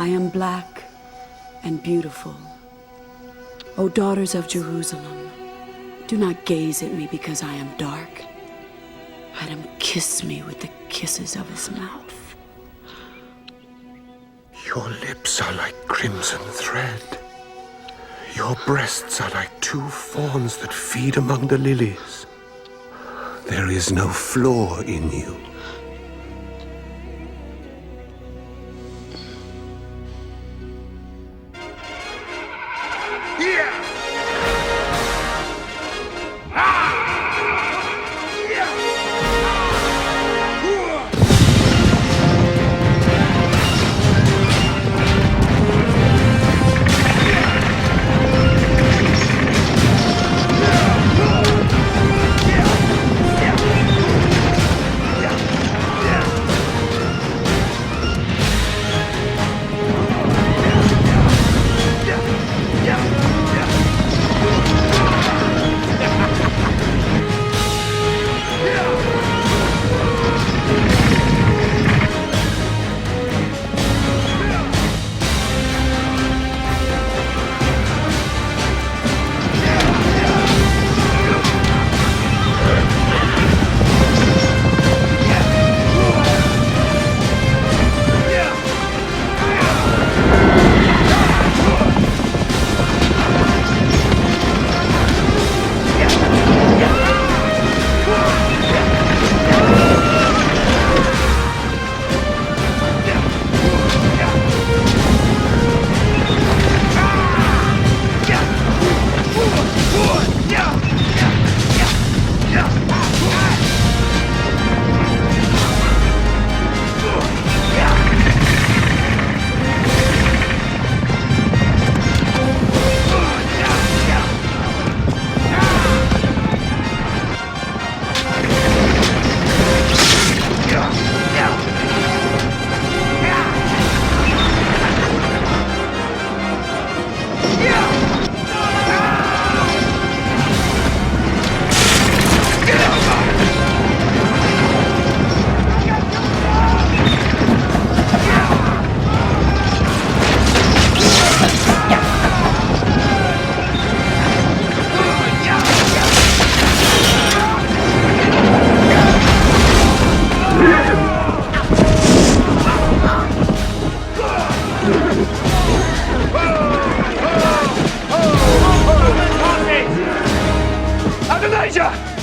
I am black and beautiful. O daughters of Jerusalem, do not gaze at me because I am dark. Let him kiss me with the kisses of his mouth. Your lips are like crimson thread. Your breasts are like two fawns that feed among the lilies. There is no flaw in you.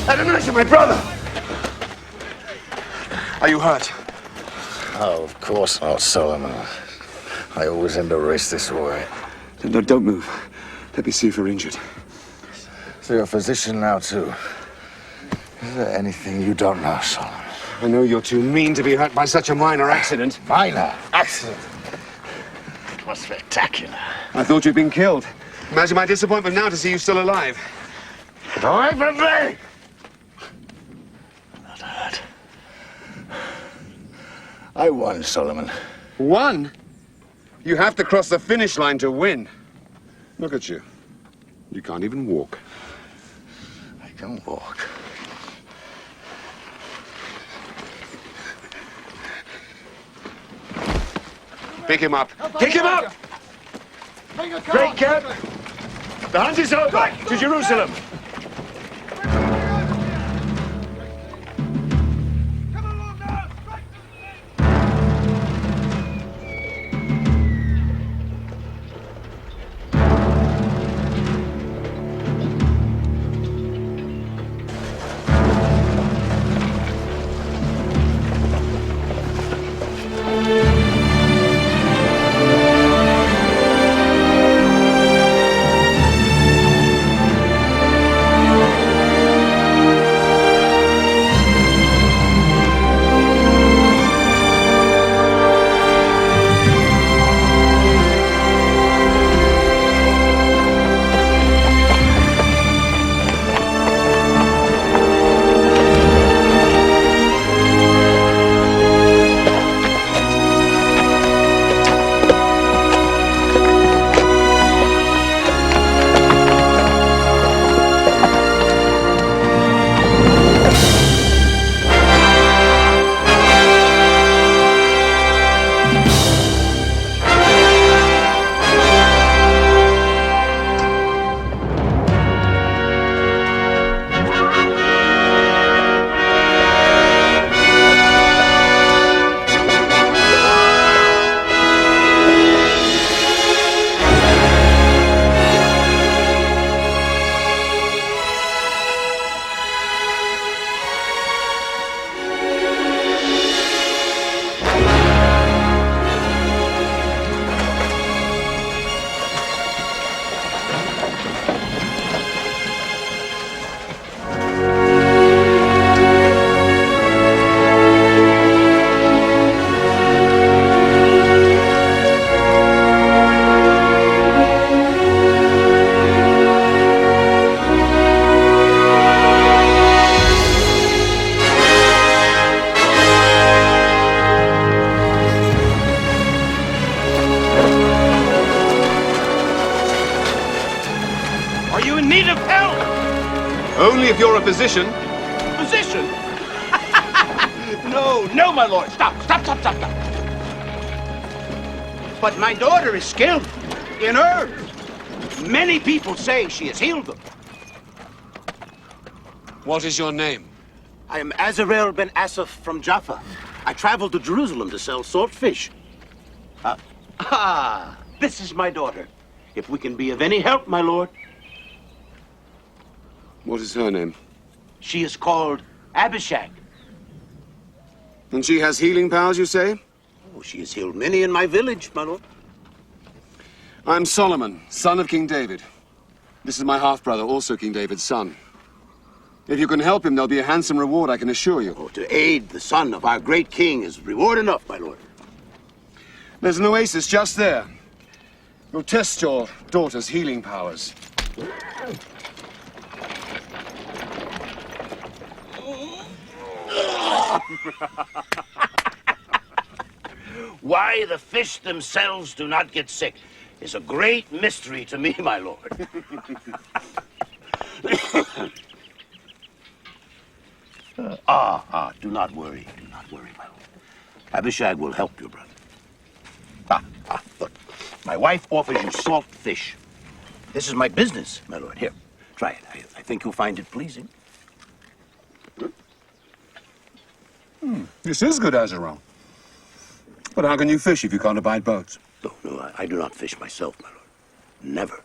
Adonijah, my brother! Are you hurt? Oh, of course not, Solomon. I always end a race this way. No, don't move. Let me see if you're injured. So you're a physician now, too. Is there anything you don't know, Solomon? I know you're too mean to be hurt by such a minor accident. Minor accident? It was spectacular. I thought you'd been killed. Imagine my disappointment now to see you still alive. Away from me! I'm not hurt. I won, Solomon. Won? You have to cross the finish line to win. Look at you. You can't even walk. I can walk. Pick him up. Pick him up! Great camp! The hunt is over! To Jerusalem! Only if you're a physician. Physician? No, no, my lord. Stop. But my daughter is skilled in herbs. Many people say she has healed them. What is your name? I am Azarel ben Asaph from Jaffa. I traveled to Jerusalem to sell salt fish. This is my daughter. If we can be of any help, my lord. What is her name? She is called Abishag. And she has healing powers, you say? Oh, she has healed many in my village, my lord. I'm Solomon, son of King David. This is my half-brother, also King David's son. If you can help him, there'll be a handsome reward, I can assure you. Oh, to aid the son of our great king is reward enough, my lord. There's an oasis just there. You'll test your daughter's healing powers. Why the fish themselves do not get sick is a great mystery to me, my lord. Do not worry, my lord. Abishag will help you, brother. Look, my wife offers you salt fish. This is my business, my lord. Here, try it. I think you'll find it pleasing. This is good, Azarel. But how can you fish if you can't abide boats? No, I do not fish myself, my lord. Never.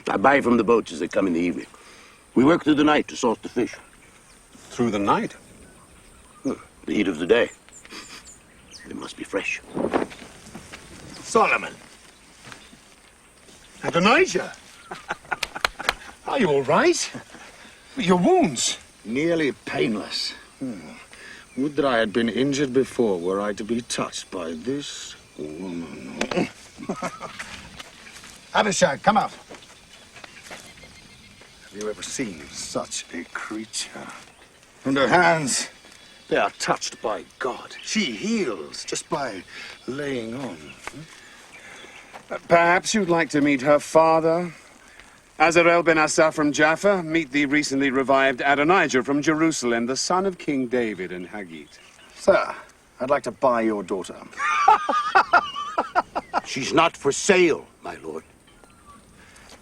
I buy from the boats as they come in the evening. We work through the night to salt the fish. Through the night? The heat of the day. They must be fresh. Solomon. Adonijah. Are you all right? Your wounds? Nearly painless. Would that I had been injured before were I to be touched by this woman. Abishag, come out. Have you ever seen such a creature? And her hands, they are touched by God. She heals just by laying on. Perhaps you'd like to meet her father? Azarel ben Asaph from Jaffa, meet the recently revived Adonijah from Jerusalem, the son of King David and Haggit. Sir, I'd like to buy your daughter. She's not for sale, my lord.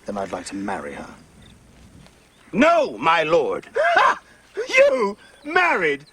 Then I'd like to marry her. No, my lord. You married?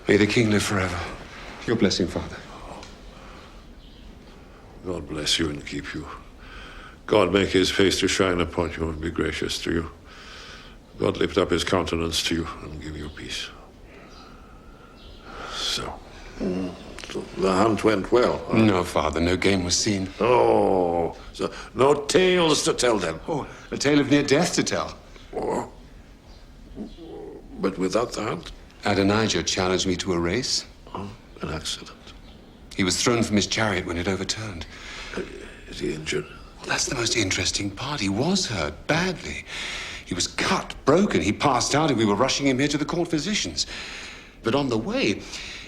May the king live forever. Your blessing, Father. God bless you and keep you. God make his face to shine upon you and be gracious to you. God lift up his countenance to you and give you peace. So the hunt went well. Huh? No, Father, no game was seen. Oh, so no tales to tell then. Oh, a tale of near death to tell. Oh, but without the hunt? Adonijah challenged me to a race. Oh, an accident. He was thrown from his chariot when it overturned. Is he injured? Well, that's the most interesting part. He was hurt badly. He was cut, broken. He passed out, and we were rushing him here to the court physicians. But on the way,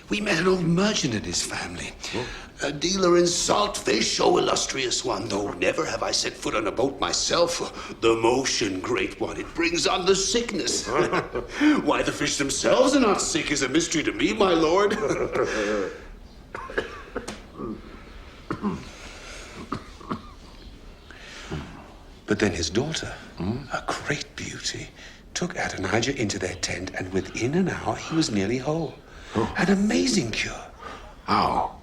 we met an old merchant and his family. Oh. A dealer in salt fish, oh illustrious one, though never have I set foot on a boat myself. The motion, great one, it brings on the sickness. Why the fish themselves are not sick is a mystery to me, my lord. But then his daughter, a great beauty, took Adonijah into their tent, and within an hour he was nearly whole. An amazing cure. How?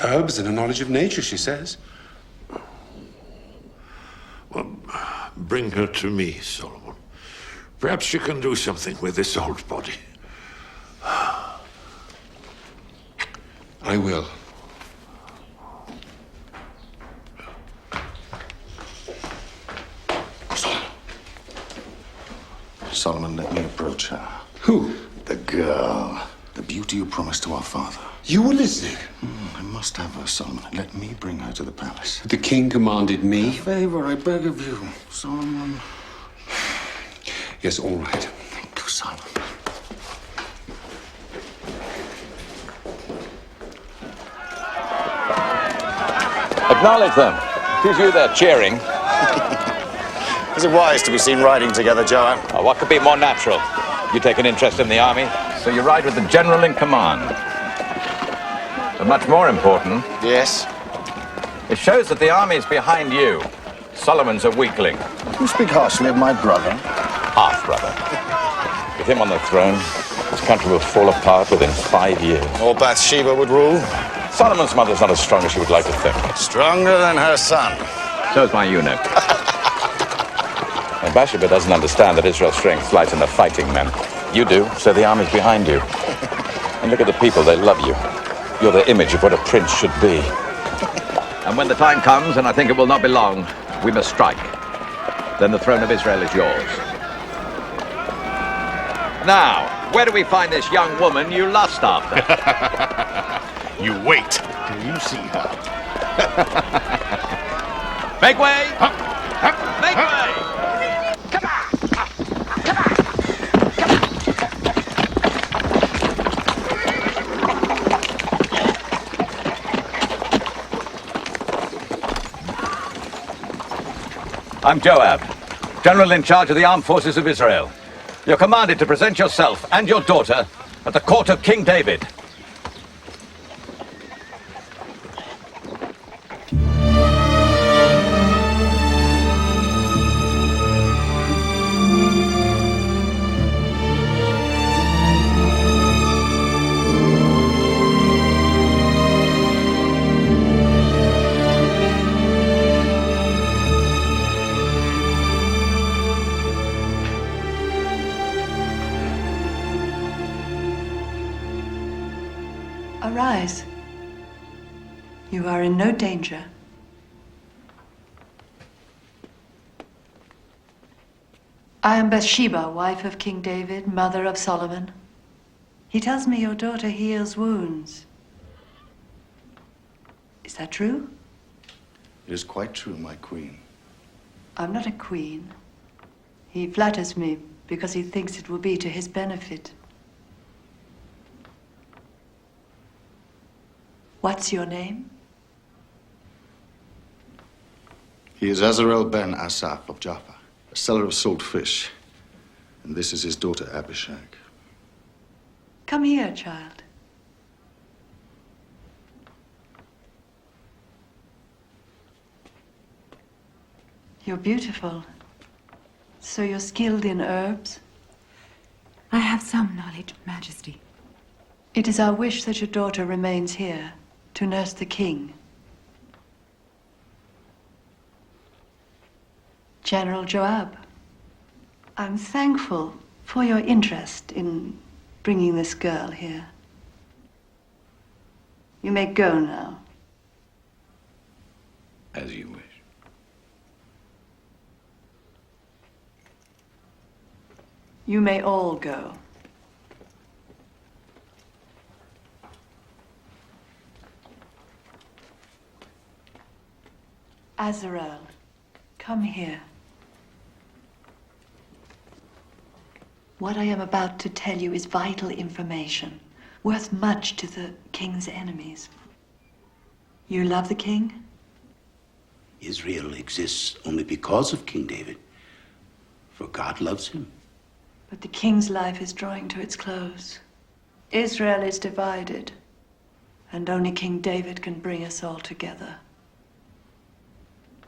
Herbs and a knowledge of nature, she says. Well, bring her to me, Solomon. Perhaps she can do something with this old body. I will. Solomon, let me approach her. Who? The girl. The beauty you promised to our father. You were listening. I must have her, Solomon. Let me bring her to the palace. The king commanded me. Favor, I beg of you, Solomon. Yes, all right. Thank you, Solomon. Acknowledge them. It is you they're cheering. Is it wise to be seen riding together, Joab? Oh, what could be more natural? You take an interest in the army, so you ride with the general in command. But much more important, Yes. it shows that the army is behind you. Solomon's a weakling, You speak harshly of my brother. half-brother. With him on the throne, this country will fall apart within 5 years. Or Bathsheba would rule. Solomon's mother's not as strong as she would like to think. Stronger than her son. So's my eunuch. And Bathsheba doesn't understand that Israel's strength lies in the fighting men. You do, so the army's behind you. And look at the people, they love you. You're the image of what a prince should be. And when the time comes, and I think it will not be long, we must strike. Then the throne of Israel is yours. Now, where do we find this young woman you lust after? You wait till you see her. Make way! Make way! I'm Joab, General in charge of the armed forces of Israel. You're commanded to present yourself and your daughter at the court of King David. Arise. You are in no danger. I am Bathsheba, wife of King David, mother of Solomon. He tells me your daughter heals wounds. Is that true? It is quite true, my queen. I'm not a queen. He flatters me because he thinks it will be to his benefit. What's your name? He is Azarel ben Asaph of Jaffa, a seller of salt fish. And this is his daughter, Abishag. Come here, child. You're beautiful. So you're skilled in herbs? I have some knowledge, Majesty. It is our wish that your daughter remains here to nurse the king. General Joab, I'm thankful for your interest in bringing this girl here. You may go now. As you wish. You may all go. Azarel, come here. What I am about to tell you is vital information, worth much to the king's enemies. You love the king? Israel exists only because of King David, for God loves him. But the king's life is drawing to its close. Israel is divided, and only King David can bring us all together.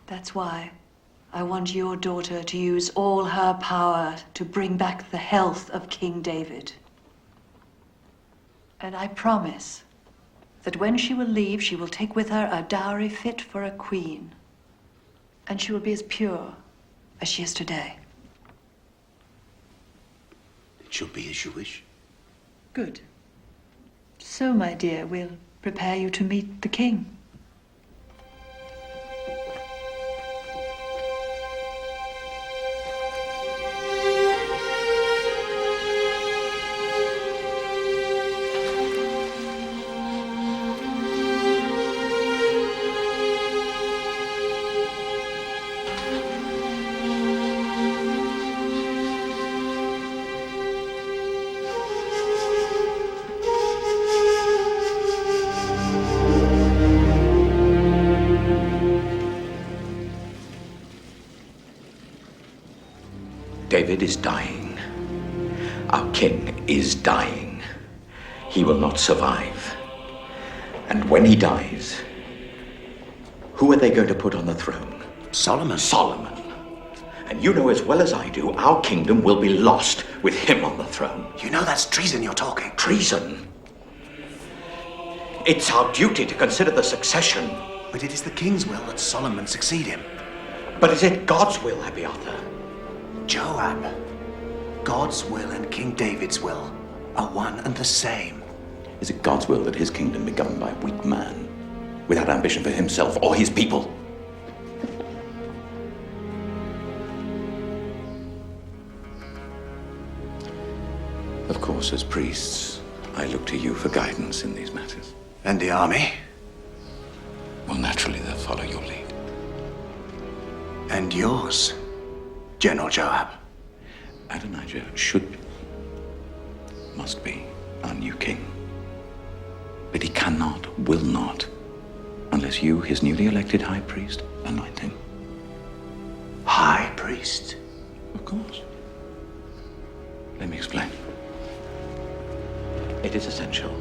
That's why I want your daughter to use all her power to bring back the health of King David. And I promise that when she will leave, she will take with her a dowry fit for a queen. And she will be as pure as she is today. It shall be as you wish. Good. So, my dear, we'll prepare you to meet the king. David is dying. Our king is dying. He will not survive. And when he dies, who are they going to put on the throne? Solomon. Solomon. And you know as well as I do, our kingdom will be lost with him on the throne. You know that's treason you're talking. Treason? It's our duty to consider the succession. But it is the king's will that Solomon succeed him. But is it God's will, Abiathar? Joab, God's will and King David's will are one and the same. Is it God's will that his kingdom be governed by a weak man, without ambition for himself or his people? Of course, as priests, I look to you for guidance in these matters. And the army? Well, naturally, they'll follow your lead. And yours, General Joab. Adonijah should be, must be, our new king. But he cannot, will not, unless you, his newly elected high priest, anoint him. High priest? Of course. Let me explain. It is essential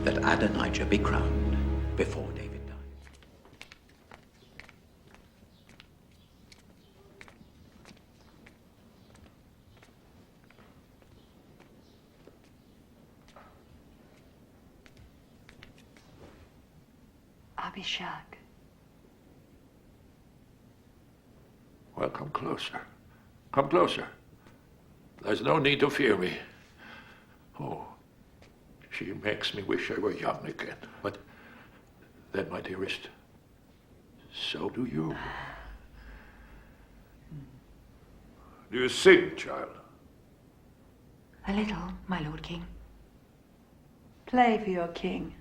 that Adonijah be crowned before David dies. Abishag. Well, come closer. Come closer. There's no need to fear me. Oh, she makes me wish I were young again. But then, my dearest, so do you. Do you sing, child? A little, my lord king. Play for your king.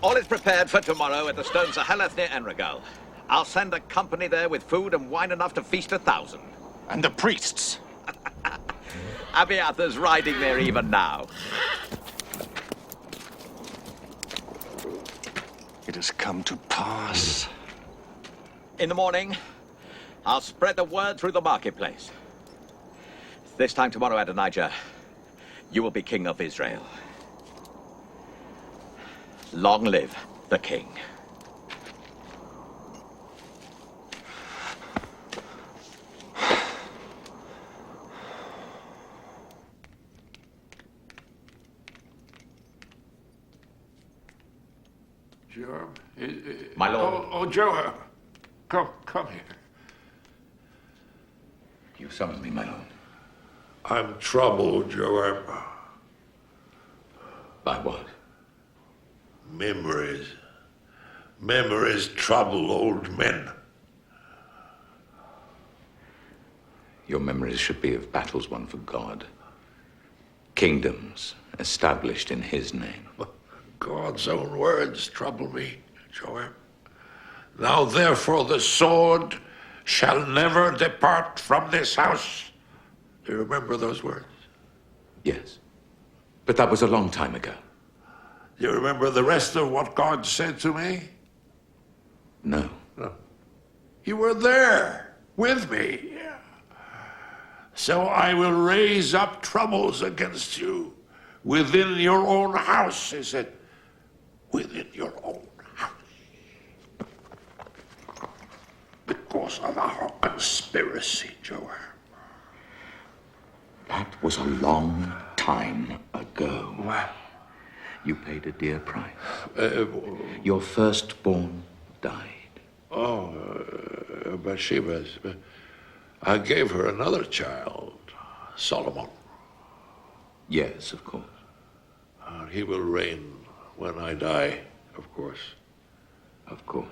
All is prepared for tomorrow at the Stones of Heleth near Enregal. I'll send a company there with food and wine enough to feast 1,000. And the priests. Abiathar's riding there even now. It has come to pass. In the morning, I'll spread the word through the marketplace. This time tomorrow, Adonijah, you will be king of Israel. Long live the king. Joab? My lord. Oh, Joab. Come here. You summoned me, my lord. I'm troubled, Joab. By what? Memories. Memories trouble old men. Your memories should be of battles won for God. Kingdoms established in his name. God's own words trouble me, Joab. Now therefore the sword shall never depart from this house. Do you remember those words? Yes. But that was a long time ago. You remember the rest of what God said to me? No. No. You were there with me. So I will raise up troubles against you within your own house, he said. Within your own house. Because of our conspiracy, Joab. That was a long time ago. Well, You paid a dear price. Your firstborn died. Bathsheba. I gave her another child, Solomon. Yes, of course. He will reign when I die, of course. Of course.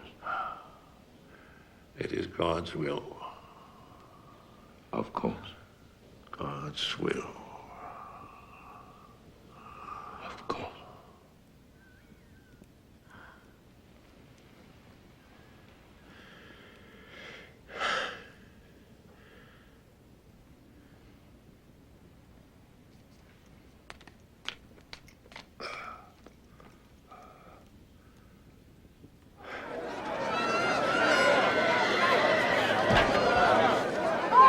It is God's will. Of course. God's will. Of course.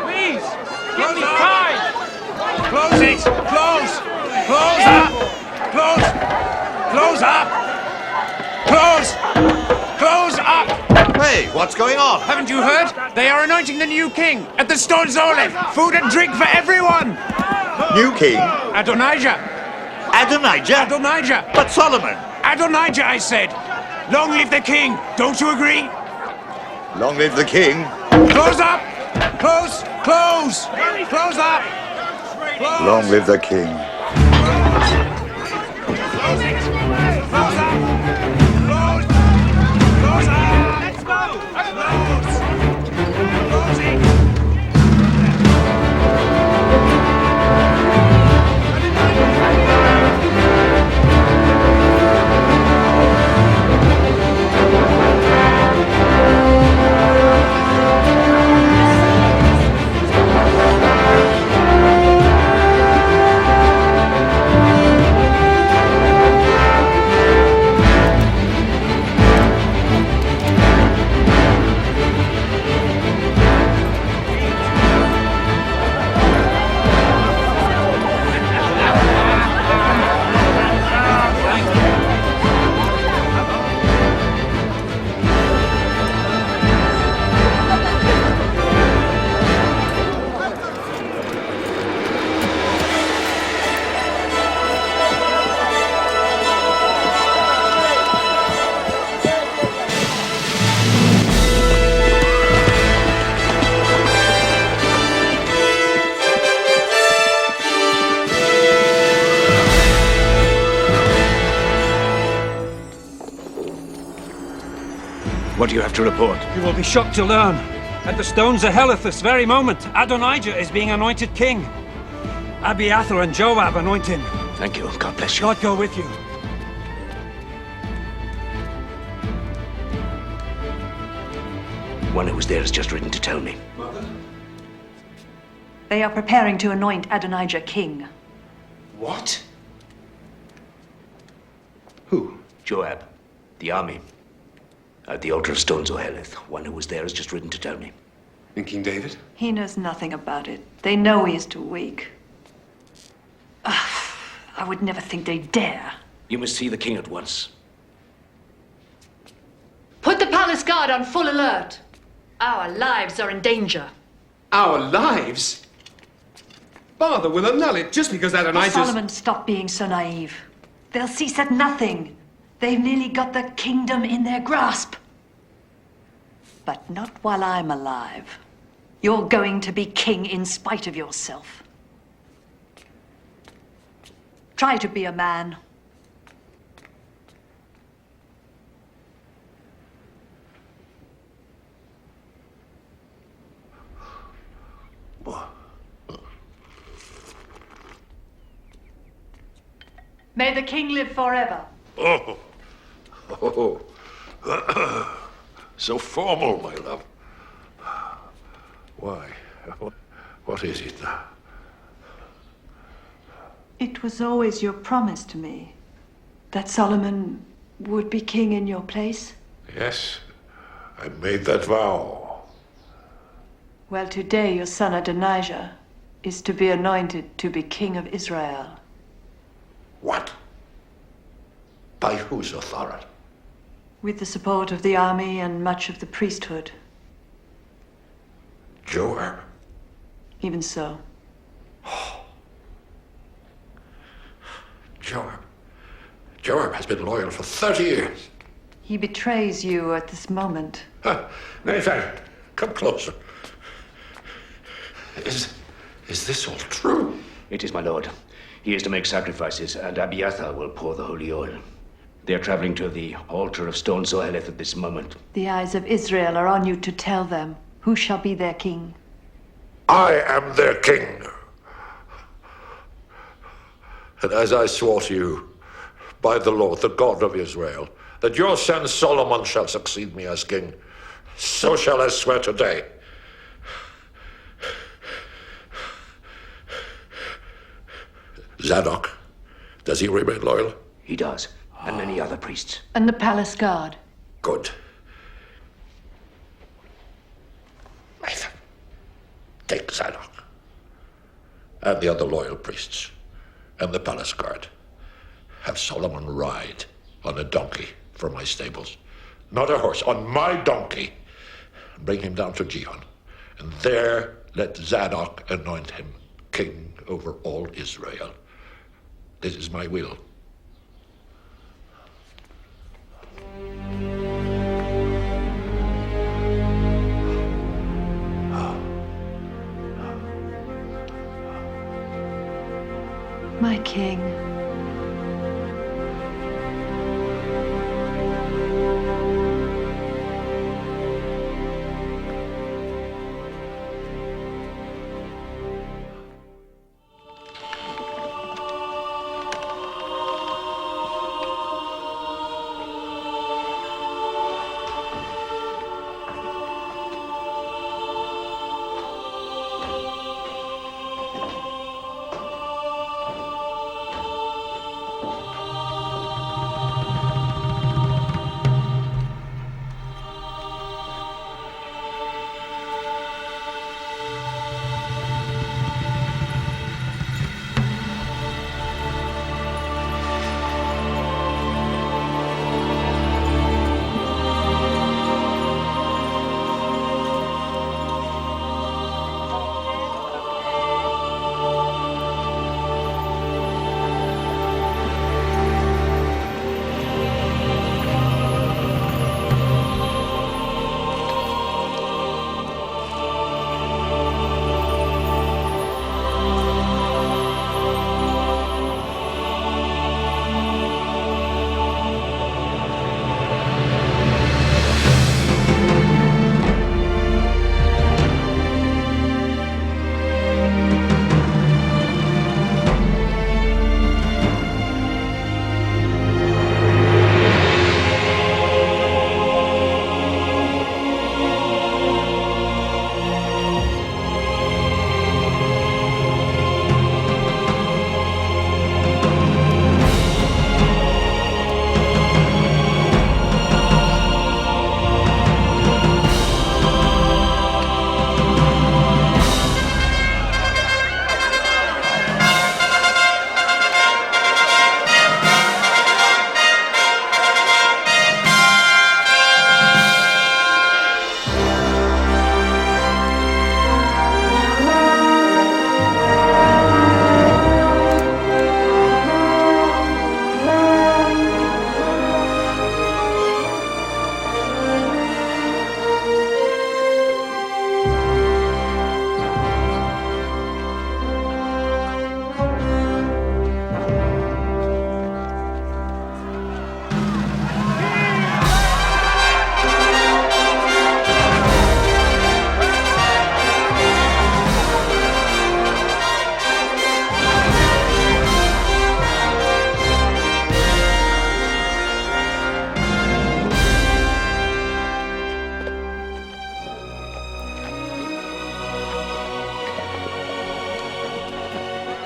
Please, give me time. Close it. Close. Close up. Close. Close up. Close. Close up. Hey, what's going on? Haven't you heard? They are anointing the new king at the Stone Zolef. Food and drink for everyone. New king? Adonijah. Adonijah? Adonijah. But Solomon. Adonijah, I said. Long live the king. Don't you agree? Long live the king. Close up. Close. Close. Close up. Close. Long live the king. Close it. Close up. Close. Close up. Let's go. Close. Close it. What do you have to report? You will be shocked to learn. At the Stones of Heleth this very moment, Adonijah is being anointed king. Abiathar and Joab anoint him. Thank you. God bless you. God go with you. One who was there has just written to tell me. They are preparing to anoint Adonijah king. What? Who? Joab. The army. At the altar of Stones O'Heleth. One who was there has just written to tell me. And King David? He knows nothing about it. They know he is too weak. I would never think they'd dare. You must see the king at once. Put the palace guard on full alert. Our lives are in danger. Our lives? Father will annul it just because Adonijah's... Solomon, stop being so naive. They'll cease at nothing. They've nearly got the kingdom in their grasp. But not while I'm alive. You're going to be king in spite of yourself. Try to be a man. May the king live forever. Oh. So formal, my love. Why? What is it now? It was always your promise to me that Solomon would be king in your place. Yes, I made that vow. Well, today your son Adonijah is to be anointed to be king of Israel. What? By whose authority? With the support of the army and much of the priesthood. Joab? Even so. Joab has been loyal for 30 years. He betrays you at this moment. Nathan, come closer. Is this all true? It is, my lord. He is to make sacrifices, and Abiathar will pour the holy oil. They are traveling to the altar of stone Zoheleth at this moment. The eyes of Israel are on you to tell them who shall be their king. I am their king. And as I swore to you, by the Lord, the God of Israel, that your son Solomon shall succeed me as king, so shall I swear today. Zadok, does he remain loyal? He does, and many other priests. And the palace guard. Good. Nathan, take Zadok and the other loyal priests and the palace guard. Have Solomon ride on a donkey from my stables. Not a horse, on my donkey. Bring him down to Gihon, and there let Zadok anoint him king over all Israel. This is my will. My king.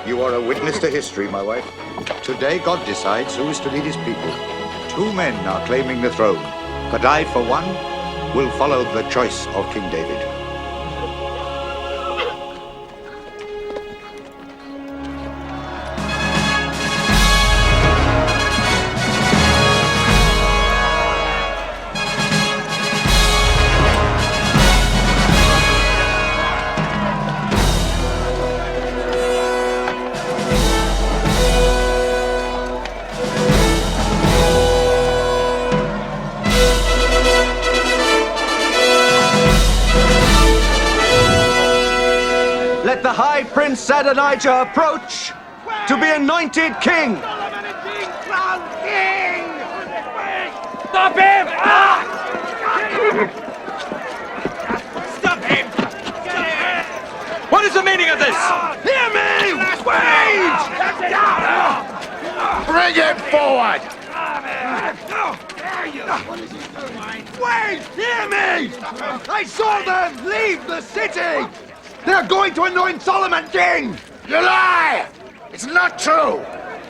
You are a witness to history, my wife. Today, God decides who is to lead his people. 2 men are claiming the throne, but I, for one, will follow the choice of King David. Let the High Prince Adonijah approach to be anointed king. Stop him! Stop him! What is the meaning of this? Hear me! Wait! Bring him forward! Wait! Hear me! I saw them leave the city! They're going to anoint Solomon king! You lie! It's not true!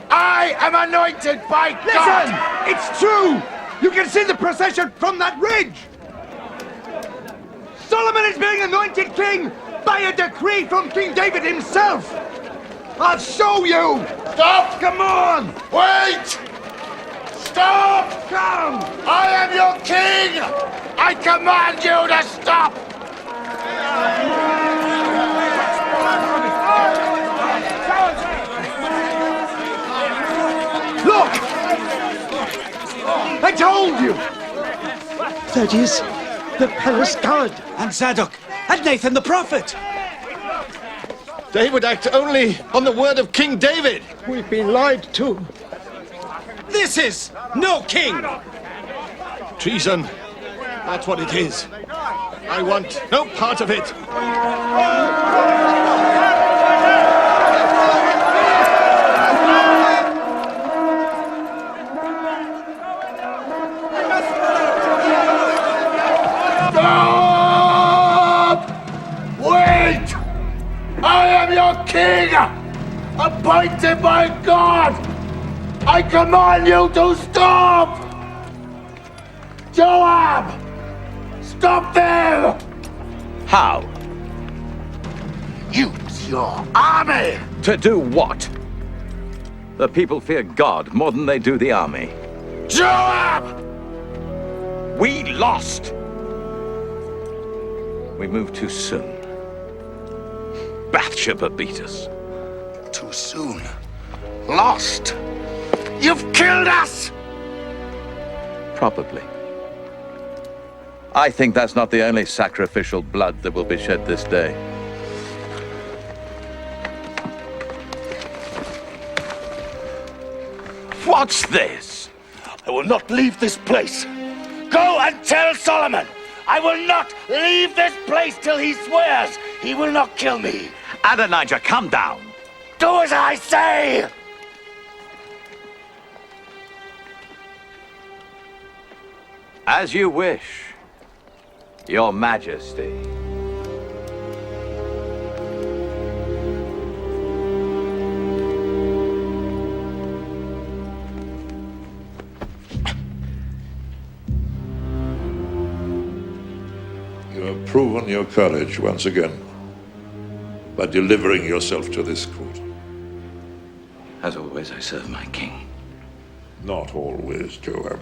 I am anointed by God! Listen! It's true! You can see the procession from that ridge! Solomon is being anointed king by a decree from King David himself! I'll show you! Stop! Come on! Wait! Stop! Come! I am your king! I command you to stop! Look! I told you! That is the palace guard. And Zadok. And Nathan the prophet. They would act only on the word of King David. We've been lied to. This is no king! Treason. That's what it is. I want no part of it. Stop! Wait! I am your king! Appointed by God! I command you to stop! Joab! Stop them! How? Use your army! To do what? The people fear God more than they do the army. Joab! We lost! We moved too soon. Bathsheba beat us. Too soon. Lost. You've killed us! Probably. I think that's not the only sacrificial blood that will be shed this day. What's this? I will not leave this place. Go and tell Solomon! I will not leave this place till he swears he will not kill me. Adonijah, come down. Do as I say! As you wish, Your Majesty. You have proven your courage once again by delivering yourself to this court. As always, I serve my king. Not always, Joab.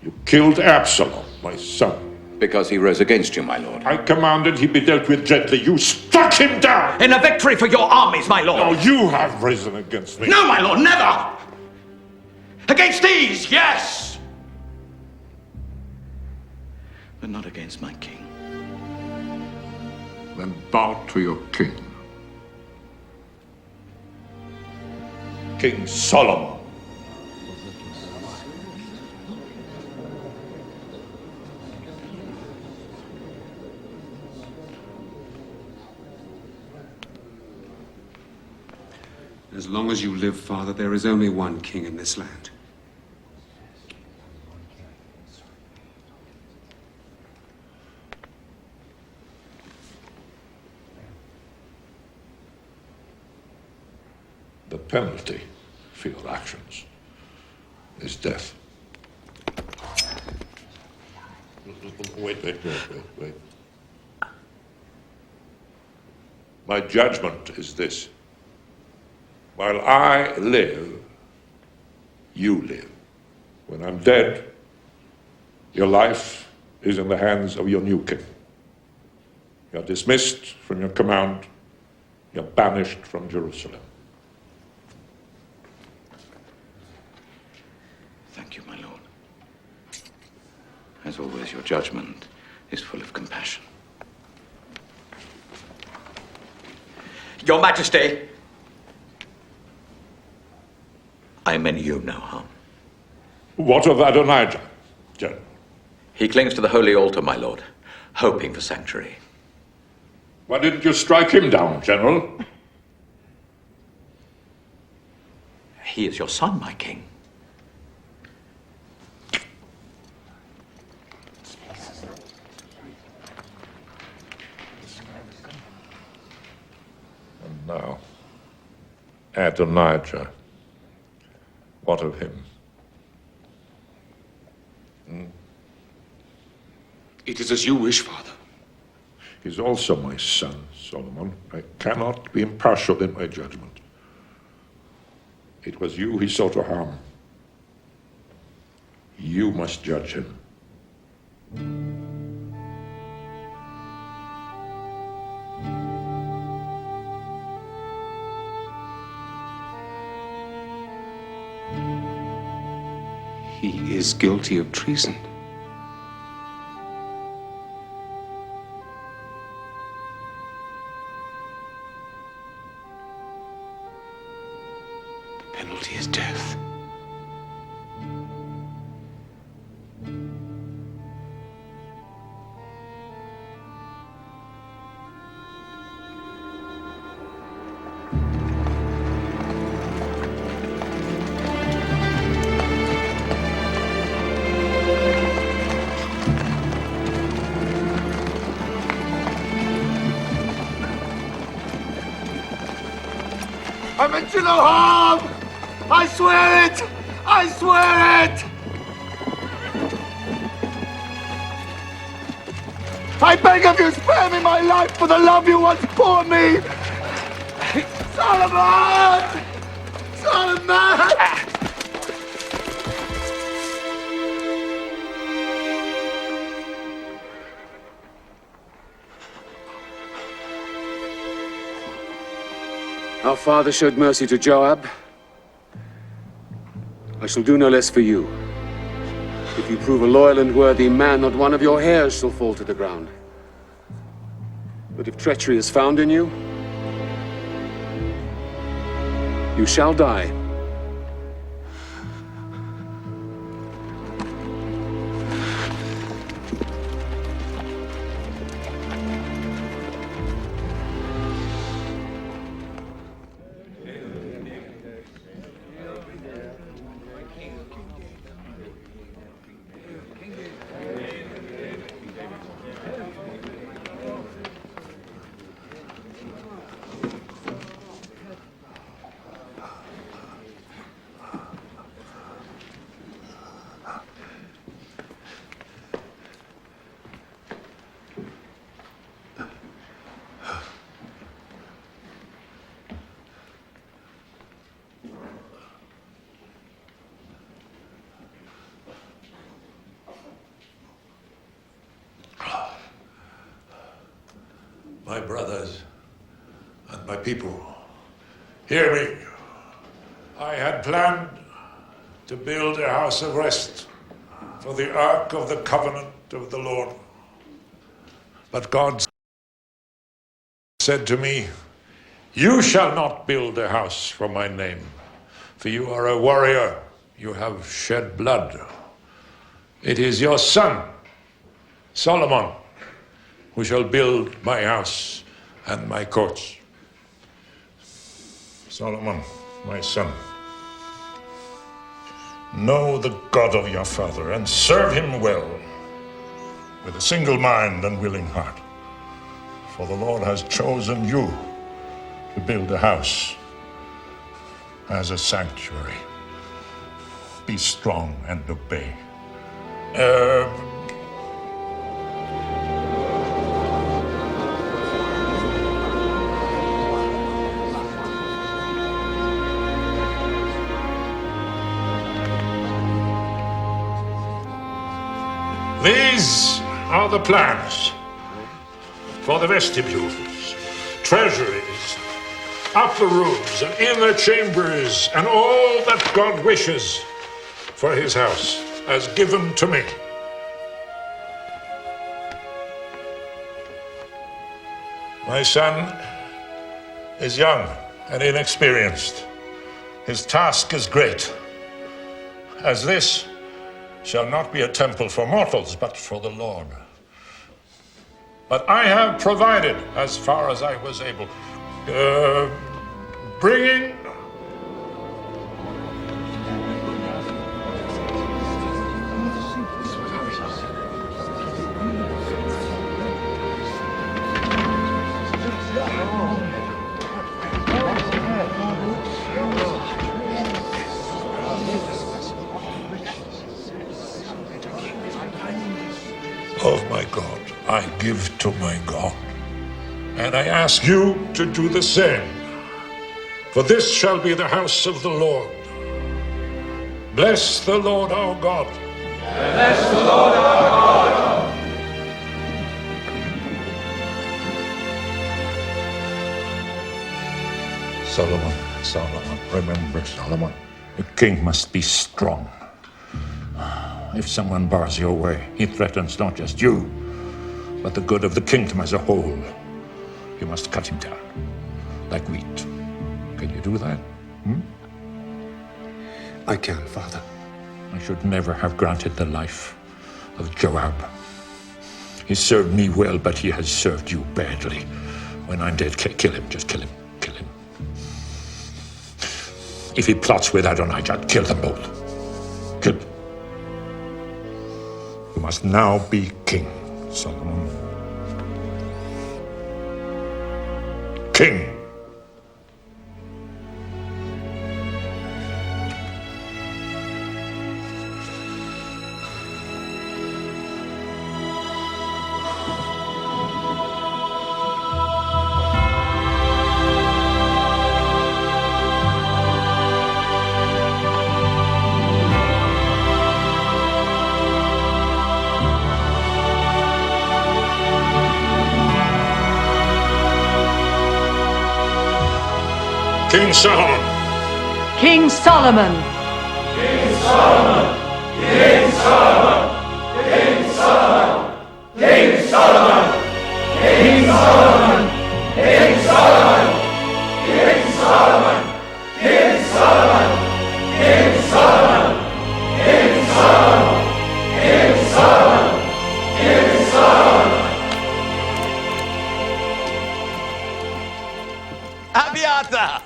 You killed Absalom, my son. Because he rose against you, my lord. I commanded he be dealt with gently. You struck him down! In a victory for your armies, my lord! No, you have risen against me. No, my lord, never! Against these, yes! But not against my king. Then bow to your king. King Solomon. As long as you live, Father, there is only one king in this land. The penalty for your actions is death. Wait. My judgment is this. While I live, you live. When I'm dead, your life is in the hands of your new king. You're dismissed from your command. You're banished from Jerusalem. Thank you, my lord. As always, your judgment is full of compassion. Your Majesty! I meant you no harm. What of Adonijah, General? He clings to the holy altar, my lord, hoping for sanctuary. Why didn't you strike him down, General? He is your son, my king. And now, Adonijah. What of him? It is as you wish, Father. He's also my son, Solomon. I cannot be impartial in my judgment. It was you he sought to harm. You must judge him. He is guilty of treason. The penalty is death. I meant you no harm! I swear it! I swear it! I beg of you, spare me my life for the love you once bore me! Solomon! Solomon! Our father showed mercy to Joab. I shall do no less for you. If you prove a loyal and worthy man, not one of your hairs shall fall to the ground. But if treachery is found in you, you shall die. My brothers and my people, hear me. I had planned to build a house of rest for the Ark of the Covenant of the Lord. But God said to me, "You shall not build a house for my name, for you are a warrior, you have shed blood. It is your son, Solomon, who shall build my house and my courts." Solomon, my son, know the God of your father and serve him well, with a single mind and willing heart. For the Lord has chosen you to build a house as a sanctuary. Be strong and obey. These are the plans for the vestibules, treasuries, upper rooms, and inner chambers, and all that God wishes for his house, as given to me. My son is young and inexperienced. His task is great, as this shall not be a temple for mortals, but for the Lord. But I have provided, as far as I was able, bringing of my God, I give to my God. And I ask you to do the same. For this shall be the house of the Lord. Bless the Lord our God. Bless the Lord our God. Solomon, remember Solomon. A king must be strong. If someone bars your way, he threatens not just you, but the good of the kingdom as a whole. You must cut him down, like wheat. Can you do that? I can, Father. I should never have granted the life of Joab. He served me well, but he has served you badly. When I'm dead, kill him. Just kill him. Kill him. If he plots with Adonijah, kill them both. Kill them. You must now be king, Solomon. King. King Solomon. King Solomon. King Solomon. King Solomon. King Solomon. King Solomon. King Solomon. King Solomon. King Solomon. King Solomon. King Solomon. King Solomon. King Solomon. King Solomon. Abiathar!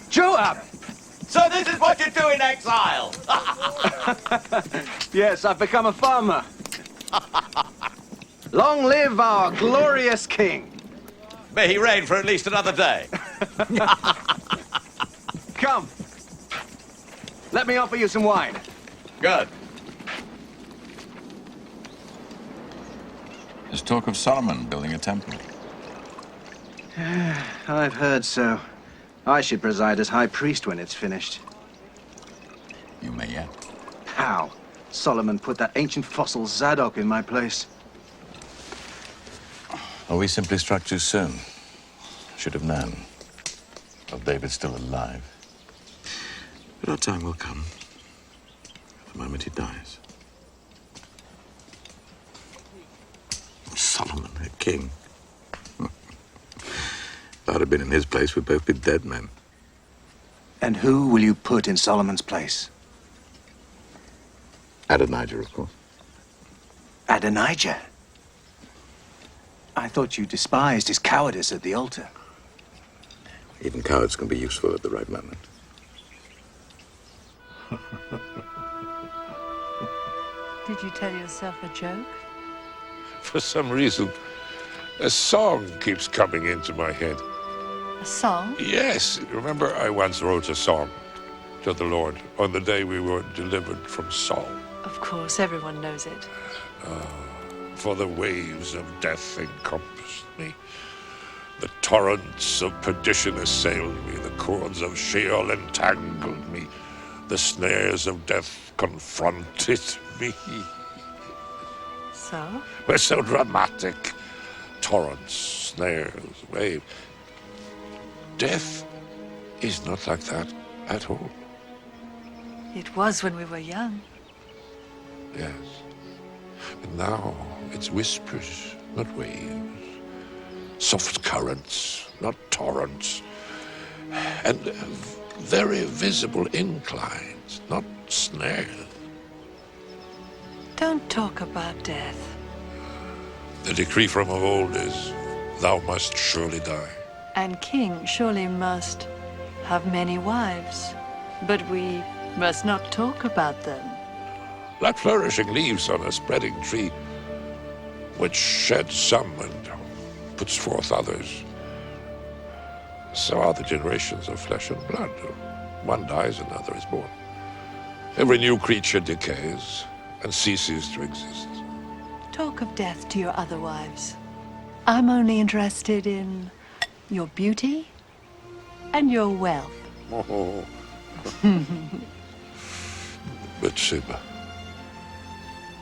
Joab! So this is what you do in exile! Yes, I've become a farmer. Long live our glorious king. May he reign for at least another day. Come. Let me offer you some wine. Good. There's talk of Solomon building a temple. I've heard so. I should preside as high priest when it's finished. You may yet. How? Solomon put that ancient fossil Zadok in my place. Or we simply struck too soon. Should have known. Well, David's still alive. But our time will come. The moment he dies. Solomon, a king. If I'd have been in his place, we'd both be dead men. And who will you put in Solomon's place? Adonijah, of course. Adonijah? I thought you despised his cowardice at the altar. Even cowards can be useful at the right moment. Did you tell yourself a joke? For some reason, a song keeps coming into my head. A song? Yes, remember I once wrote a song to the Lord on the day we were delivered from Saul. Of course, everyone knows it. For the waves of death encompassed me. The torrents of perdition assailed me. The cords of Sheol entangled me. The snares of death confronted me. So? We're so dramatic. Torrents, snares, waves. Death is not like that at all. It was when we were young. Yes. But now it's whispers, not waves. Soft currents, not torrents. And very visible inclines, not snares. Don't talk about death. The decree from of old is, thou must surely die. And king surely must have many wives. But we must not talk about them. Like flourishing leaves on a spreading tree, which sheds some and puts forth others. So are the generations of flesh and blood. One dies, another is born. Every new creature decays and ceases to exist. Talk of death to your other wives. I'm only interested in your beauty and your wealth. Oh. Bathsheba,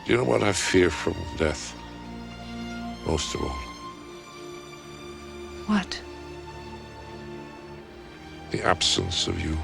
do you know what I fear from death most of all? What? The absence of you.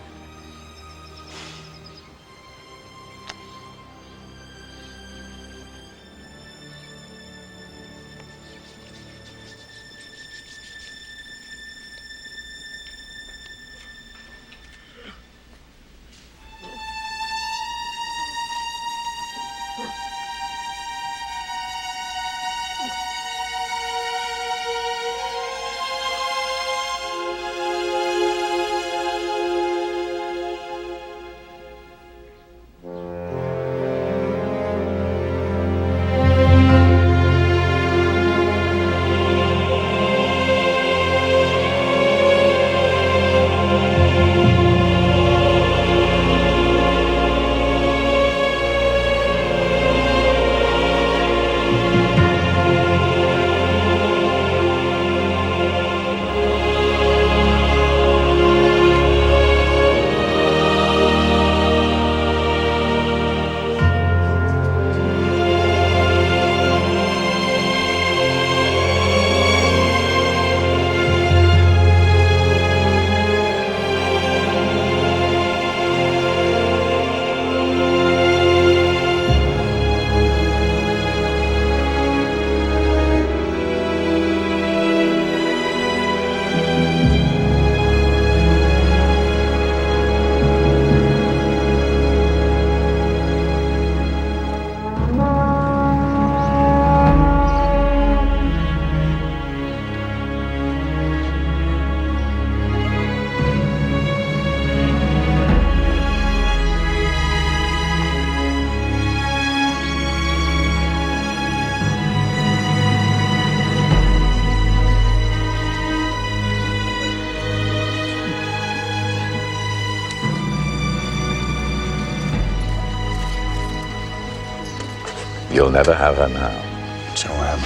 You'll never have her now. Joab.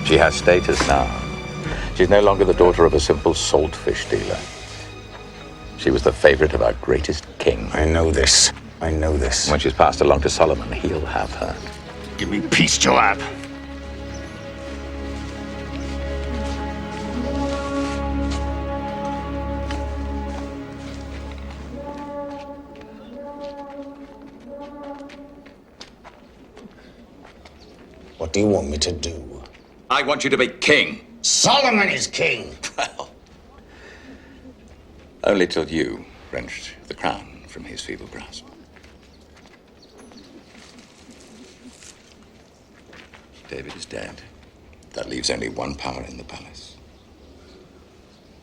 She has status now. She's no longer the daughter of a simple saltfish dealer. She was the favorite of our greatest king. I know this. I know this. When she's passed along to Solomon, he'll have her. Give me peace, Joab. What do you want me to do? I want you to be king. Solomon is king! Well, Only till you wrenched the crown from his feeble grasp. David is dead. That leaves only one power in the palace.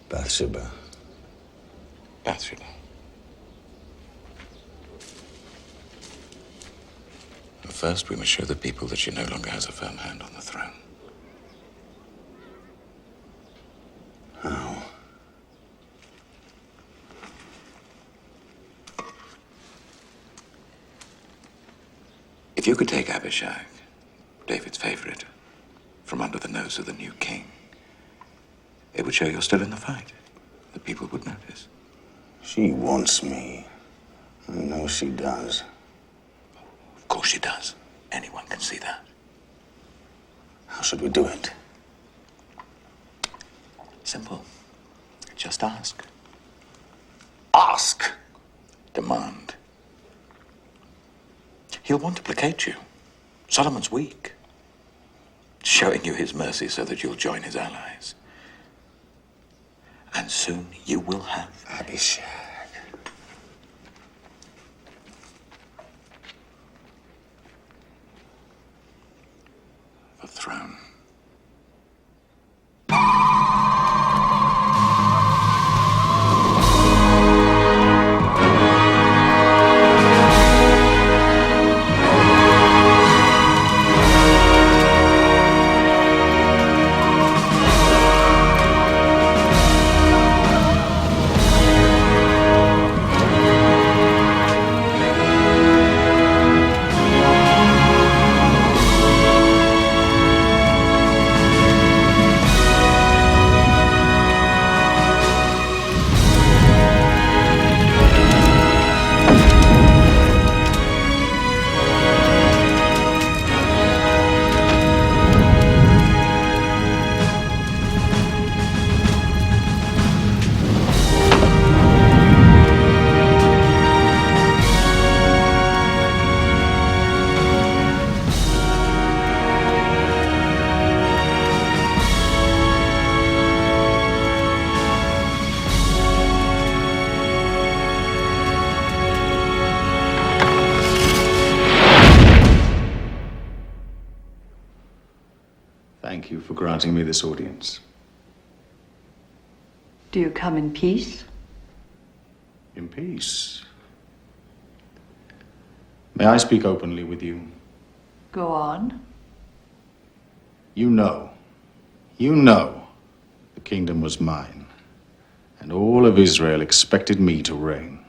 Bathsheba. Bathsheba. But first, we must show the people that she no longer has a firm hand on the throne. How? If you could take Abishag, David's favorite, from under the nose of the new king, it would show you're still in the fight. The people would notice. She wants me. I know she does. Of course she does. Anyone can see that. How should we do it? Simple. Just ask. Ask! Demand. He'll want to placate you. Solomon's weak. Showing you his mercy so that you'll join his allies. And soon you will have Abishag. the throne. Thank you for granting me this audience. Do you come in peace? In peace. May I speak openly with you? Go on. You know, the kingdom was mine, and all of Israel expected me to reign.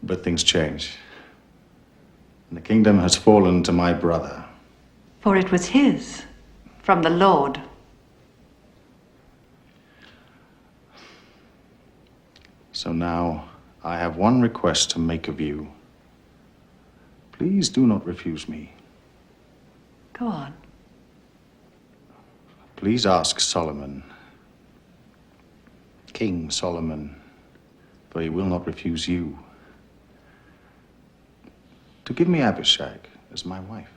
But things change, and the kingdom has fallen to my brother. For it was his, from the Lord. So now I have one request to make of you. Please do not refuse me. Go on. Please ask Solomon, King Solomon, for he will not refuse you, to give me Abishag as my wife.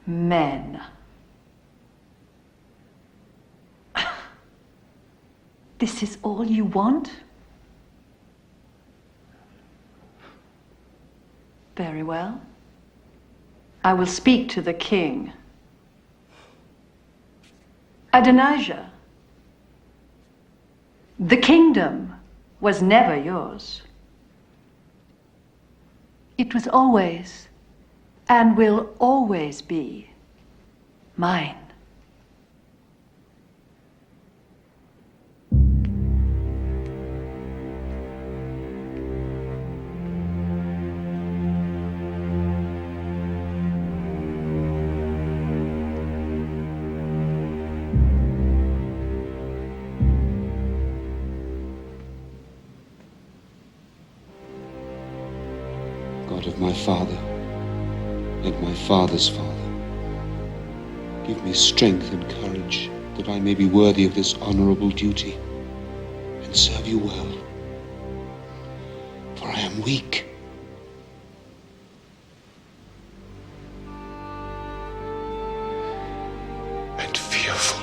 Men. This is all you want? Very well. I will speak to the king. Adonijah, the kingdom was never yours. It was always, and will always be, mine. God of my father and my father's father, give me strength and courage that I may be worthy of this honorable duty and serve you well. For I am weak. And fearful.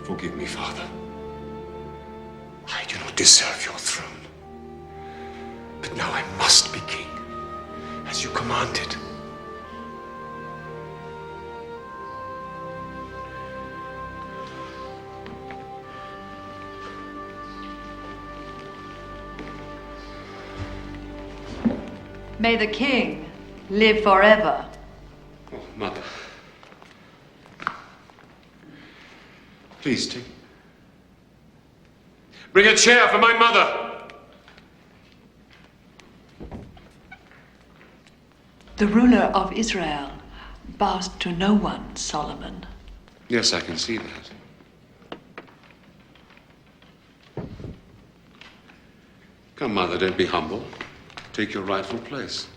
Forgive me, Father. I do not deserve your throne. But now I must be king, as you commanded. May the king live forever. Oh, Mother. Please take. Bring a chair for my mother. The ruler of Israel bows to no one, Solomon. Yes, I can see that. Come, Mother, don't be humble. Take your rightful place.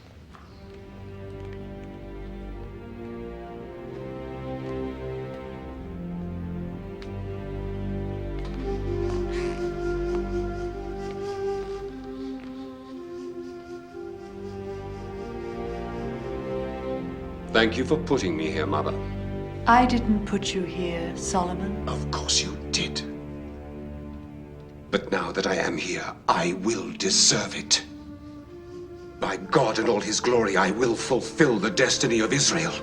Thank you for putting me here, Mother. I didn't put you here, Solomon. Of course you did. But now that I am here, I will deserve it. By God and all his glory, I will fulfill the destiny of Israel.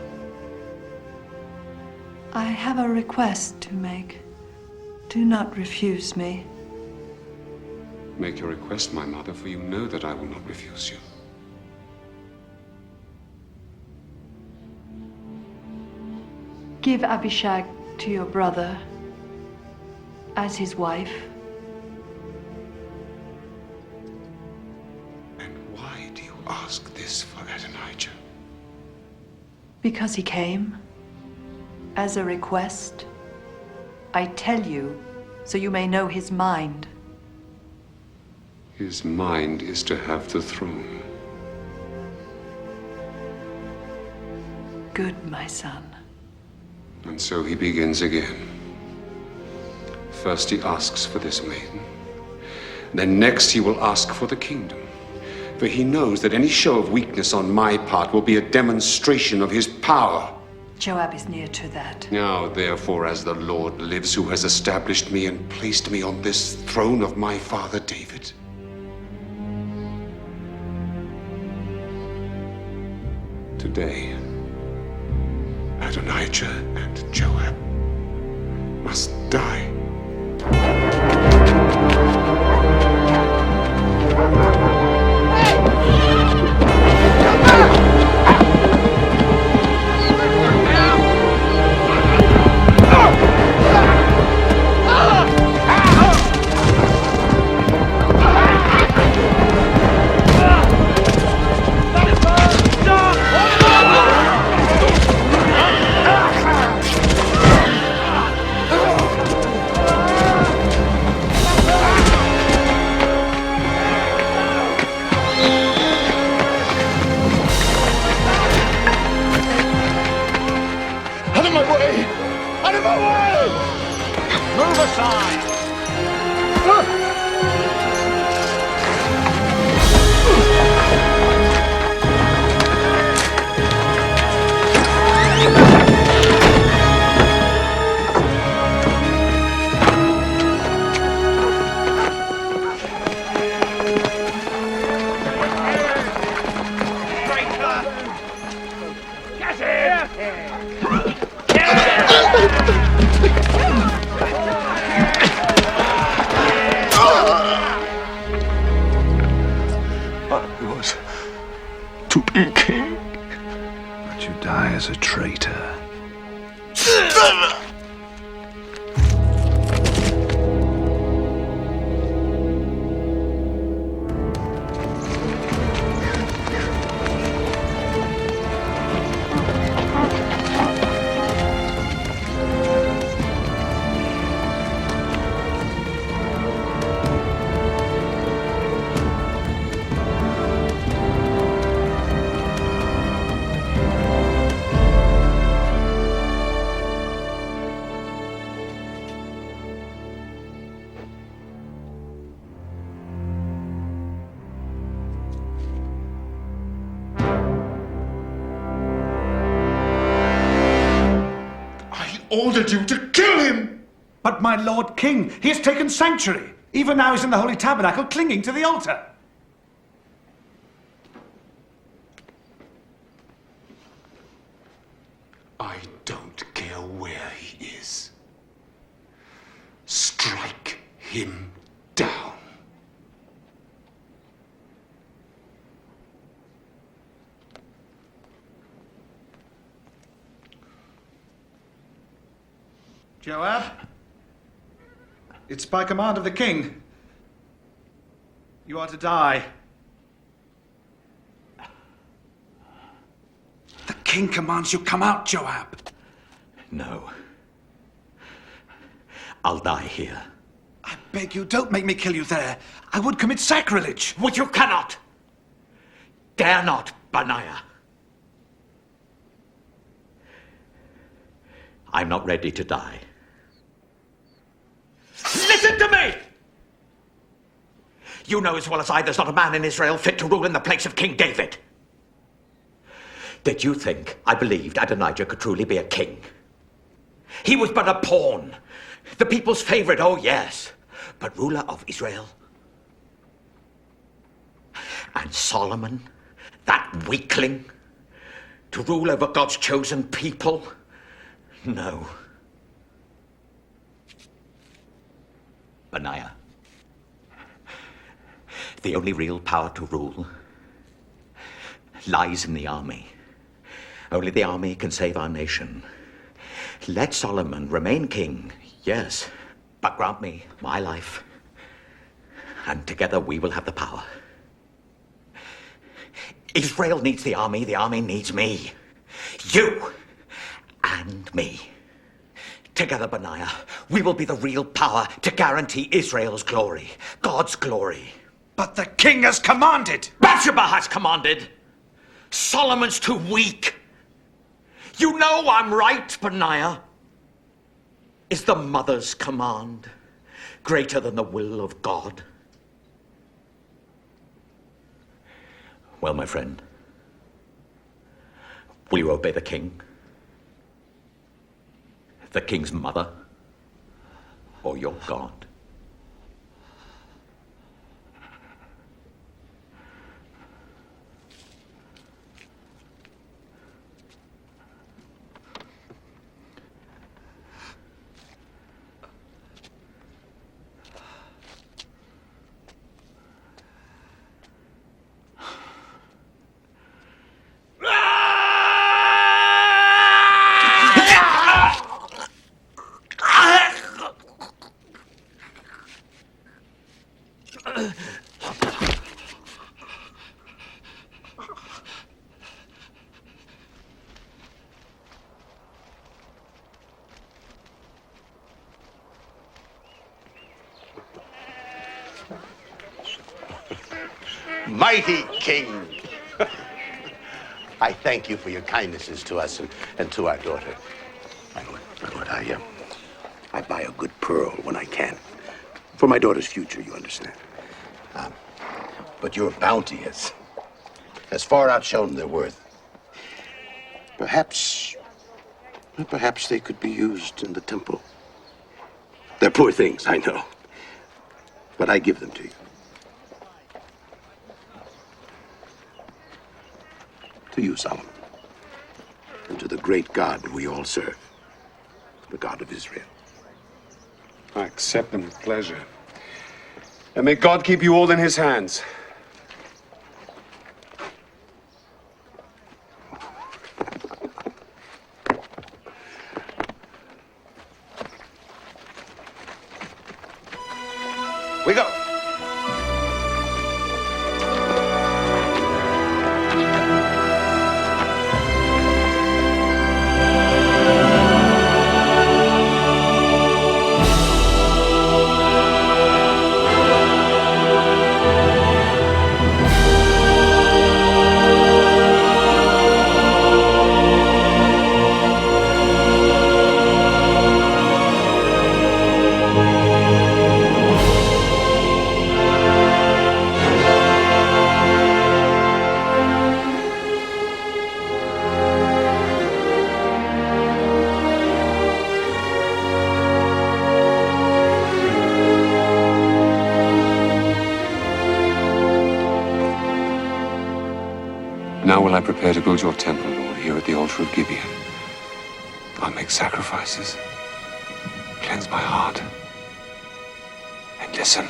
I have a request to make. Do not refuse me. Make your request, my mother, for you know that I will not refuse you. Give Abishag to your brother as his wife. And why do you ask this for Adonijah? Because he came as a request. I tell you, so you may know his mind. His mind is to have the throne. Good, my son. And so he begins again. First he asks for this maiden. Then next he will ask for the kingdom. For he knows that any show of weakness on my part will be a demonstration of his power. Joab is near to that. Now, therefore, as the Lord lives, who has established me and placed me on this throne of my father David, today, Adonijah and Joab must die. As a traitor. Ordered you to kill him! But my Lord King, he has taken sanctuary. Even now he's in the Holy Tabernacle, clinging to the altar. I don't care where he is. Strike him down. Joab, it's by command of the king. You are to die. The king commands you come out, Joab. No. I'll die here. I beg you, don't make me kill you there. I would commit sacrilege. Which you cannot. Dare not, Benaiah. I'm not ready to die. Listen to me! You know as well as I there's not a man in Israel fit to rule in the place of King David. Did you think I believed Adonijah could truly be a king? He was but a pawn. The people's favorite, oh yes. But ruler of Israel? And Solomon, that weakling, to rule over God's chosen people? No. Benaiah, the only real power to rule lies in the army. Only the army can save our nation. Let Solomon remain king, yes, but grant me my life, and together we will have the power. Israel needs the army needs me. You and me. Together, Benaiah, we will be the real power to guarantee Israel's glory, God's glory. But the king has commanded. Bathsheba has commanded. Solomon's too weak. You know I'm right, Benaiah. Is the mother's command greater than the will of God? Well, my friend, will you obey the king? The king's mother? Or your God? Mighty King, I thank you for your kindnesses to us and to our daughter. My lord, I buy a good pearl when I can. For my daughter's future, you understand. But your bounty has far outshone their worth. Perhaps they could be used in the temple. They're poor things, I know. But I give them to you. To you, Solomon, and to the great God we all serve, the God of Israel. I accept them with pleasure. And may God keep you all in his hands. We go. Now will I prepare to build your temple, Lord, here at the altar of Gibeon. I'll make sacrifices, cleanse my heart, and listen.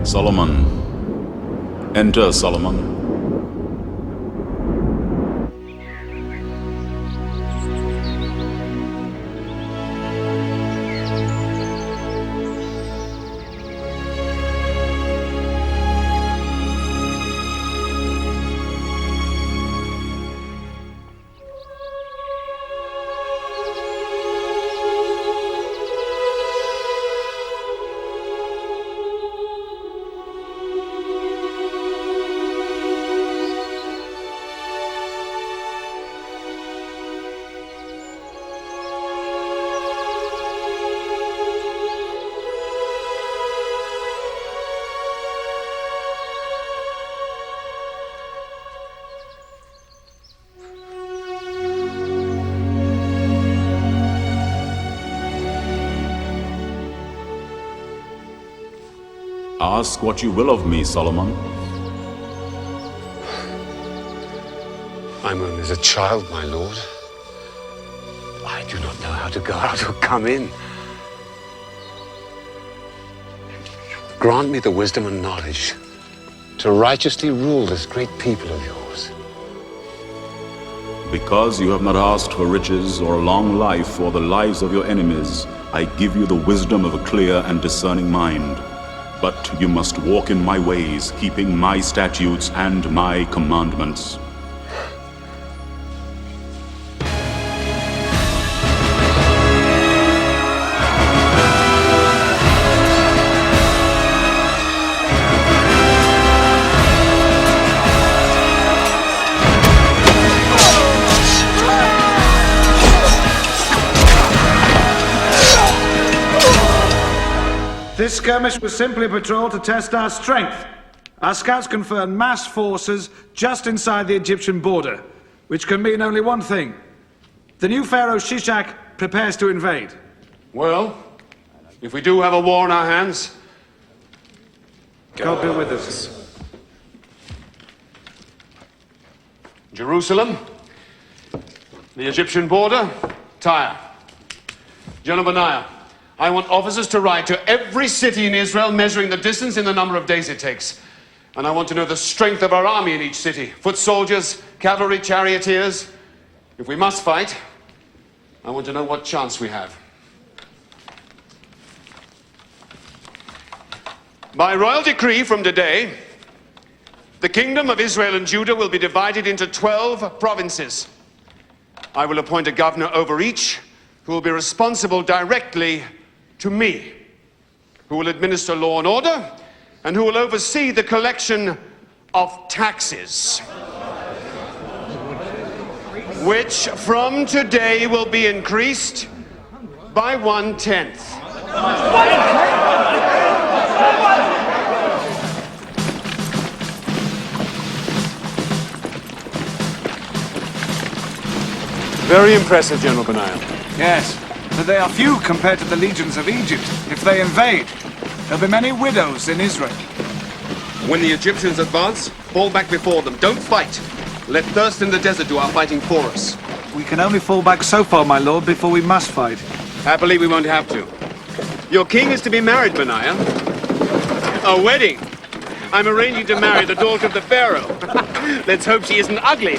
Solomon. Enter, Solomon. Ask what you will of me, Solomon. I'm only a child, my lord. I do not know how to go out or come in. Grant me the wisdom and knowledge to righteously rule this great people of yours. Because you have not asked for riches or a long life or the lives of your enemies, I give you the wisdom of a clear and discerning mind. But you must walk in my ways, keeping my statutes and my commandments. This skirmish was simply a patrol to test our strength. Our scouts confirmed massed forces just inside the Egyptian border, which can mean only one thing. The new pharaoh Shishak prepares to invade. Well, if we do have a war on our hands... God be with us. Jerusalem, the Egyptian border, Tyre. Jonah, I want officers to ride to every city in Israel, measuring the distance in the number of days it takes. And I want to know the strength of our army in each city. Foot soldiers, cavalry, charioteers. If we must fight, I want to know what chance we have. By royal decree from today, the kingdom of Israel and Judah will be divided into 12 provinces. I will appoint a governor over each, who will be responsible directly to me, who will administer law and order, and who will oversee the collection of taxes, which from today will be increased by 1/10. Very impressive, General Benaiah. Yes, but they are few compared to the legions of Egypt. If they invade, there'll be many widows in Israel. When the Egyptians advance, fall back before them. Don't fight. Let thirst in the desert do our fighting for us. We can only fall back so far, my lord, before we must fight. Happily, we won't have to. Your king is to be married, Benaiah. A wedding. I'm arranging to marry the daughter of the pharaoh. Let's hope she isn't ugly.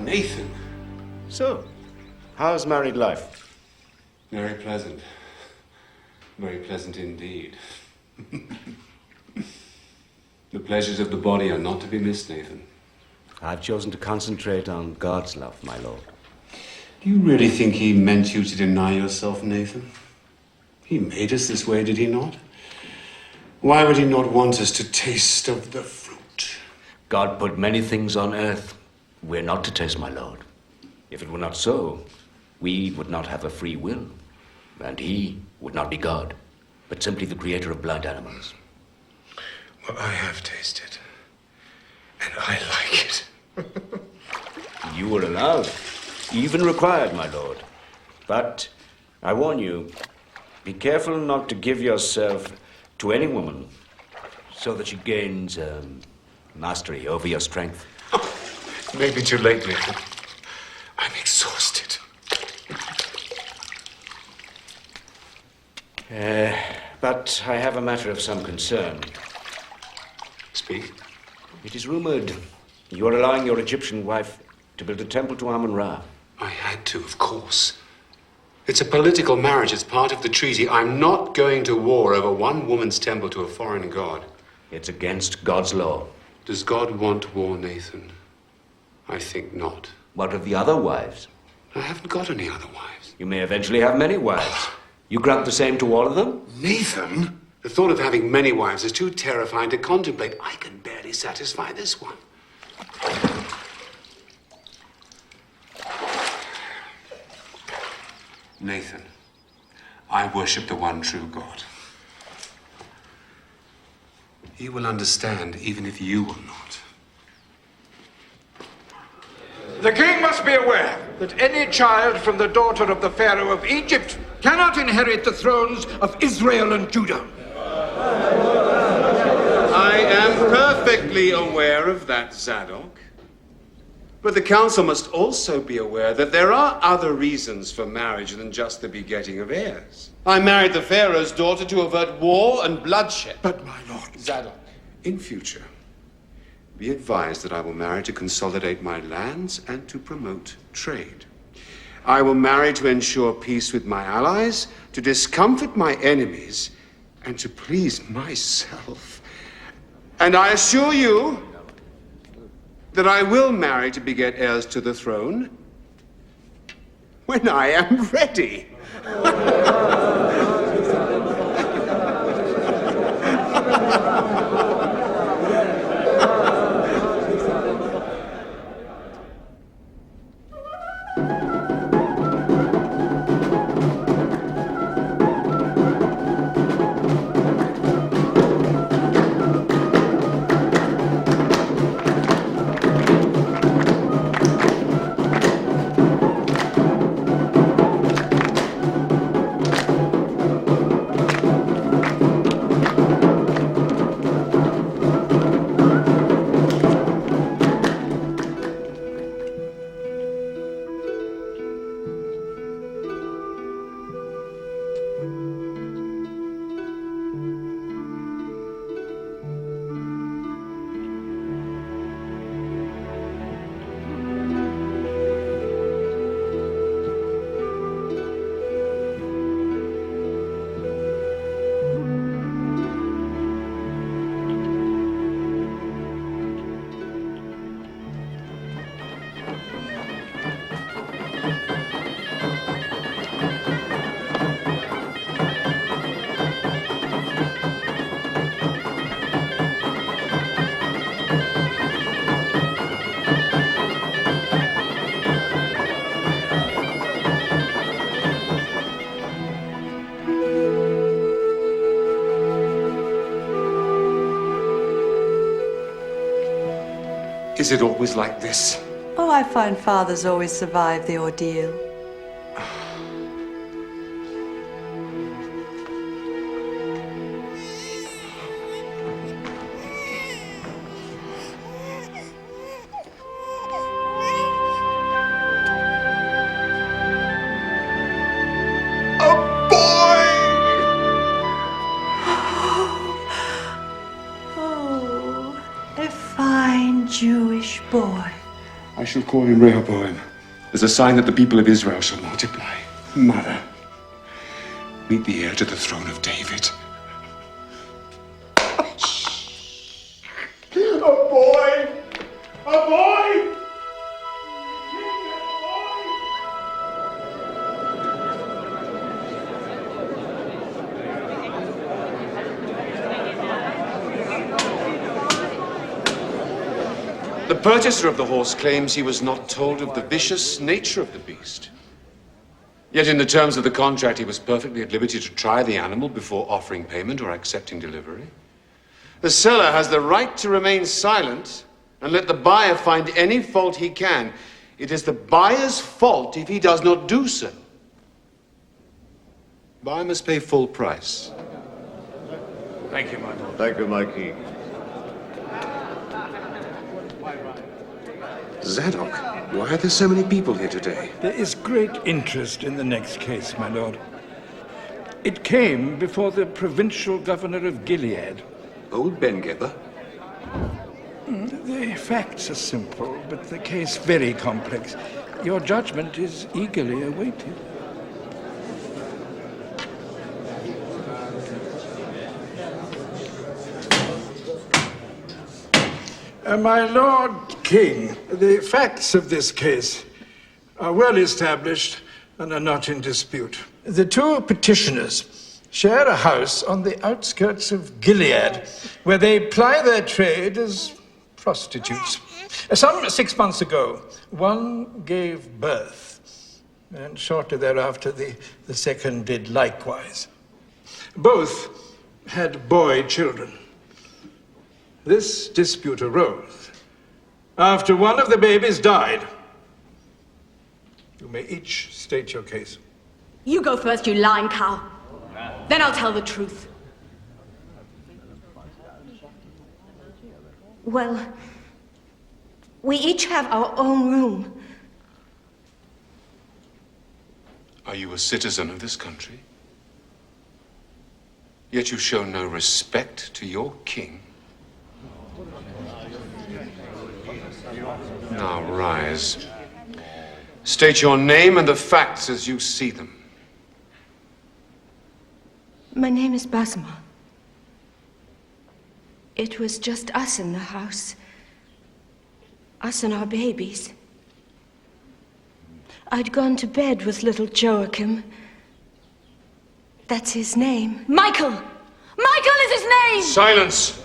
Nathan. So, how's married life? Very pleasant. Very pleasant indeed. The pleasures of the body are not to be missed, Nathan. I've chosen to concentrate on God's love, my lord. Do you really think he meant you to deny yourself, Nathan? He made us this way, did he not? Why would he not want us to taste of the fruit? God put many things on earth we're not to taste, my lord. If it were not so, we would not have a free will, and he would not be God, but simply the creator of blind animals. Well, I have tasted, and I like it. You were allowed, even required, my lord. But I warn you, be careful not to give yourself to any woman so that she gains mastery over your strength. Maybe too late, Nathan. I'm exhausted. But I have a matter of some concern. Speak. It is rumored you are allowing your Egyptian wife to build a temple to Amun-Ra. I had to, of course. It's a political marriage. It's part of the treaty. I'm not going to war over one woman's temple to a foreign god. It's against God's law. Does God want war, Nathan? I think not. What of the other wives? I haven't got any other wives. You may eventually have many wives. You grant the same to all of them? Nathan? The thought of having many wives is too terrifying to contemplate. I can barely satisfy this one. Nathan, I worship the one true God. He will understand even if you will not. The king must be aware that any child from the daughter of the Pharaoh of Egypt cannot inherit the thrones of Israel and Judah. I am perfectly aware of that, Zadok. But the council must also be aware that there are other reasons for marriage than just the begetting of heirs. I married the Pharaoh's daughter to avert war and bloodshed. But, my lord... Zadok, in future, be advised that I will marry to consolidate my lands and to promote trade. I will marry to ensure peace with my allies, to discomfort my enemies, and to please myself. And I assure you that I will marry to beget heirs to the throne when I am ready. Is it always like this? Oh, I find fathers always survive the ordeal. Jewish boy, I shall call him Rehoboam, as a sign that the people of Israel shall multiply. Mother, meet the heir to the throne of David. A boy! A boy! The purchaser of the horse claims he was not told of the vicious nature of the beast. Yet in the terms of the contract, he was perfectly at liberty to try the animal before offering payment or accepting delivery. The seller has the right to remain silent and let the buyer find any fault he can. It is the buyer's fault if he does not do so. Buyer must pay full price. Thank you, my lord. Thank you, my king. Zadok, why are there so many people here today? There is great interest in the next case, my lord. It came before the provincial governor of Gilead. Old Ben-Geber? The facts are simple, but the case very complex. Your judgment is eagerly awaited. My Lord King, the facts of this case are well established and are not in dispute. The two petitioners share a house on the outskirts of Gilead, where they ply their trade as prostitutes. Some 6 months ago, one gave birth, and shortly thereafter, the second did likewise. Both had boy children. This dispute arose after one of the babies died. You may each state your case. You go first, you lying cow. Then I'll tell the truth. Well, we each have our own room. Are you a citizen of this country? Yet you show no respect to your king. Now rise. State your name and the facts as you see them. My name is Basma. It was just us in the house. Us and our babies. I'd gone to bed with little Joachim. That's his name. Michael! Michael is his name! Silence!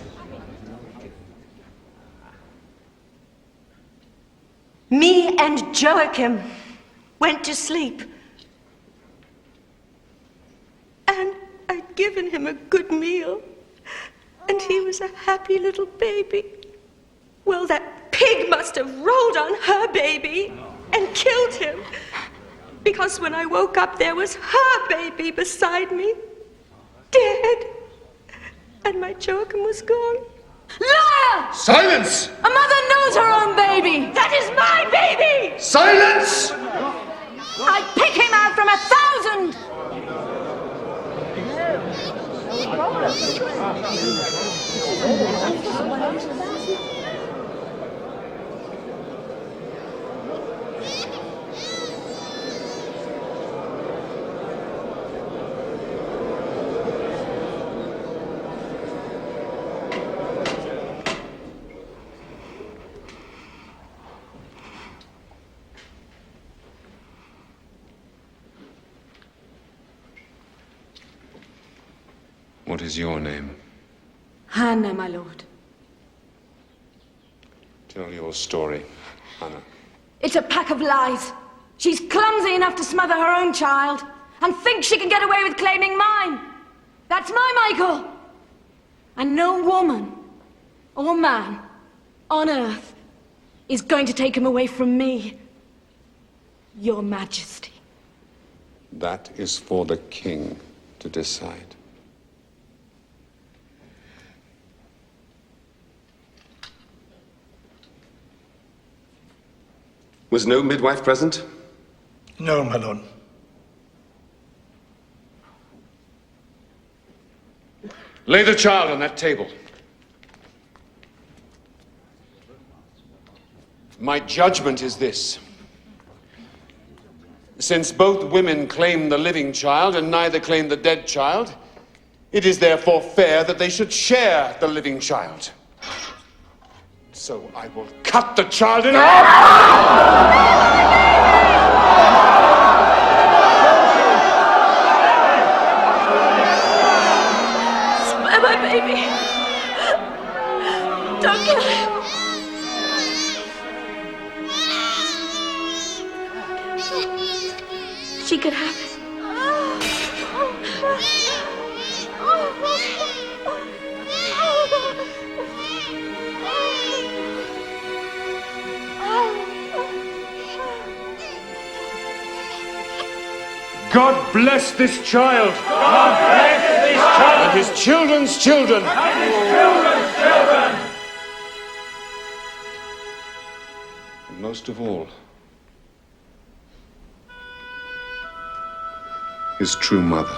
Me and Joachim went to sleep. And I'd given him a good meal. And he was a happy little baby. Well, that pig must have rolled on her baby and killed him. Because when I woke up, there was her baby beside me, dead. And my Joachim was gone. Liar! Silence! A mother knows her own baby! That is my baby! Silence! I'd pick him out from 1,000! What is your name? Hannah, my lord. Tell your story, Hannah. It's a pack of lies. She's clumsy enough to smother her own child and thinks she can get away with claiming mine. That's my Michael. And no woman or man on earth is going to take him away from me, Your Majesty. That is for the king to decide. Was no midwife present? No, my lord. Lay the child on that table. My judgment is this. Since both women claim the living child and neither claim the dead child, it is therefore fair that they should share the living child. So I will cut the child in half! Spare my baby. Don't kill him. She could have it. God bless this child. God bless this child. And his children's children. And his children's children. And most of all, his true mother.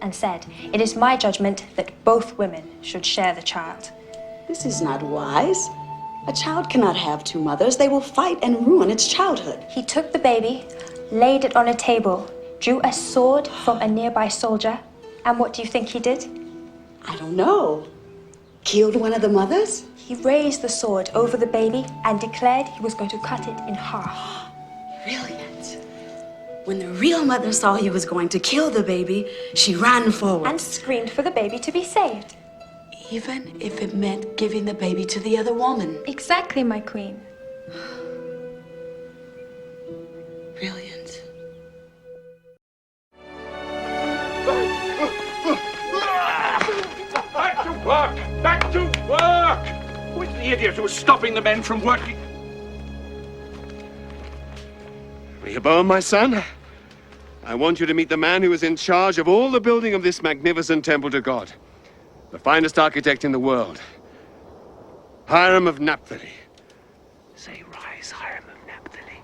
And said, "It is my judgment that both women should share the child." This is not wise. A child cannot have two mothers. They will fight and ruin its childhood. He took the baby, laid it on a table, drew a sword from a nearby soldier, and what do you think he did? I don't know. Killed one of the mothers? He raised the sword over the baby and declared he was going to cut it in half. Brilliant. When the real mother saw he was going to kill the baby, she ran forward. And screamed for the baby to be saved. Even if it meant giving the baby to the other woman. Exactly, my queen. Brilliant. Back to work! Back to work! Who is the idiot who is stopping the men from working? Rehoboam, my son, I want you to meet the man who is in charge of all the building of this magnificent temple to God. The finest architect in the world. Hiram of Naphtali. Say, rise, Hiram of Naphtali.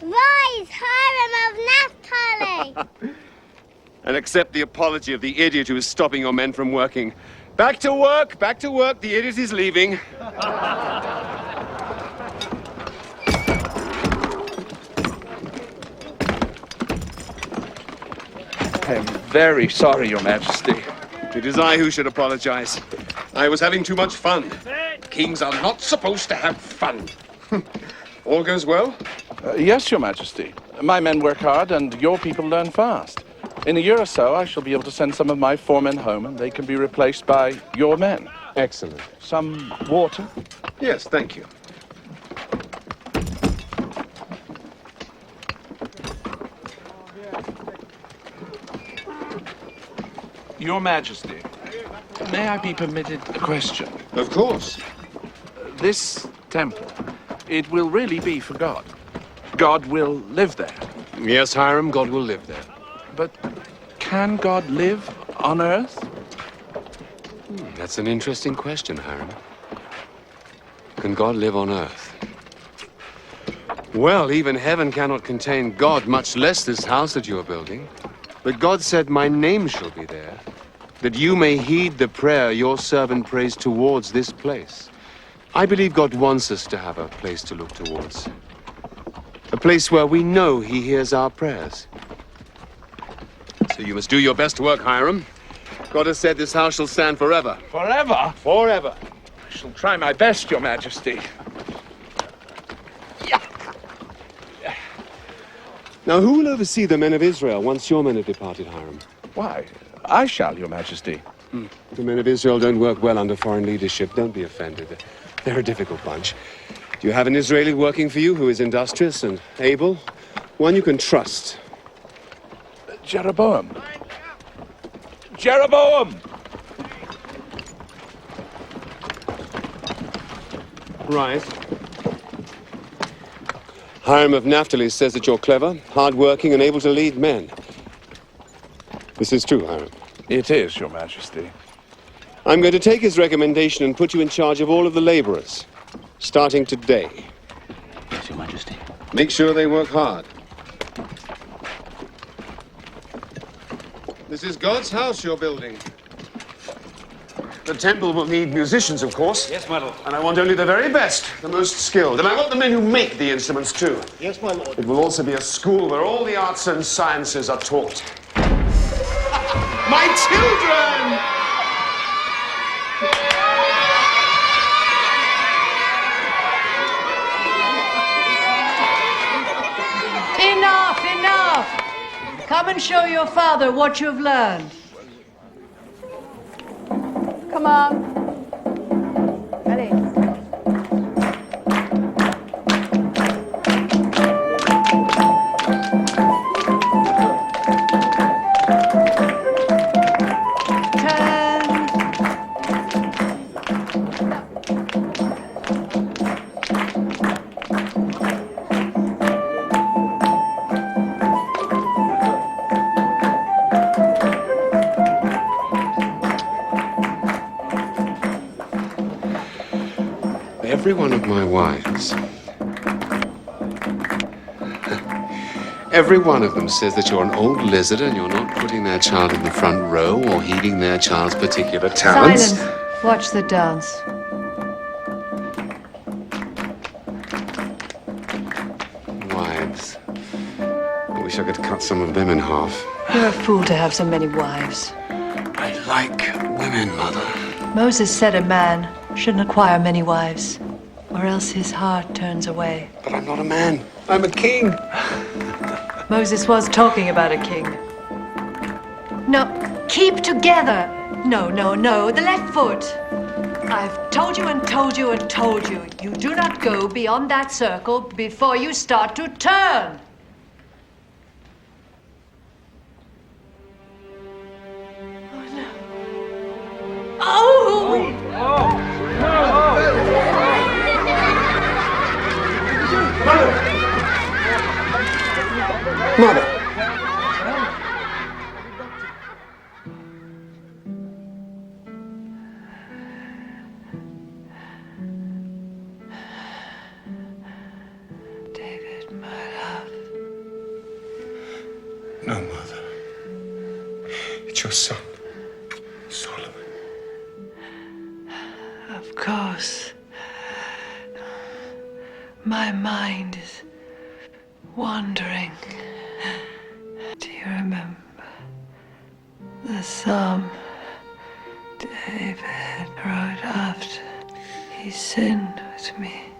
Rise, Hiram of Naphtali! And accept the apology of the idiot who is stopping your men from working. Back to work, back to work. The idiot is leaving. I am very sorry, Your Majesty. It is I who should apologize. I was having too much fun. Kings are not supposed to have fun. All goes well? Yes, Your Majesty. My men work hard and your people learn fast. In a year or so, I shall be able to send some of my foremen home and they can be replaced by your men. Excellent. Some water? Yes, thank you. Your Majesty, may I be permitted a question? Of course. This temple, it will really be for God. God will live there. Yes, Hiram, God will live there. But can God live on Earth? That's an interesting question, Hiram. Can God live on Earth? Well, even heaven cannot contain God, much less this house that you are building. But God said, my name shall be there, that you may heed the prayer your servant prays towards this place. I believe God wants us to have a place to look towards. A place where we know he hears our prayers. So you must do your best work, Hiram. God has said this house shall stand forever. Forever? Forever. I shall try my best, Your Majesty. Now, who will oversee the men of Israel once your men have departed, Hiram? Why, I shall, Your Majesty. The men of Israel don't work well under foreign leadership. Don't be offended. They're a difficult bunch. Do you have an Israeli working for you who is industrious and able? One you can trust? Jeroboam. Jeroboam! Right. Hiram of Naphtali says that you're clever, hard-working, and able to lead men. This is true, Hiram. It is, Your Majesty. I'm going to take his recommendation and put you in charge of all of the laborers, starting today. Yes, Your Majesty. Make sure they work hard. This is God's house you're building. The temple will need musicians, of course. Yes, my lord. And I want only the very best, the most skilled. And I want the men who make the instruments, too. Yes, my lord. It will also be a school where all the arts and sciences are taught. My children! Enough! Come and show your father what you've learned. Come on. Ready? Every one of my wives, every one of them says that you're an old lizard and you're not putting their child in the front row or heeding their child's particular talents. Silence. Watch the dance. Wives. I wish I could cut some of them in half. You're a fool to have so many wives. I like women, Mother. Moses said a man shouldn't acquire many wives, or else his heart turns away. But I'm not a man. I'm a king. Moses was talking about a king. No, keep together. No, the left foot. I've told you and told you and told you. You do not go beyond that circle before you start to turn. Oh! Mother! David, my love. No, Mother. It's your son, Solomon. Of course. My mind is wandering. Do you remember the psalm David wrote after he sinned with me?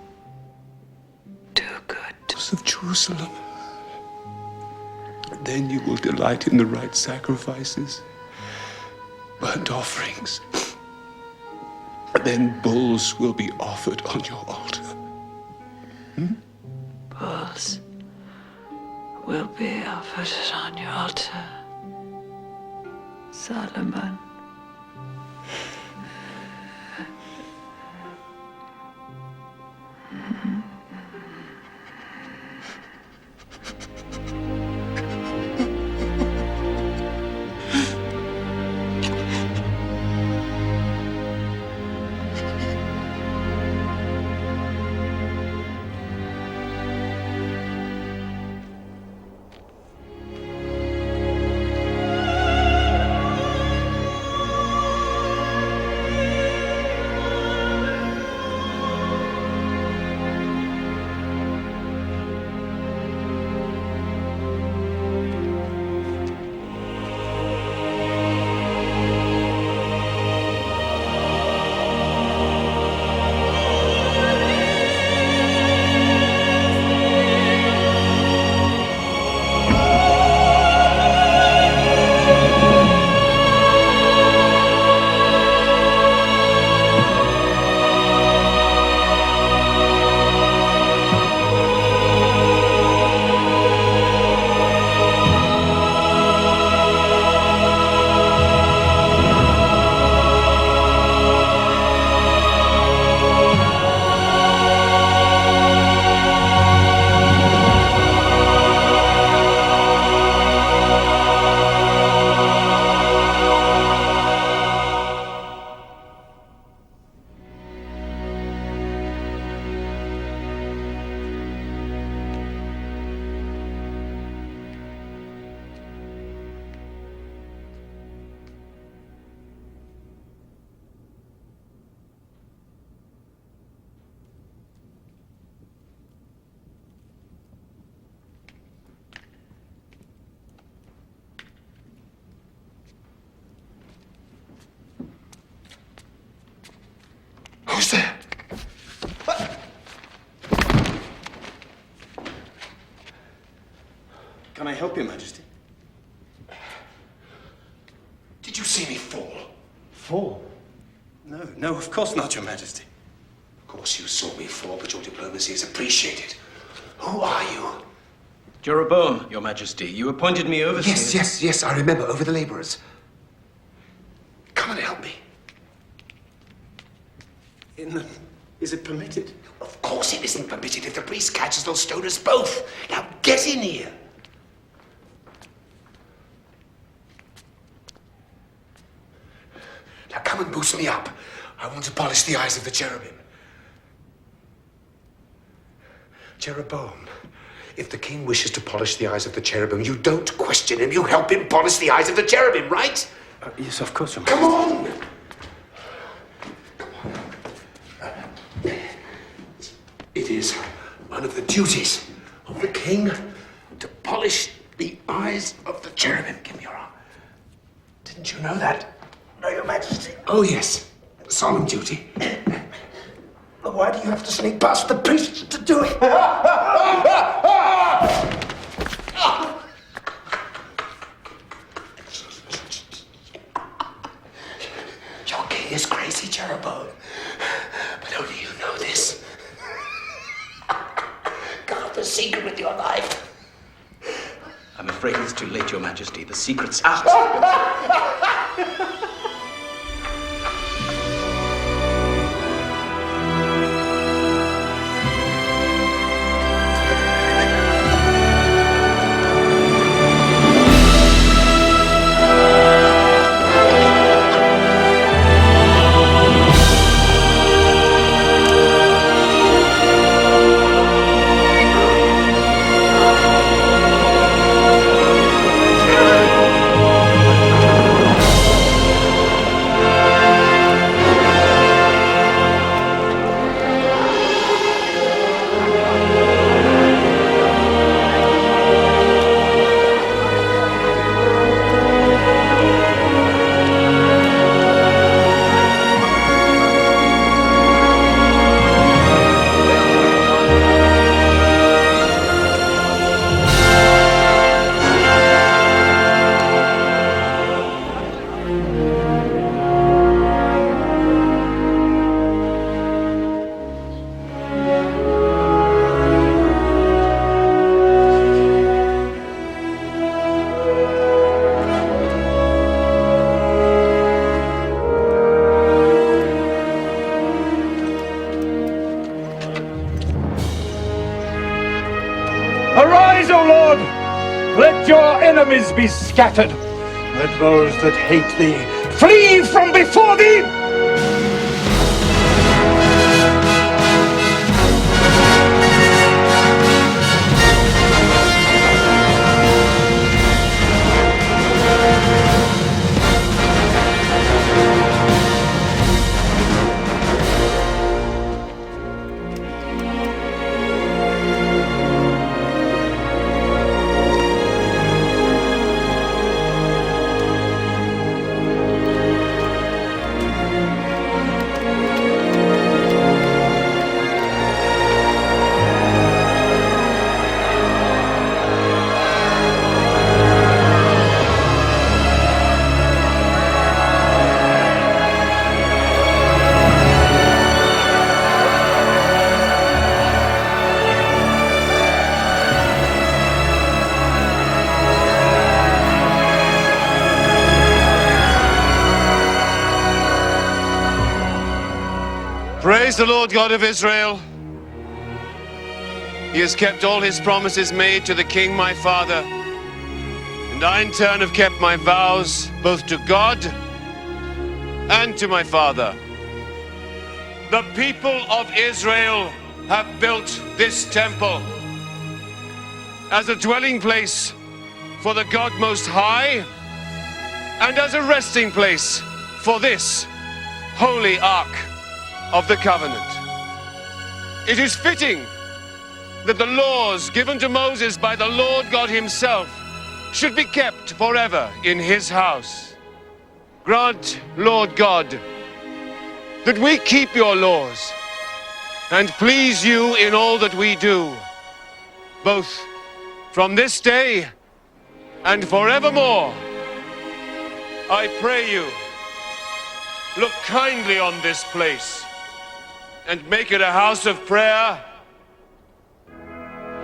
Do good. Of Jerusalem. Then you will delight in the right sacrifices, burnt offerings. Then bulls will be offered on your altar. Bulls will be offered on your altar, Solomon. there? Can I help you, Majesty? Did you see me fall? Fall? No, of course not, Your Majesty. Of course you saw me fall, but your diplomacy is appreciated. Who are you? Jeroboam, Your Majesty. You appointed me overseer. Yes, I remember, over the laborers. Come and help me. Is it permitted? Of course it isn't permitted. If the priest catches, they'll stone us both. Now get in here. Now come and boost me up. I want to polish the eyes of the cherubim. Jeroboam, if the king wishes to polish the eyes of the cherubim, you don't question him. You help him polish the eyes of the cherubim, right? Yes, of course, Your Majesty. Come on! It is one of the duties of the king to polish the eyes of the cherubim. Give me your arm. Didn't you know that? No, Your Majesty. Oh, yes. Solemn duty. Why do you have to sneak past the priest to do it? Your king is crazy, Jeroboam. But only you know this. Guard the secret with your life. I'm afraid it's too late, Your Majesty. The secret's out. Arise, O Lord! Let your enemies be scattered. Let those that hate thee flee from before thee! Praise the Lord God of Israel. He has kept all his promises made to the king my father, and I in turn have kept my vows both to God and to my father. The people of Israel have built this temple as a dwelling place for the God Most High and as a resting place for this holy ark of the covenant. It is fitting that the laws given to Moses by the Lord God himself should be kept forever in his house. Grant, Lord God, that we keep your laws and please you in all that we do, both from this day and forevermore. I pray you, look kindly on this place and make it a house of prayer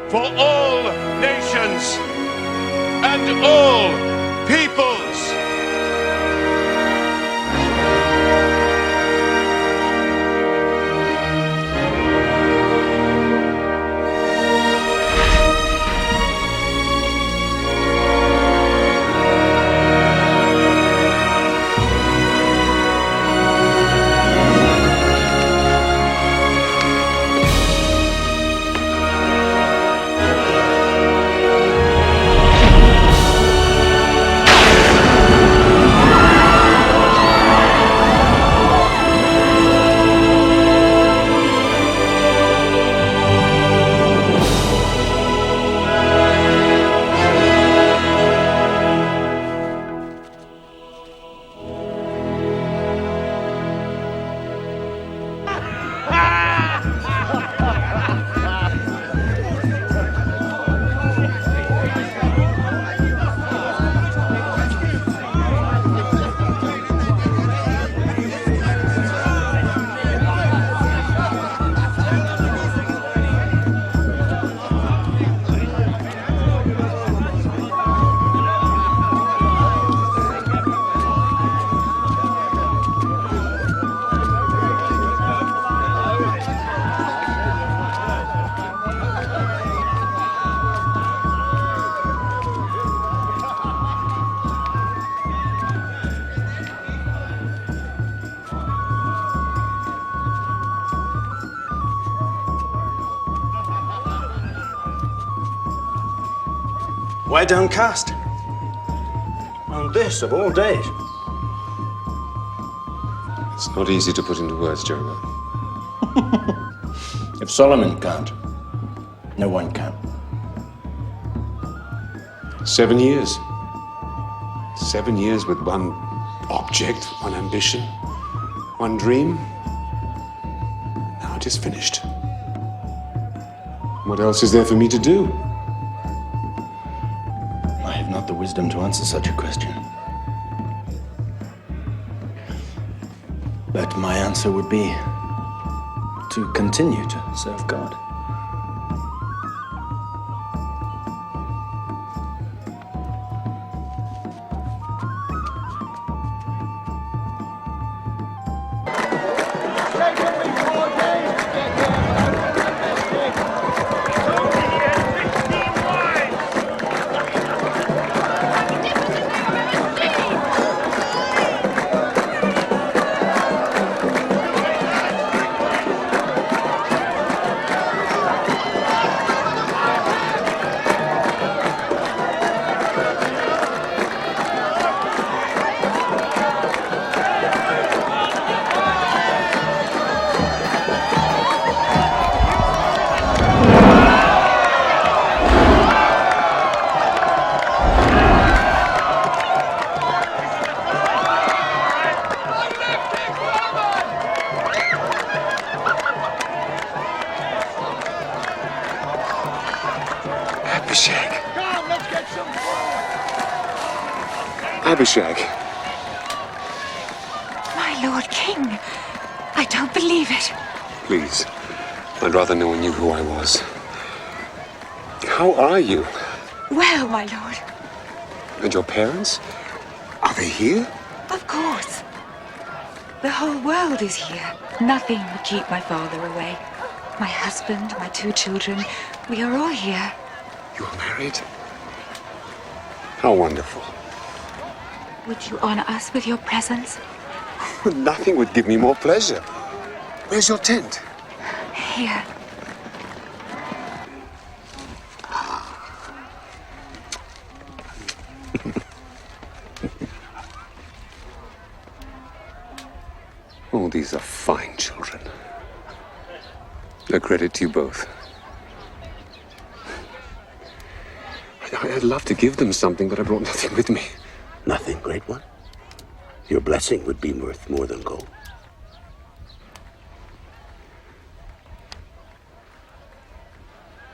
for all nations and all peoples. Why downcast? On this of all days. It's not easy to put into words, Jeremy. If Solomon can't, no one can. 7 years. 7 years with one object, one ambition, one dream. Now it is finished. What else is there for me to do? I have not the wisdom to answer such a question. But my answer would be to continue to serve God. Abishag. My Lord King, I don't believe it. Please, I'd rather no one knew who I was. How are you? Well, my lord. And your parents? Are they here? Of course. The whole world is here. Nothing would keep my father away. My husband, my 2 children, we are all here. You're married? How wonderful. Would you honor us with your presence? Nothing would give me more pleasure. Where's your tent? Here. Oh, these are fine children. A credit to you both. I'd love to give them something, but I brought nothing with me. Nothing, great one? Your blessing would be worth more than gold.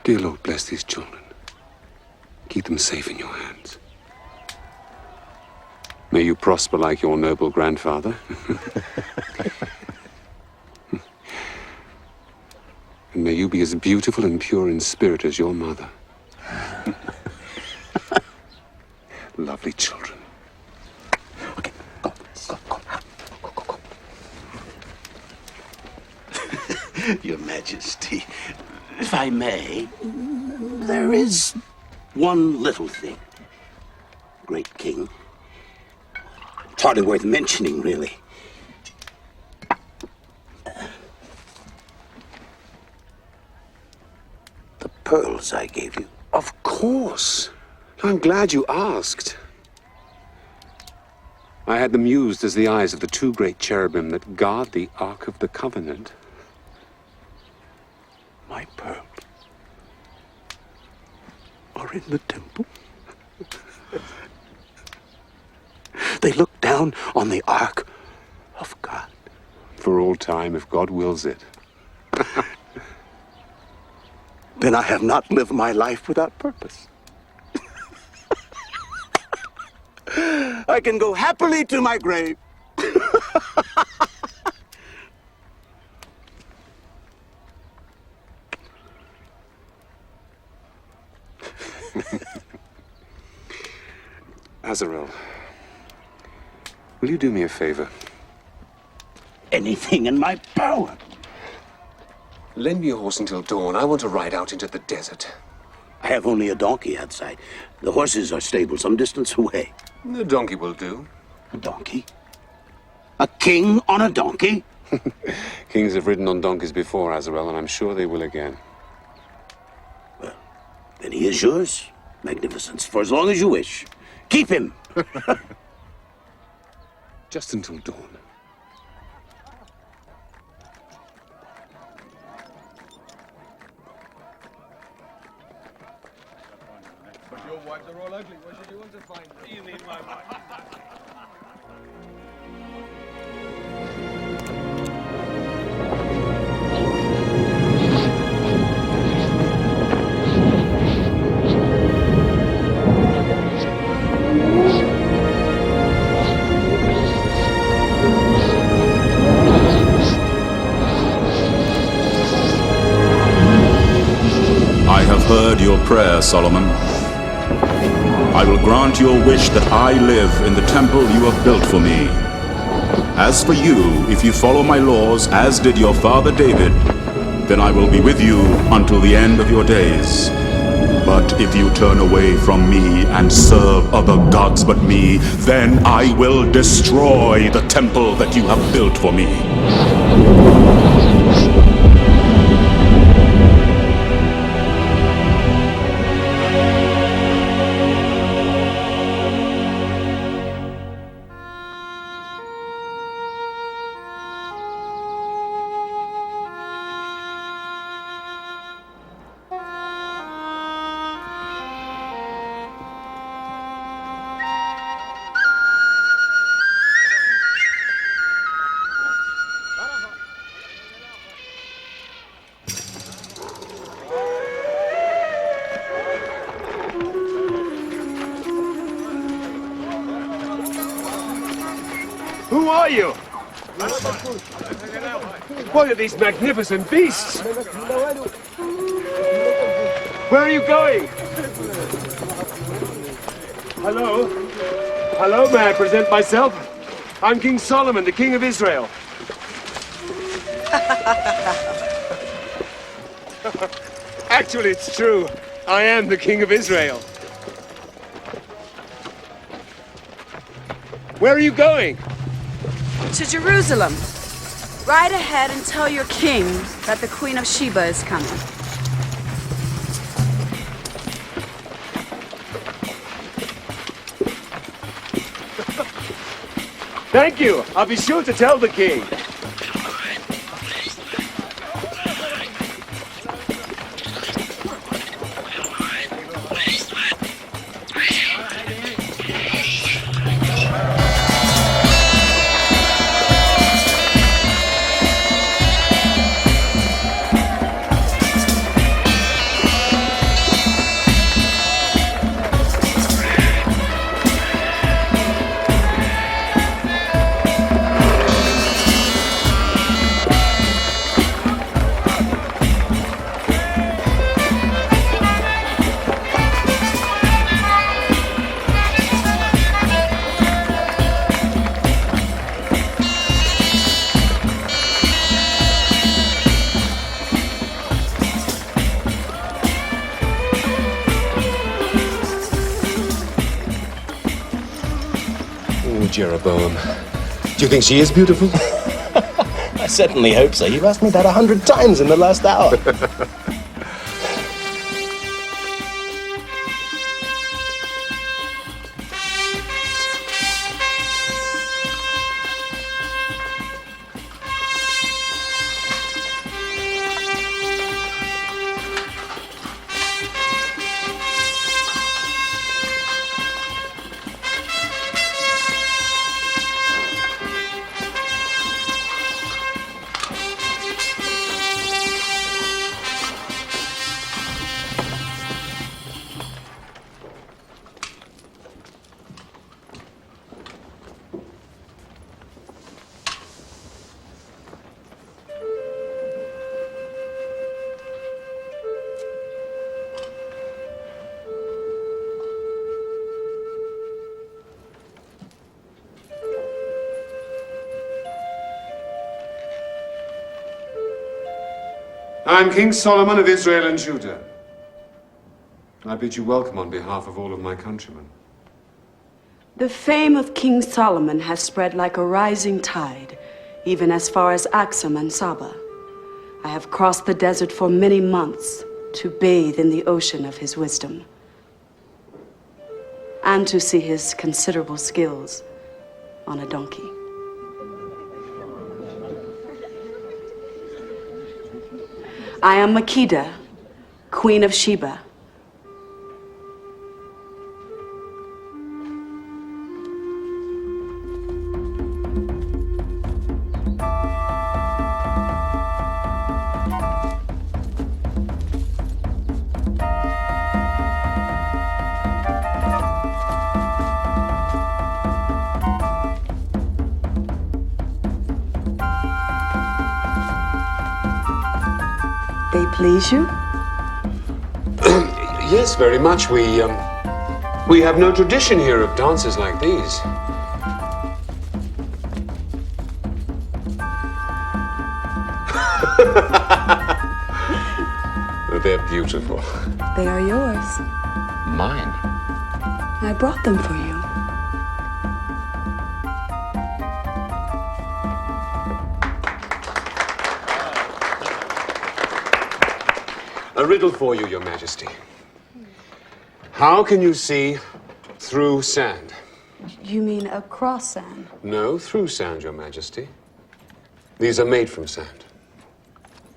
Dear Lord, bless these children. Keep them safe in your hands. May you prosper like your noble grandfather. And may you be as beautiful and pure in spirit as your mother. Lovely children. Okay, go. Your Majesty, if I may, there is one little thing. Great King. It's hardly worth mentioning, really. The pearls I gave you. Of course. I'm glad you asked. I had them used as the eyes of the two great cherubim that guard the Ark of the Covenant. My pearls are in the temple. They look down on the Ark of God. For all time, if God wills it. Then I have not lived my life without purpose. I can go happily to my grave. Azarel, will you do me a favor? Anything in my power. Lend me your horse until dawn. I want to ride out into the desert. I have only a donkey outside. The horses are stabled some distance away. The donkey will do. A donkey? A king on a donkey? Kings have ridden on donkeys before, Azarel, and I'm sure they will again. Well, then he is yours, Magnificence, for as long as you wish. Keep him! Just until dawn. But your wives are all ugly. What should you want to find? You mean my wife? I have heard your prayer, Solomon. I will grant your wish that I live in the temple you have built for me. As for you, if you follow my laws, as did your father David, then I will be with you until the end of your days. But if you turn away from me and serve other gods but me, then I will destroy the temple that you have built for me. Who are you? What are these magnificent beasts? Where are you going? Hello? Hello, may I present myself? I'm King Solomon, the King of Israel. Actually, it's true. I am the King of Israel. Where are you going? To Jerusalem. Ride ahead and tell your king that the Queen of Sheba is coming. Thank you. I'll be sure to tell the king. Oh, Jeroboam. Do you think she is beautiful? I certainly hope so. You've asked me that 100 times in the last hour. I'm King Solomon of Israel and Judah. I bid you welcome on behalf of all of my countrymen. The fame of King Solomon has spread like a rising tide, even as far as Axum and Saba. I have crossed the desert for many months to bathe in the ocean of his wisdom and to see his considerable skills on a donkey. I am Makeda, Queen of Sheba. They please you? Yes, very much. We have no tradition here of dances like these. They're beautiful. They are yours. Mine? I brought them for you. A riddle for you, Your Majesty. How can you see through sand? You mean across sand? No, through sand, Your Majesty. These are made from sand.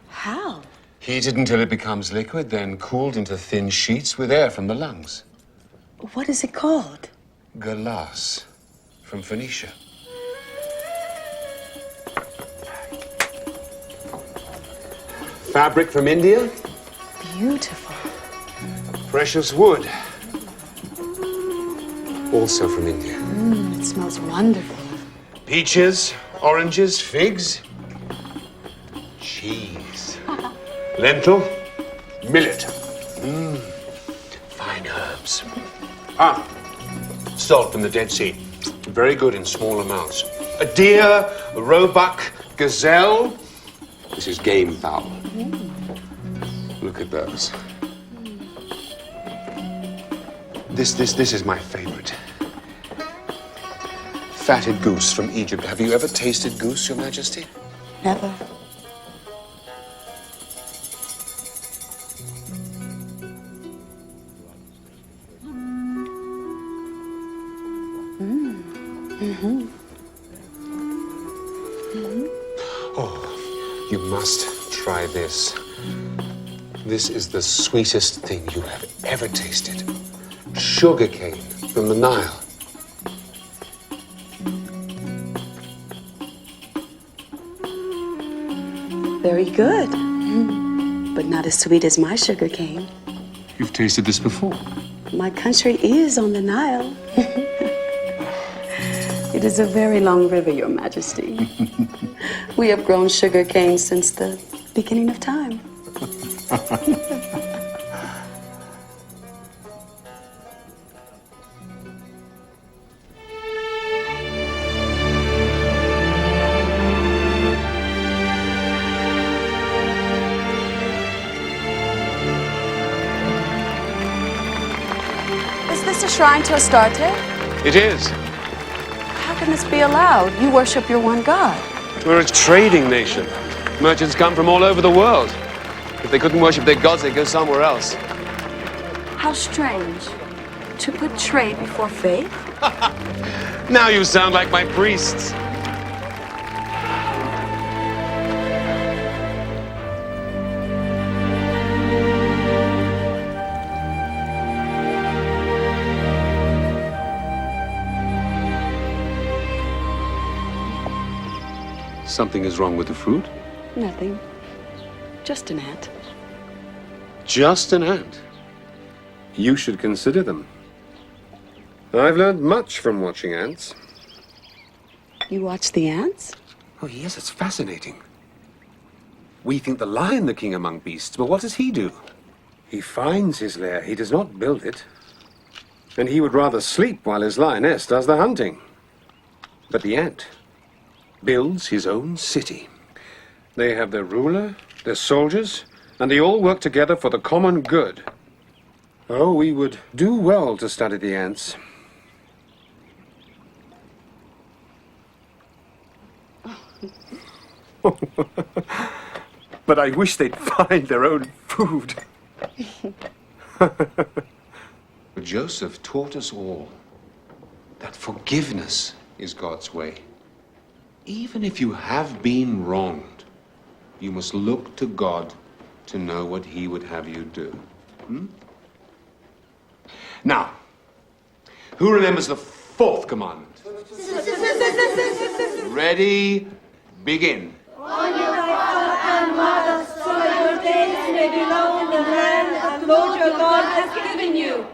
How? Heated until it becomes liquid, then cooled into thin sheets with air from the lungs. What is it called? Galas, from Phoenicia. Fabric from India. Beautiful. Precious wood. Also from India. It smells wonderful. Peaches, oranges, figs. Cheese. Lentil. Millet. Fine herbs. Salt from the Dead Sea. Very good in small amounts. A deer, a roebuck, gazelle. This is game fowl. Look at those. This is my favorite. Fatted goose from Egypt. Have you ever tasted goose, Your Majesty? Never. Oh, you must try this. This is the sweetest thing you have ever tasted. Sugar cane from the Nile. Very good. But not as sweet as my sugar cane. You've tasted this before. My country is on the Nile. It is a very long river, Your Majesty. We have grown sugar cane since the beginning of time. Is this a shrine to Astarte? It is. How can can this be allowed? You worship your one God. We're a trading nation. Merchants come from all over the world. If they couldn't worship their gods, they'd go somewhere else. How strange. To put trade before faith? Now you sound like my priests. Something is wrong with the fruit? Nothing. Just an ant. Just an ant? You should consider them. I've learned much from watching ants. You watch the ants? Oh, yes, it's fascinating. We think the lion the king among beasts, but what does he do? He finds his lair. He does not build it. And he would rather sleep while his lioness does the hunting. But the ant builds his own city. They have their ruler, their soldiers, and they all work together for the common good. Oh, we would do well to study the ants. But I wish they'd find their own food. Joseph taught us all that forgiveness is God's way. Even if you have been wronged, you must look to God to know what he would have you do. Now, who remembers the fourth commandment? Ready, begin. Honor your father and mother, so that your days may be long in the land that Lord your God has given you.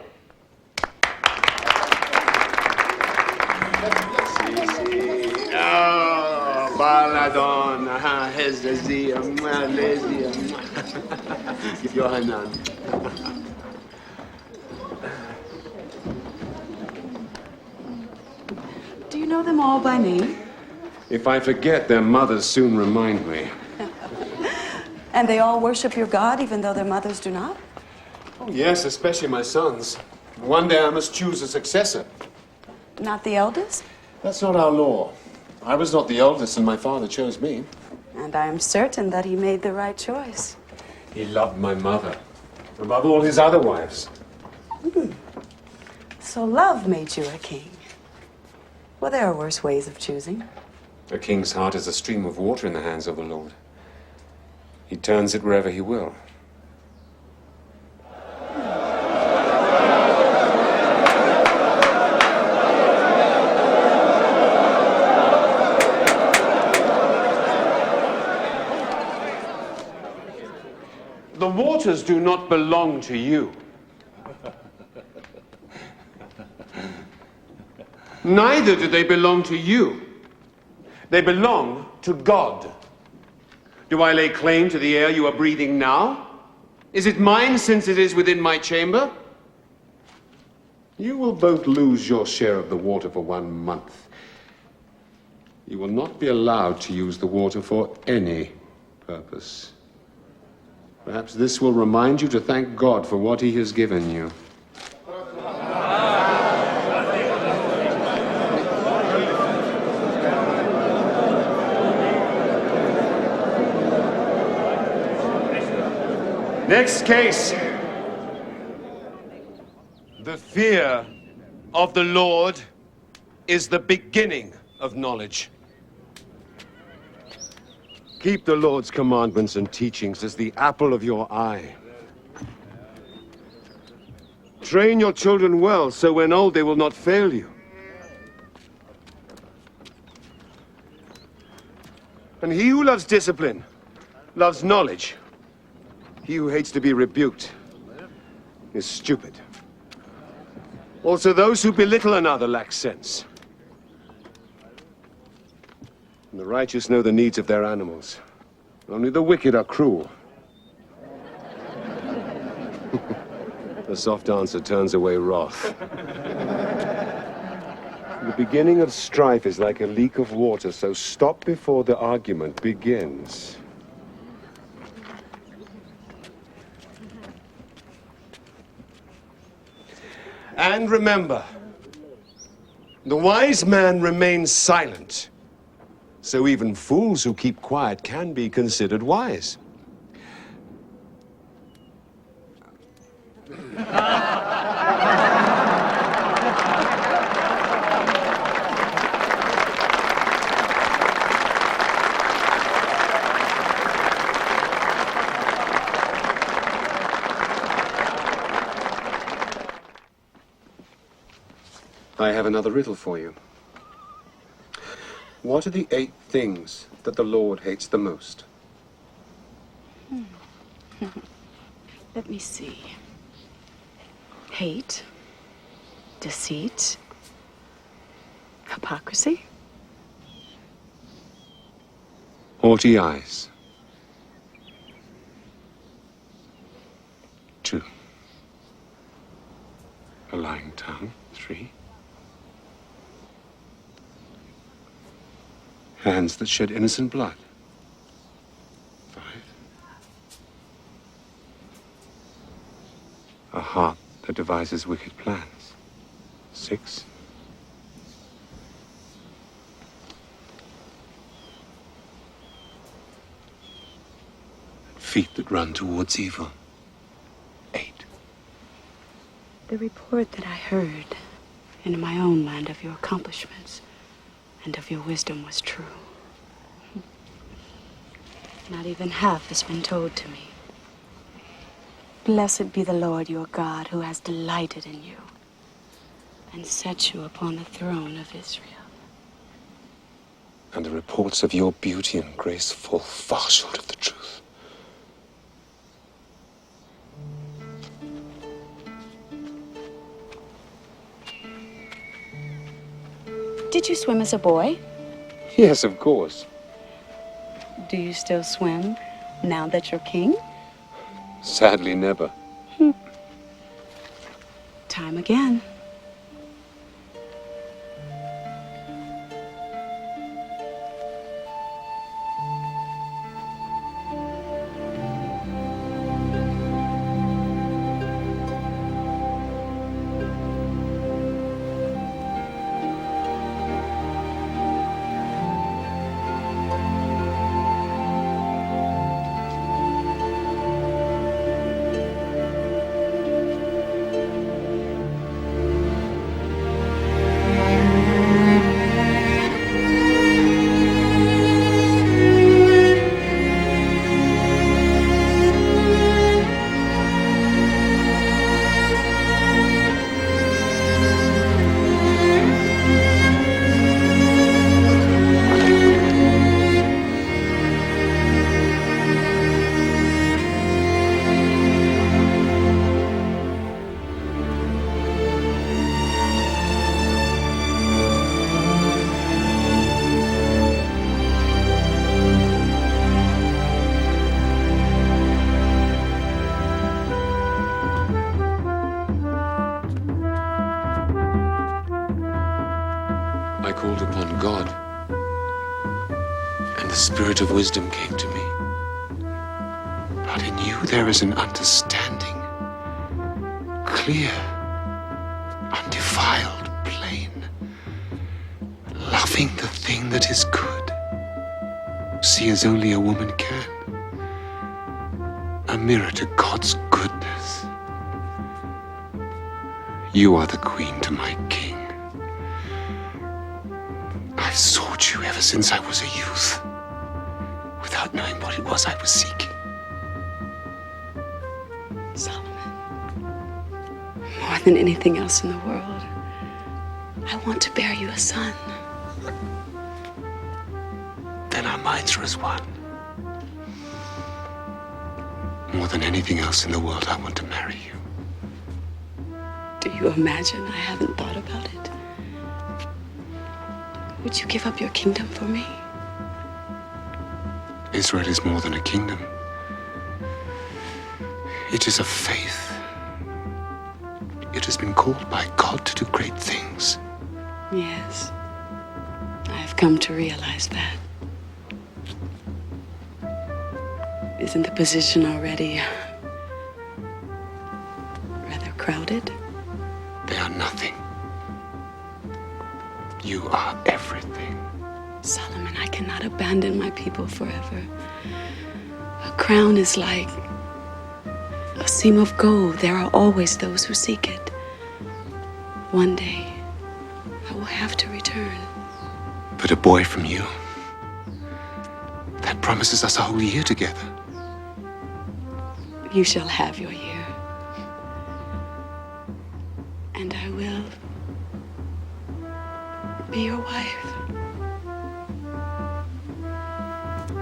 Oh, Baladon, Hezazia, Malaysia, Yohanan. Do you know them all by name? If I forget, their mothers soon remind me. And they all worship your God, even though their mothers do not? Oh, yes, especially my sons. One day I must choose a successor. Not the eldest? That's not our law. I was not the eldest, and my father chose me. And I am certain that he made the right choice. He loved my mother above all his other wives. So love made you a king. Well, there are worse ways of choosing. A king's heart is a stream of water in the hands of the Lord. He turns it wherever he will. The waters do not belong to you. Neither do they belong to you. They belong to God. Do I lay claim to the air you are breathing now? Is it mine since it is within my chamber? You will both lose your share of the water for 1 month. You will not be allowed to use the water for any purpose. Perhaps this will remind you to thank God for what he has given you. Next case. The fear of the Lord is the beginning of knowledge. Keep the Lord's commandments and teachings as the apple of your eye. Train your children well, so when old they will not fail you. And he who loves discipline loves knowledge. He who hates to be rebuked is stupid. Also, those who belittle another lack sense. And the righteous know the needs of their animals. Only the wicked are cruel. The soft answer turns away wrath. The beginning of strife is like a leak of water, so stop before the argument begins. And remember, The wise man remains silent. So even fools who keep quiet can be considered wise. I have another riddle for you. What are the 8 things that the Lord hates the most? Let me see. Hate, deceit, hypocrisy. Haughty eyes. 2. A lying tongue. 3. Hands that shed innocent blood. 5. A heart that devises wicked plans. 6. Feet that run towards evil. 8. The report that I heard in my own land of your accomplishments and of your wisdom was true. Not even half has been told to me. Blessed be the Lord your God, who has delighted in you and set you upon the throne of Israel. And the reports of your beauty and grace fall far short of the truth. Did you swim as a boy? Yes, of course. Do you still swim now that you're king? Sadly, never. Time again. I called upon God, and the Spirit of wisdom came to me. But in you there is an understanding, clear, undefiled, plain, loving the thing that is good. See as only a woman can, a mirror to God's goodness. You are the queen to my king. I've sought you ever since I was a youth, without knowing what it was I was seeking. Solomon, more than anything else in the world, I want to bear you a son. Then our minds are as one. More than anything else in the world, I want to marry you. Do you imagine I haven't thought about it? Would you give up your kingdom for me? Israel is more than a kingdom. It is a faith. It has been called by God to do great things. Yes, I have come to realize that. Isn't the position already rather crowded? They are nothing. You are everything. Solomon, I cannot abandon my people forever. A crown is like a seam of gold. There are always those who seek it. One day, I will have to return. But a boy from you, that promises us a whole year together. You shall have your year. And I will be your wife.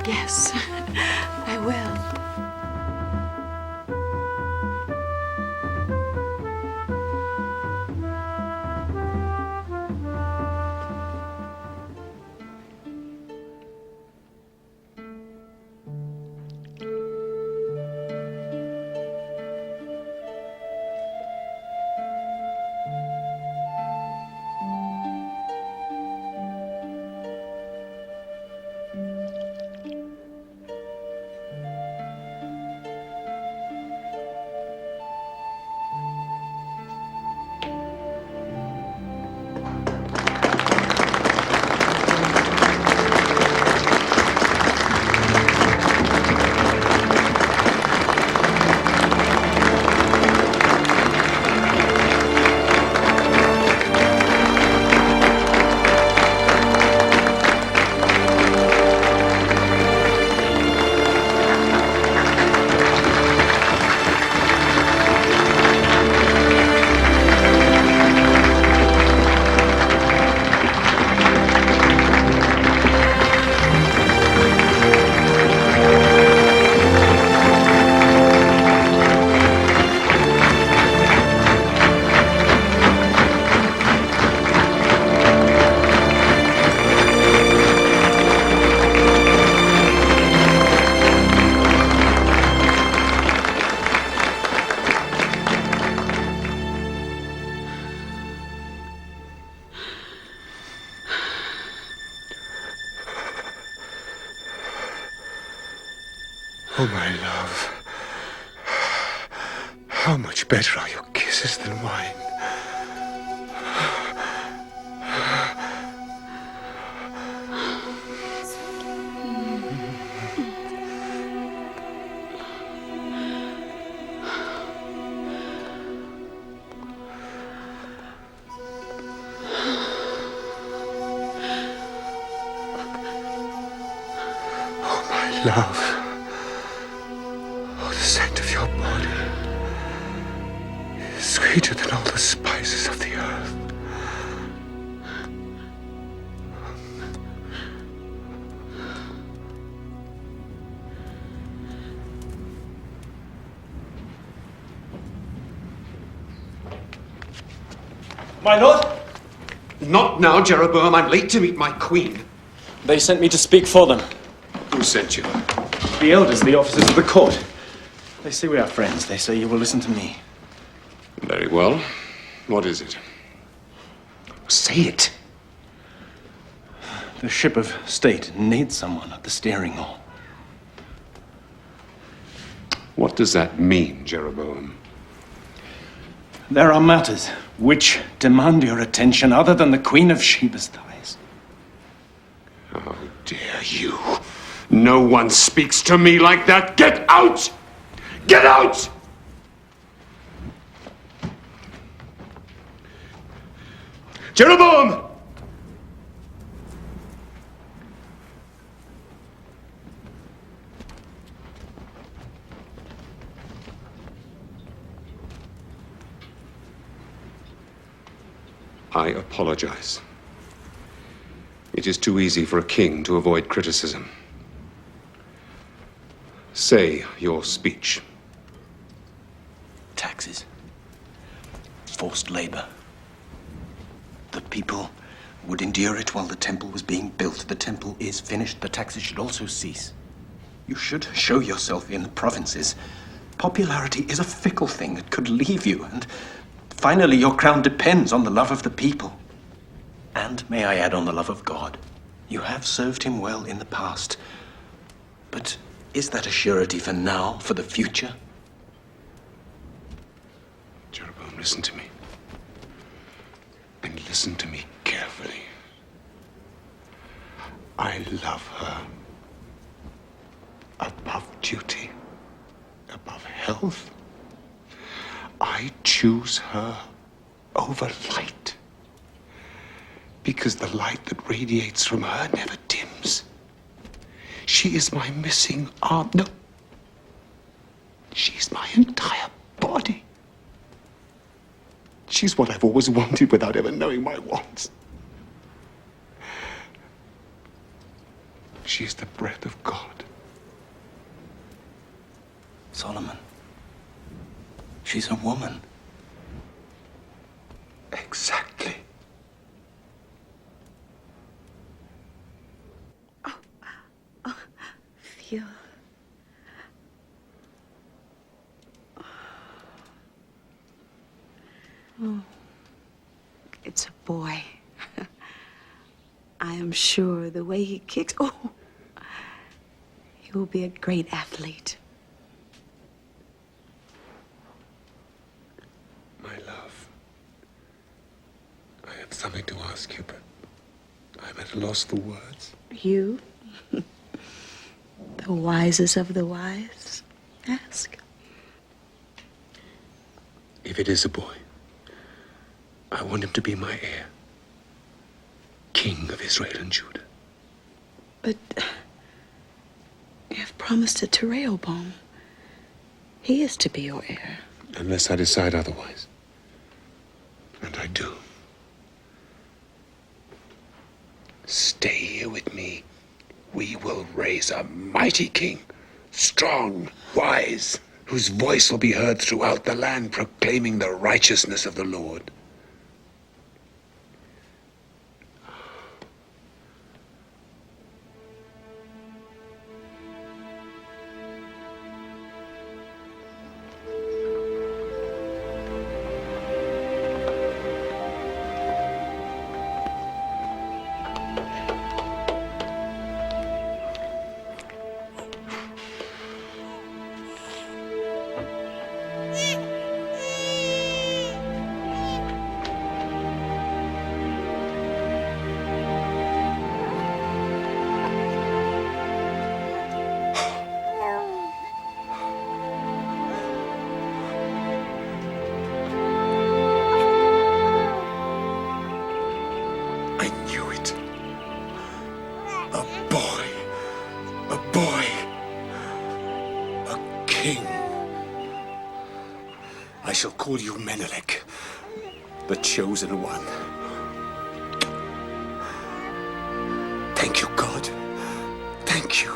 Yes, I will. Oh, my love. How much better are your kisses than wine? Oh, my love. Oh, the scent of your body is sweeter than all the spices of the earth. My lord? Not now, Jeroboam. I'm late to meet my queen. They sent me to speak for them. Who sent you? The elders, the officers of the court. They say we are friends. They say you will listen to me. Very well. What is it? Say it. The ship of state needs someone at the steering oar. What does that mean, Jeroboam? There are matters which demand your attention other than the Queen of Sheba's thighs. How dare you? No one speaks to me like that. Get out! Get out! Jeroboam! I apologize. It is too easy for a king to avoid criticism. Say your speech. Taxes. Forced labor. The people would endure it while the temple was being built. The temple is finished. The taxes should also cease. You should show yourself in the provinces. Popularity is a fickle thing. It could leave you, and finally your crown depends on the love of the people. And, may I add, on the love of God. You have served him well in the past. But is that a surety for now, for the future? Jeroboam, listen to me. And listen to me carefully. I love her. Above duty, above health, I choose her over light. Because the light that radiates from her never dims. She is my missing arm. No. She's my entire body. She's what I've always wanted without ever knowing my wants. She's the breath of God. Solomon. She's a woman. Exactly. Feel. Oh, it's a boy. I am sure the way he kicks. Oh, he will be a great athlete. My love, I have something to ask you, but I'm at a loss for words. You, the wisest of the wise, ask. If it is a boy, I want him to be my heir. King of Israel and Judah. But you have promised it to Rehoboam. He is to be your heir. Unless I decide otherwise. And I do. Stay here with me. We will raise a mighty king. Strong, wise, whose voice will be heard throughout the land, proclaiming the righteousness of the Lord. I shall call you Menelik, the chosen one. Thank you, God. Thank you.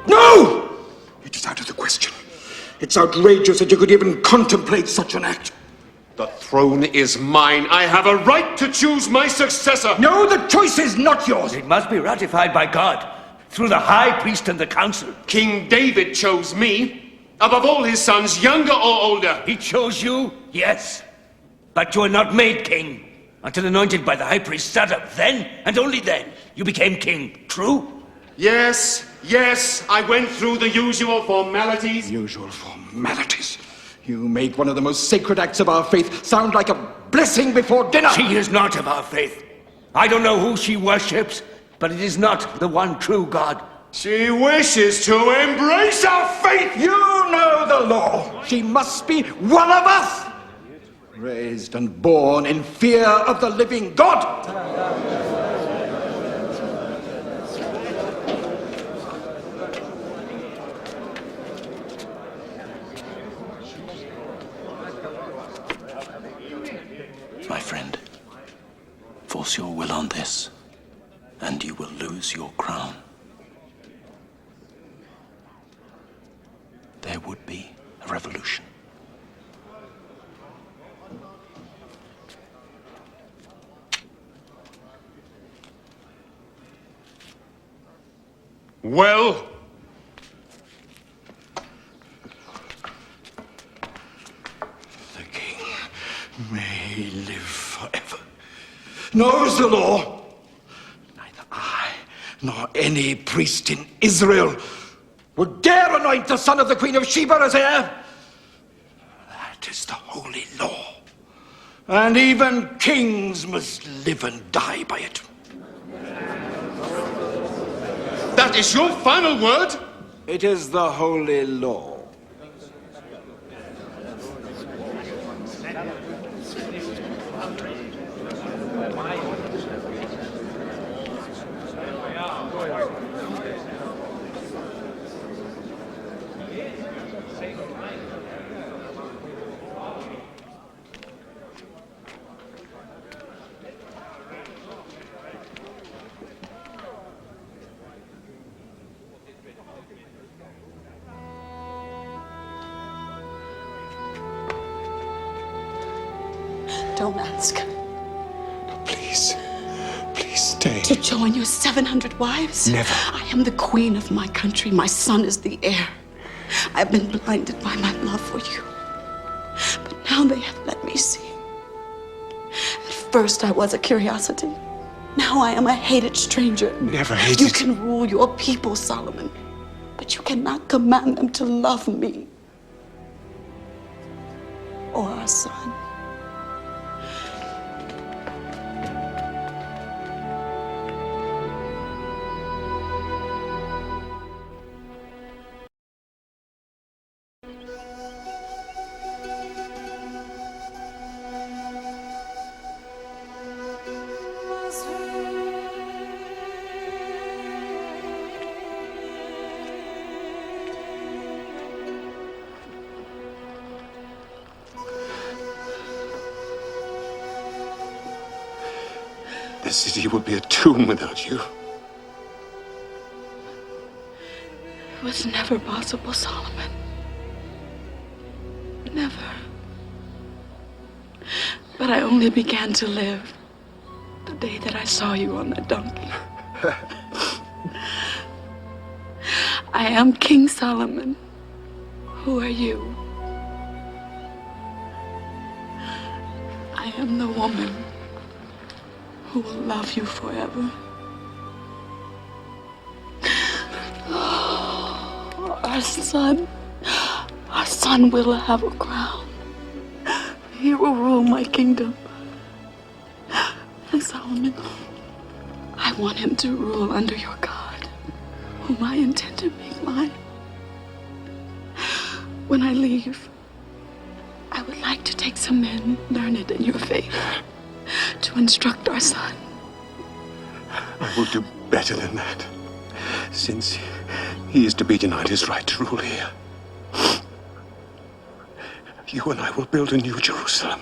No! It is out of the question. It's outrageous that you could even contemplate such an act. The throne is mine. I have a right to choose my successor. No, the choice is not yours. It must be ratified by God through the high priest and the council. King David chose me above all his sons, younger or older. He chose you, yes. But you were not made king until anointed by the high priest Zadok. Then, and only then, you became king. True? Yes, yes. I went through the usual formalities. Usual formalities? You made one of the most sacred acts of our faith sound like a blessing before dinner. She is not of our faith. I don't know who she worships, but it is not the one true God. She wishes to embrace our faith. You know the law. She must be one of us. Raised and born in fear of the living God. My friend, force your will on this, and you will lose your crown. There would be a revolution. Well, the king may live forever. Knows the law. Neither I nor any priest in Israel would dare anoint the son of the Queen of Sheba as heir. That is And even kings must live and die by it. That is your final word? It is the holy law. Don't ask. Please. Please stay. To join your 700 wives? Never. I am the queen of my country. My son is the heir. I have been blinded by my love for you. But now they have let me see. At first I was a curiosity. Now I am a hated stranger. Never hated. You can rule your people, Solomon. But you cannot command them to love me. Or our son. The city would be a tomb without you. It was never possible, Solomon. Never. But I only began to live the day that I saw you on that donkey. I am King Solomon. Who are you? I am the woman who will love you forever. Our son will have a crown. He will rule my kingdom. And Solomon, I want him to rule under your God, whom I intend to make mine. When I leave, I would like to take some men learned in your faith to instruct our son. I will do better than that, since he is to be denied his right to rule here. You and I will build a new Jerusalem,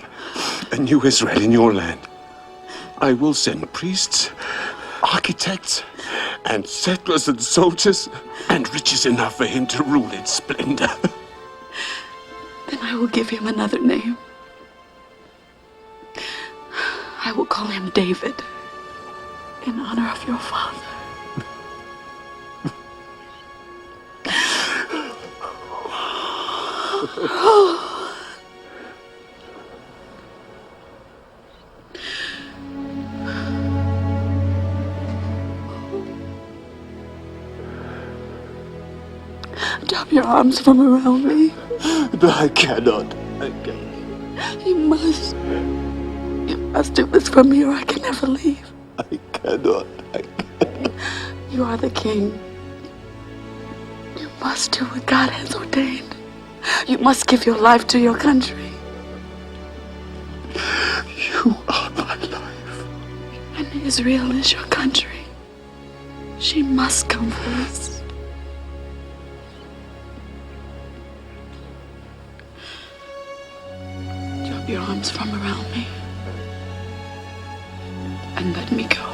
a new Israel in your land. I will send priests, architects, and settlers and soldiers, and riches enough for him to rule its splendor. Then I will give him another name. I will call him David, in honor of your father. Drop your arms from around me. But I cannot. I cannot. You must. You must do this for me or I can never leave. I cannot. You are the king. You must do what God has ordained. You must give your life to your country. You are my life. And Israel is your country. She must come first. Drop your arms from around me and let me go.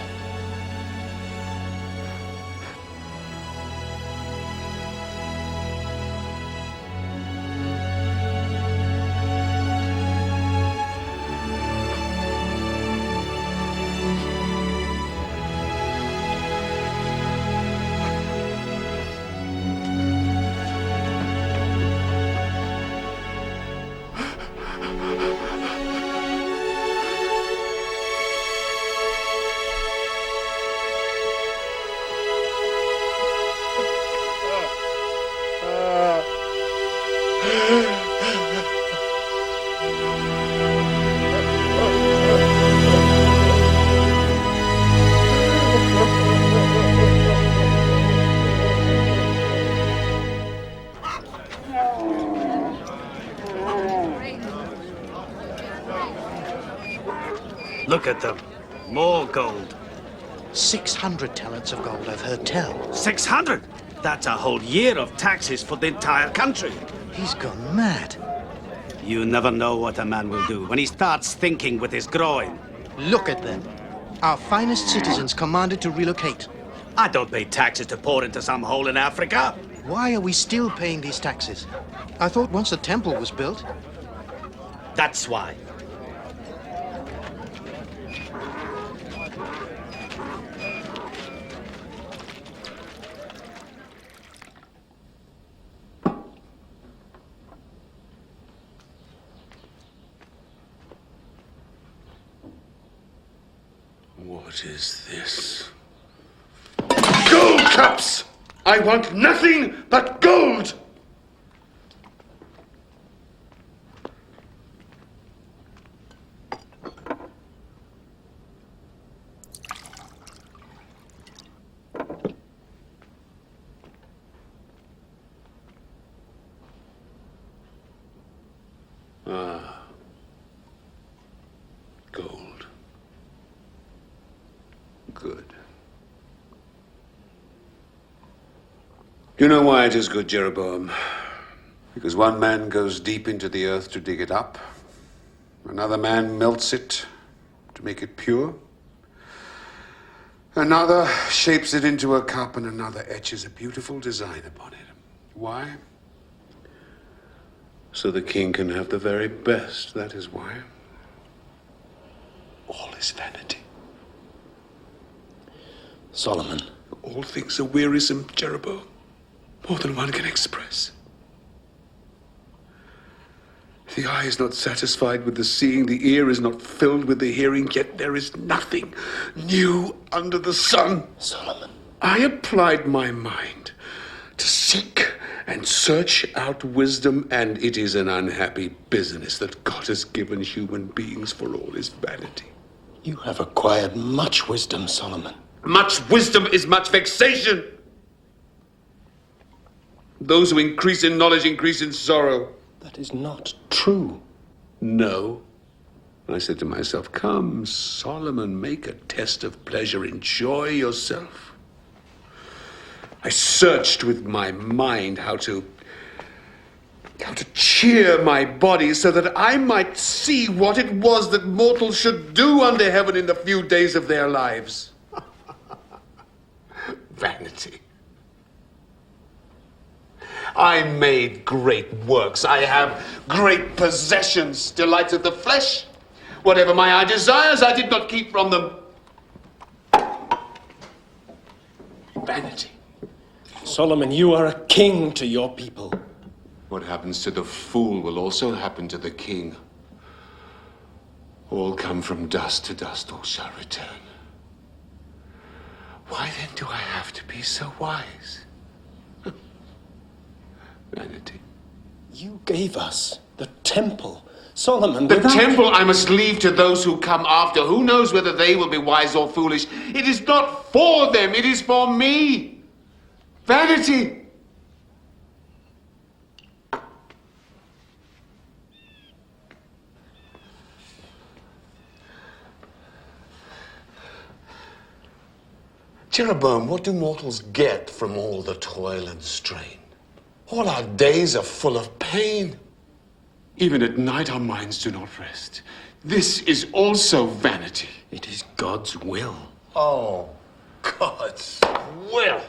gold? 600 talents of gold, I've heard tell. 600? That's a whole year of taxes for the entire country. He's gone mad. You never know what a man will do when he starts thinking with his groin. Look at them. Our finest citizens commanded to relocate. I don't pay taxes to pour into some hole in Africa. Why are we still paying these taxes? I thought once the temple was built. That's why. What is this? Gold cups! I want nothing but gold! Ah. Gold. Good. You know why it is good, Jeroboam? Because one man goes deep into the earth to dig it up. Another man melts it to make it pure. Another shapes it into a cup, and another etches a beautiful design upon it. Why? So the king can have the very best, that is why. All is vanity. Solomon. All things are wearisome, Jeroboam. More than one can express. The eye is not satisfied with the seeing, the ear is not filled with the hearing, yet there is nothing new under the sun. Solomon. I applied my mind to seek and search out wisdom, and it is an unhappy business that God has given human beings for all his vanity. You have acquired much wisdom, Solomon. Much wisdom is much vexation. Those who increase in knowledge increase in sorrow. That is not true. No. I said to myself, come, Solomon, make a test of pleasure. Enjoy yourself. I searched with my mind how to cheer my body so that I might see what it was that mortals should do under heaven in the few days of their lives. Vanity. I made great works. I have great possessions, delights of the flesh. Whatever my eye desires, I did not keep from them. Vanity. Solomon, you are a king to your people. What happens to the fool will also happen to the king. All come from dust, to dust all shall return. Why then do I have to be so wise? Vanity. You gave us the temple. Solomon, the temple I must leave to those who come after. Who knows whether they will be wise or foolish? It is not for them, it is for me. Vanity. Jeroboam, what do mortals get from all the toil and strain? All our days are full of pain. Even at night our minds do not rest. This is also vanity. It is God's will. Oh, God's will.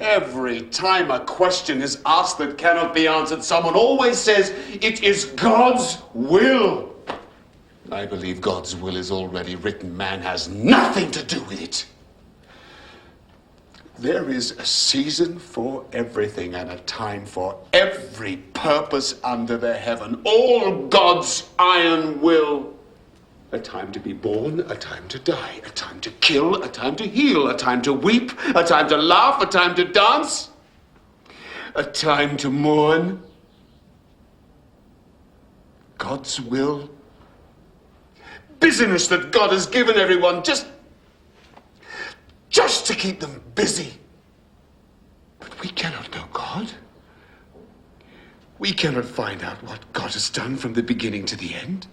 Every time a question is asked that cannot be answered, someone always says, it is God's will. I believe God's will is already written. Man has nothing to do with it. There is a season for everything and a time for every purpose under the heaven. All God's iron will. A time to be born, a time to die, a time to kill, a time to heal, a time to weep, a time to laugh, a time to dance, a time to mourn. God's will. Business that God has given everyone just to keep them busy. But we cannot know God. We cannot find out what God has done from the beginning to the end.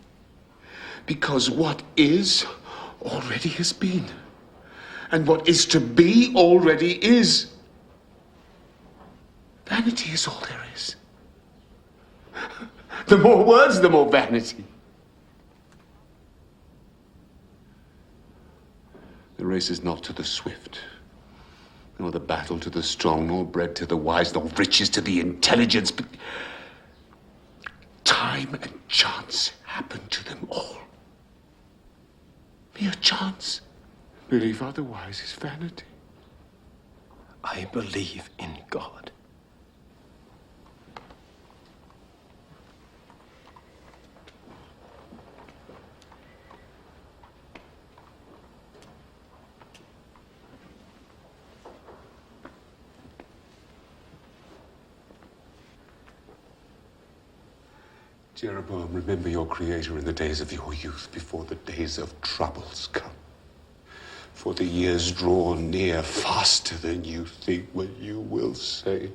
Because what is already has been. And what is to be already is. Vanity is all there is. The more words, the more vanity. The race is not to the swift, nor the battle to the strong, nor bread to the wise, nor riches to the intelligent, but time and chance happen to them all. Mere chance. Believe otherwise is vanity. I believe in God. Jeroboam, remember your Creator in the days of your youth, before the days of troubles come. For the years draw near faster than you think what you will say.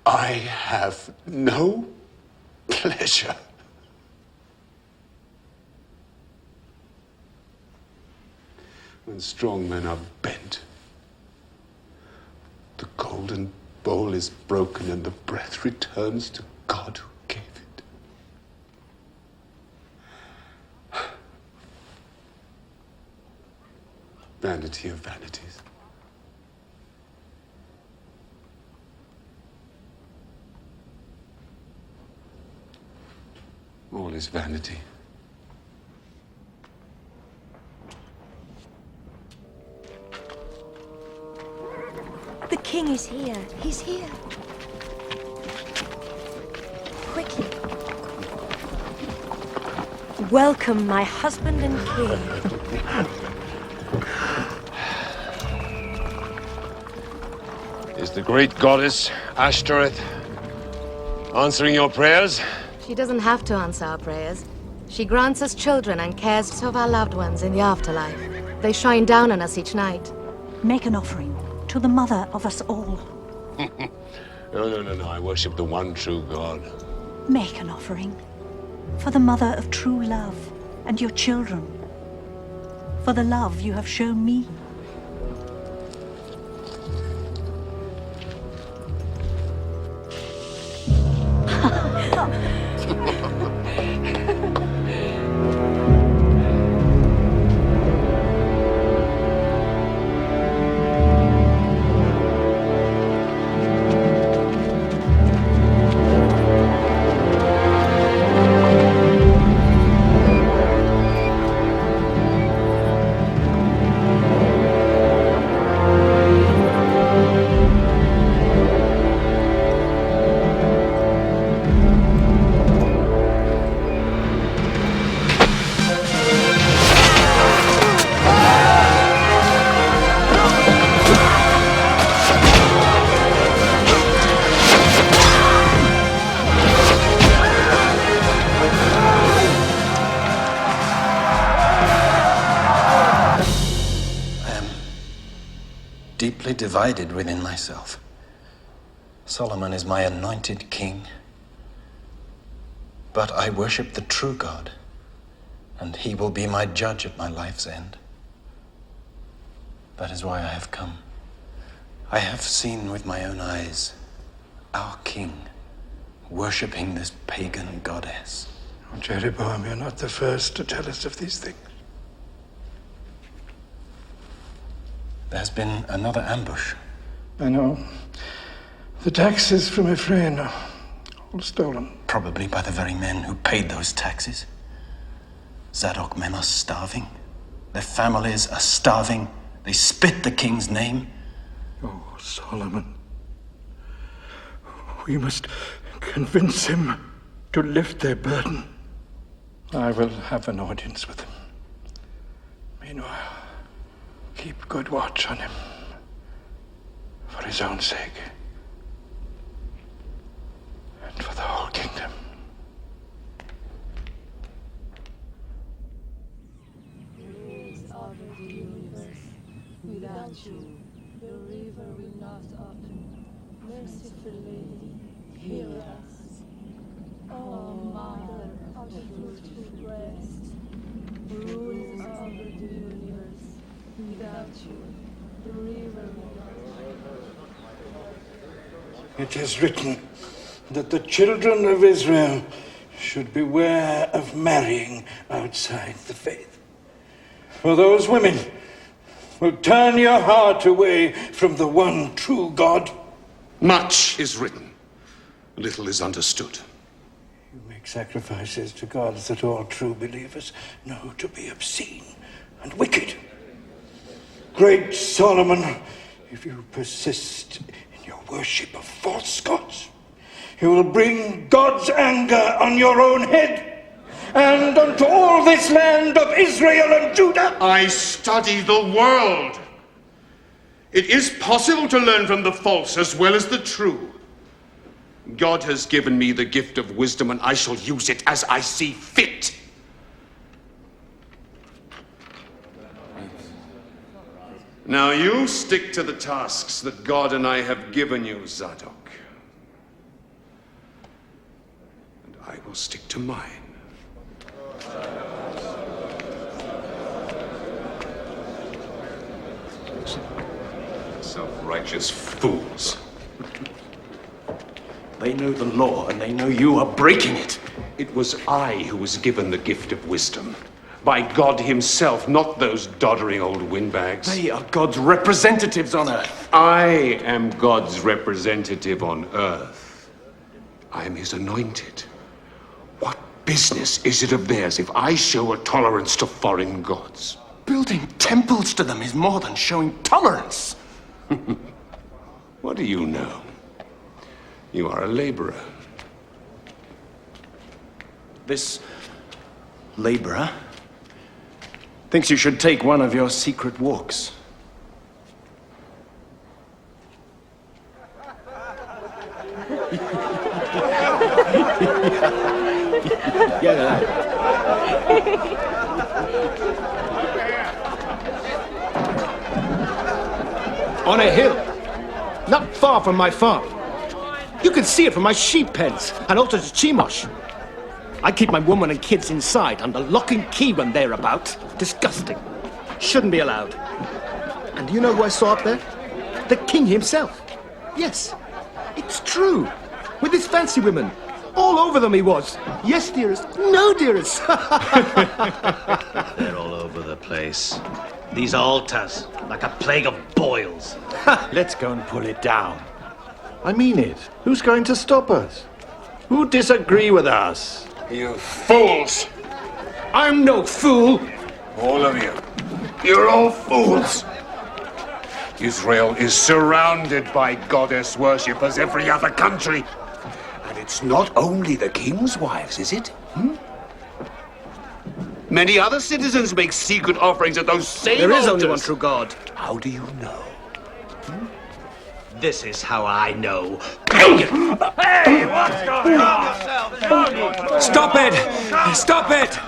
I have no pleasure when strong men are bent. The golden bowl is broken and the breath returns to God who gave it. Vanity of vanities. All is vanity. The king is here. He's here. Quickly. Welcome, my husband and king. Is the great goddess Ashtoreth answering your prayers? She doesn't have to answer our prayers. She grants us children and cares of our loved ones in the afterlife. They shine down on us each night. Make an offering to the mother of us all. No. I worship the one true God. Make an offering for the mother of true love and your children, for the love you have shown me. Deeply divided within myself. Solomon is my anointed king, but I worship the true God, and he will be my judge at my life's end. That is why I have come. I have seen with my own eyes our king worshipping this pagan goddess. Oh, Jeroboam, you're not the first to tell us of these things. There's been another ambush. I know. The taxes from Ephraim are all stolen. Probably by the very men who paid those taxes. Zadok men are starving. Their families are starving. They spit the king's name. Oh, Solomon. We must convince him to lift their burden. I will have an audience with him. Meanwhile, keep good watch on him, for his own sake, and for the whole kingdom. Without you, the river will not open. Merciful Lady, hear us. O Mother of the fruitful breast, rulers of the universe, without you, the river It is written that the children of Israel should beware of marrying outside the faith. For those women will turn your heart away from the one true God. Much is written, little is understood. You make sacrifices to gods that all true believers know to be obscene and wicked. Great Solomon, if you persist in your worship of false gods, you will bring God's anger on your own head and unto all this land of Israel and Judah. I study the world. It is possible to learn from the false as well as the true. God has given me the gift of wisdom, and I shall use it as I see fit. Now you stick to the tasks that God and I have given you, Zadok. And I will stick to mine. Self-righteous fools. They know the law, and they know you are breaking it. It was I who was given the gift of wisdom. By God himself, not those doddering old windbags. They are God's representatives on earth. I am God's representative on earth. I am his anointed. What business is it of theirs if I show a tolerance to foreign gods? Building temples to them is more than showing tolerance. What do you know? You are a laborer. This laborer thinks you should take one of your secret walks. On a hill, not far from my farm. You can see it from my sheep pens and also to Chemosh. I keep my woman and kids inside under lock and key when they're about. Disgusting. Shouldn't be allowed. And do you know who I saw up there? The king himself. Yes, it's true. With his fancy women. All over them he was. Yes, dearest. No, dearest. They're all over the place. These altars, like a plague of boils. Let's go and pull it down. I mean it. Who's going to stop us? Who disagree with us? You fools! I'm no fool! All of you. You're all fools! Israel is surrounded by goddess worshippers, every other country. And it's not only the king's wives, is it? Many other citizens make secret offerings at those same There is altars. only one true God. How do you know? This is how I know. Hey, what's going on? Stop it! Stop it!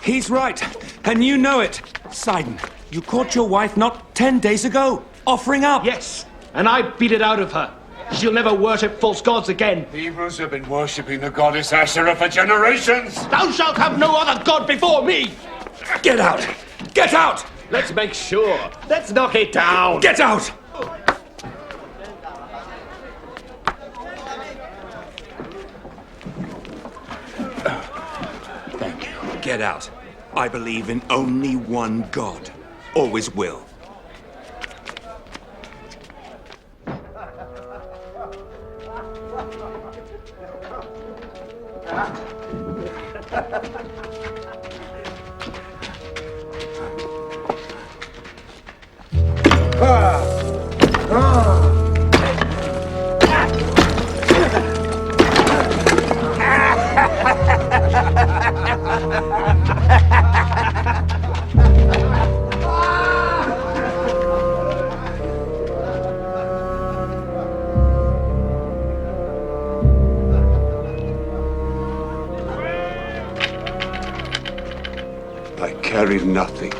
He's right, and you know it. Sidon, you caught your wife not 10 days ago, offering up. Yes, and I beat it out of her. She'll never worship false gods again. Hebrews have been worshipping the goddess Asherah for generations. Thou shalt have no other god before me. Get out! Get out! Let's make sure. Let's knock it down. Get out! Thank you. Get out. I believe in only one God. Always will. I carried nothing.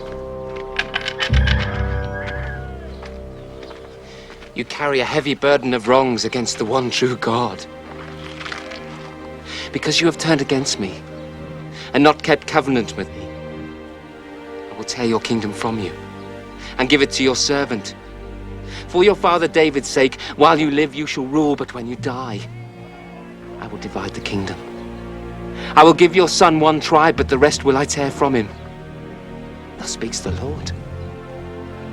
You carry a heavy burden of wrongs against the one true God. Because you have turned against me and not kept covenant with me, I will tear your kingdom from you and give it to your servant. For your father David's sake, while you live, you shall rule, but when you die, I will divide the kingdom. I will give your son one tribe, but the rest will I tear from him. Thus speaks the Lord,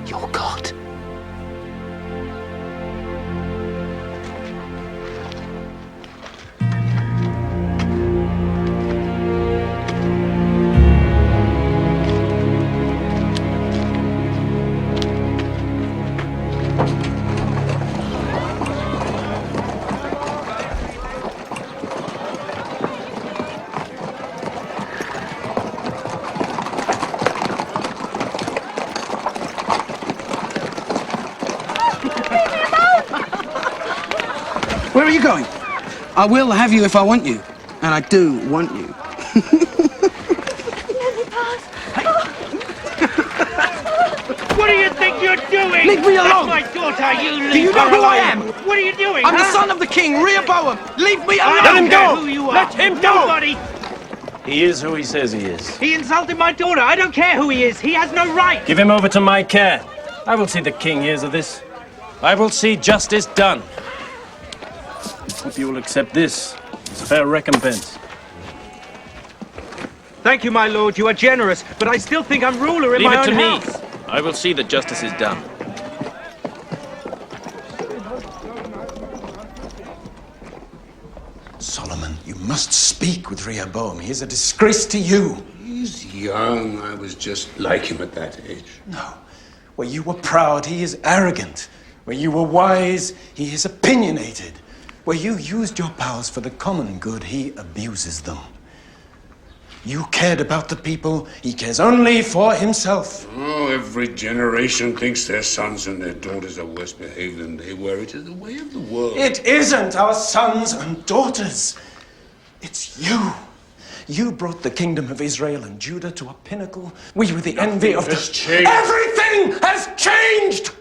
your God. Where are you going? I will have you if I want you. And I do want you. What do you think you're doing? Leave me alone! That's my daughter, you leave Do you know her who I alone. am? What are you doing, I'm the huh? son of the king, Rehoboam! Leave me alone! I don't care who you are. Let him go! Nobody! He is who he says he is. He insulted my daughter. I don't care who he is. He has no right. Give him over to my care. I will see the king hears of this. I will see justice done. Hope you will accept this as a fair recompense. Thank you, my lord. You are generous, but I still think I'm ruler in Leave my it own to house. me. I will see that justice is done. Solomon, you must speak with Rehoboam. He is a disgrace to you. He's young. I was just like him at that age. No. Where you were proud, he is arrogant. Where you were wise, he is opinionated. Where you used your powers for the common good, he abuses them. You cared about the people, he cares only for himself. Oh, every generation thinks their sons and their daughters are worse behaved than they were. It is the way of the world. It isn't our sons and daughters. It's you. You brought the kingdom of Israel and Judah to a pinnacle. We were the envy of the... changed. Everything has changed!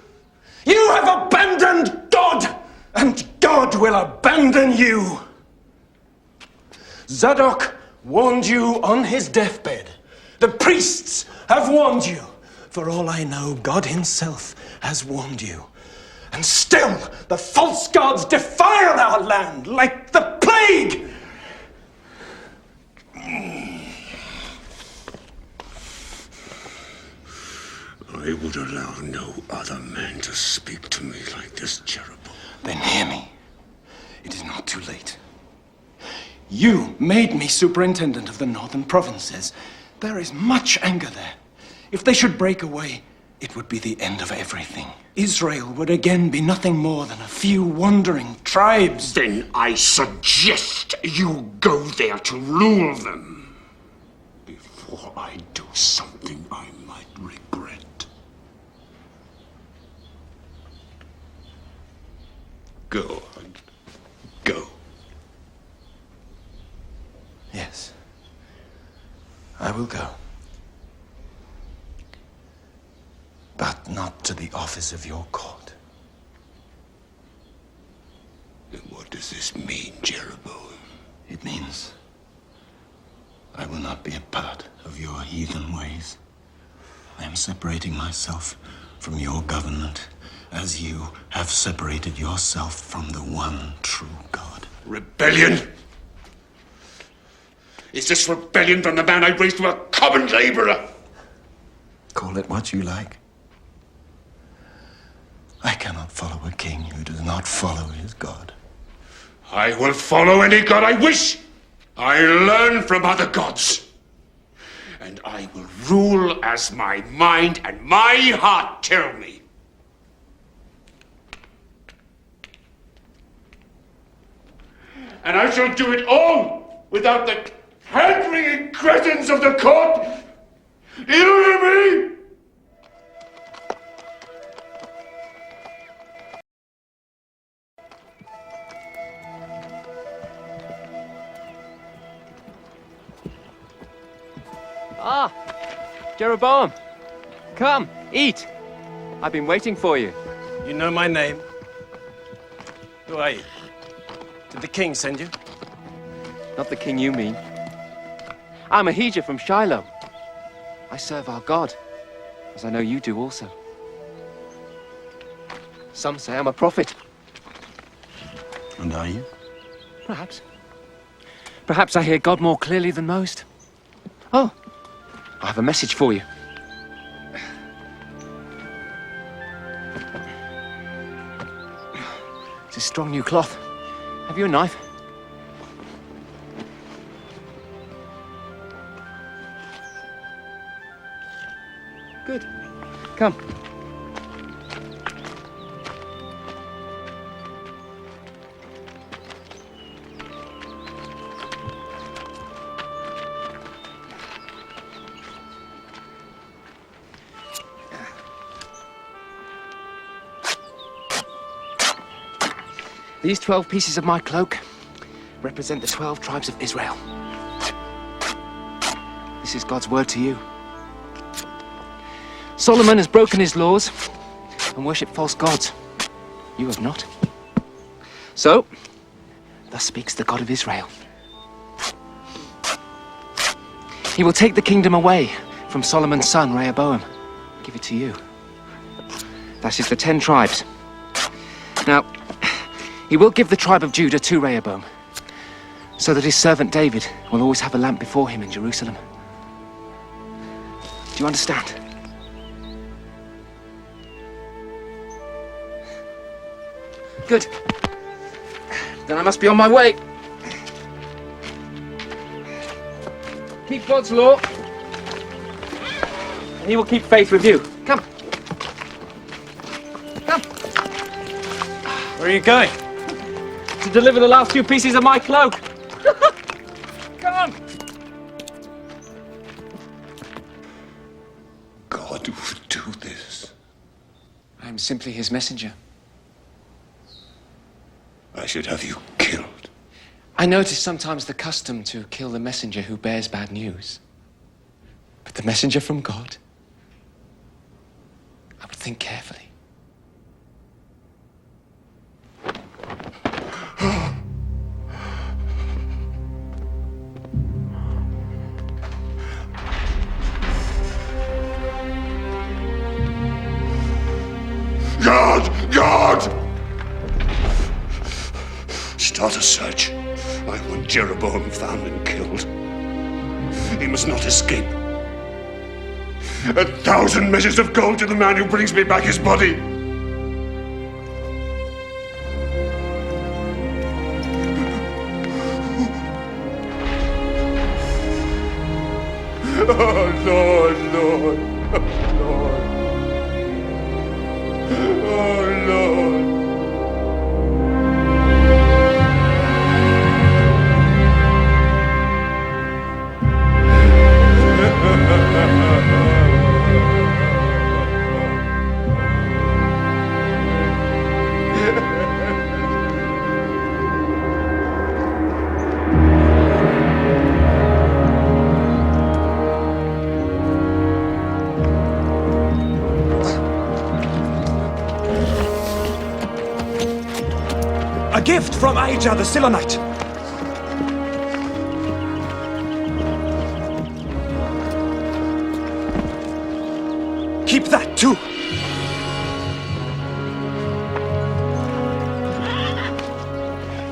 You have abandoned God, and God will abandon you. Zadok warned you on his deathbed. The priests have warned you. For all I know, God himself has warned you. And still, the false gods defile our land like the plague. I would allow no other man to speak to me like this, Jeroboam. Then hear me. It is not too late. You made me superintendent of the northern provinces. There is much anger there. If they should break away, it would be the end of everything. Israel would again be nothing more than a few wandering tribes. Then I suggest you go there to rule them. Before I do something I might regret. Go on. Go. Yes. I will go. But not to the office of your court. Then what does this mean, Jeroboam? It means I will not be a part of your heathen ways. I am separating myself from your government as you have separated yourself from the one true God. Rebellion? Is this rebellion from the man I raised to a common laborer? Call it what you like. I cannot follow a king who does not follow his God. I will follow any god I wish. I learn from other gods. And I will rule as my mind and my heart tell me. And I shall do it all without the hand-wringing cretins of the court. Do you hear me? Ah, Jeroboam, come, eat. I've been waiting for you. You know my name? Who are you? Did the king send you? Not the king you mean. I'm Ahijah from Shiloh. I serve our God, as I know you do also. Some say I'm a prophet. And are you? Perhaps. Perhaps I hear God more clearly than most. Oh, I have a message for you. This is strong new cloth. Have you a knife? Good. Come. These 12 pieces of my cloak represent the 12 tribes of Israel. This is God's word to you. Solomon has broken his laws and worshipped false gods. You have not. So, thus speaks the God of Israel. He will take the kingdom away from Solomon's son, Rehoboam. Give it to you. That is the 10 tribes. Now, he will give the tribe of Judah to Rehoboam, so that his servant David will always have a lamp before him in Jerusalem. Do you understand? Good. Then I must be on my way. Keep God's law, and he will keep faith with you. Come. Come. Where are you going? To deliver the last few pieces of my cloak. Come on. God would do this. I am simply his messenger. I should have you killed. I know it is sometimes the custom to kill the messenger who bears bad news. But the messenger from God, I would think carefully. God! Start a search. I want Jeroboam found and killed. He must not escape. 1,000 measures of gold to the man who brings me back his body. Oh, Lord, Lord, Lord. Oh, Lord. A gift from Ahijah the Silonite. Keep that too.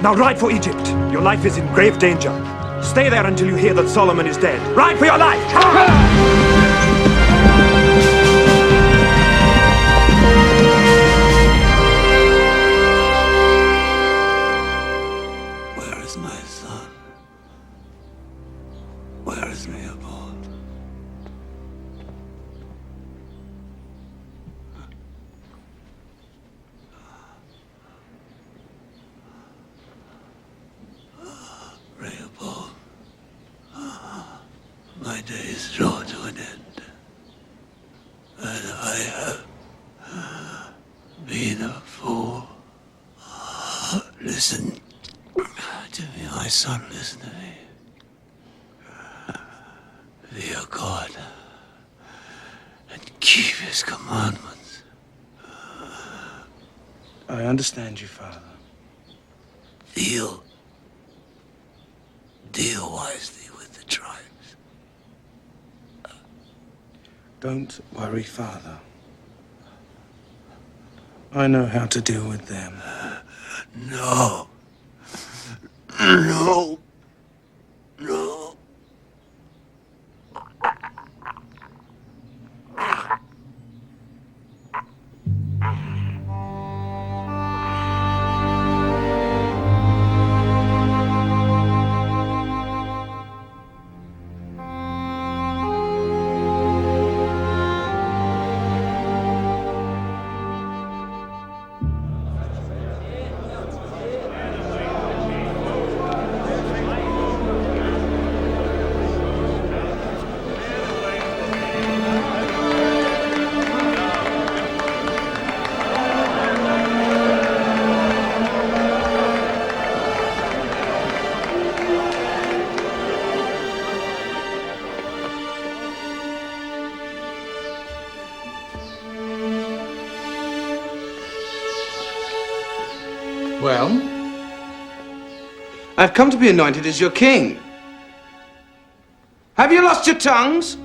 Now ride for Egypt. Your life is in grave danger. Stay there until you hear that Solomon is dead. Ride for your life! Where is my son? Where is Rehoboam? Rehoboam, my days draw to an end, and I have been a fool. Listen to me, my son, listen to me. Fear God and keep his commandments. I understand you, Father. Deal Don't worry, Father. I know how to deal with them. No. No. No. Well, I've come to be anointed as your king. Have you lost your tongues?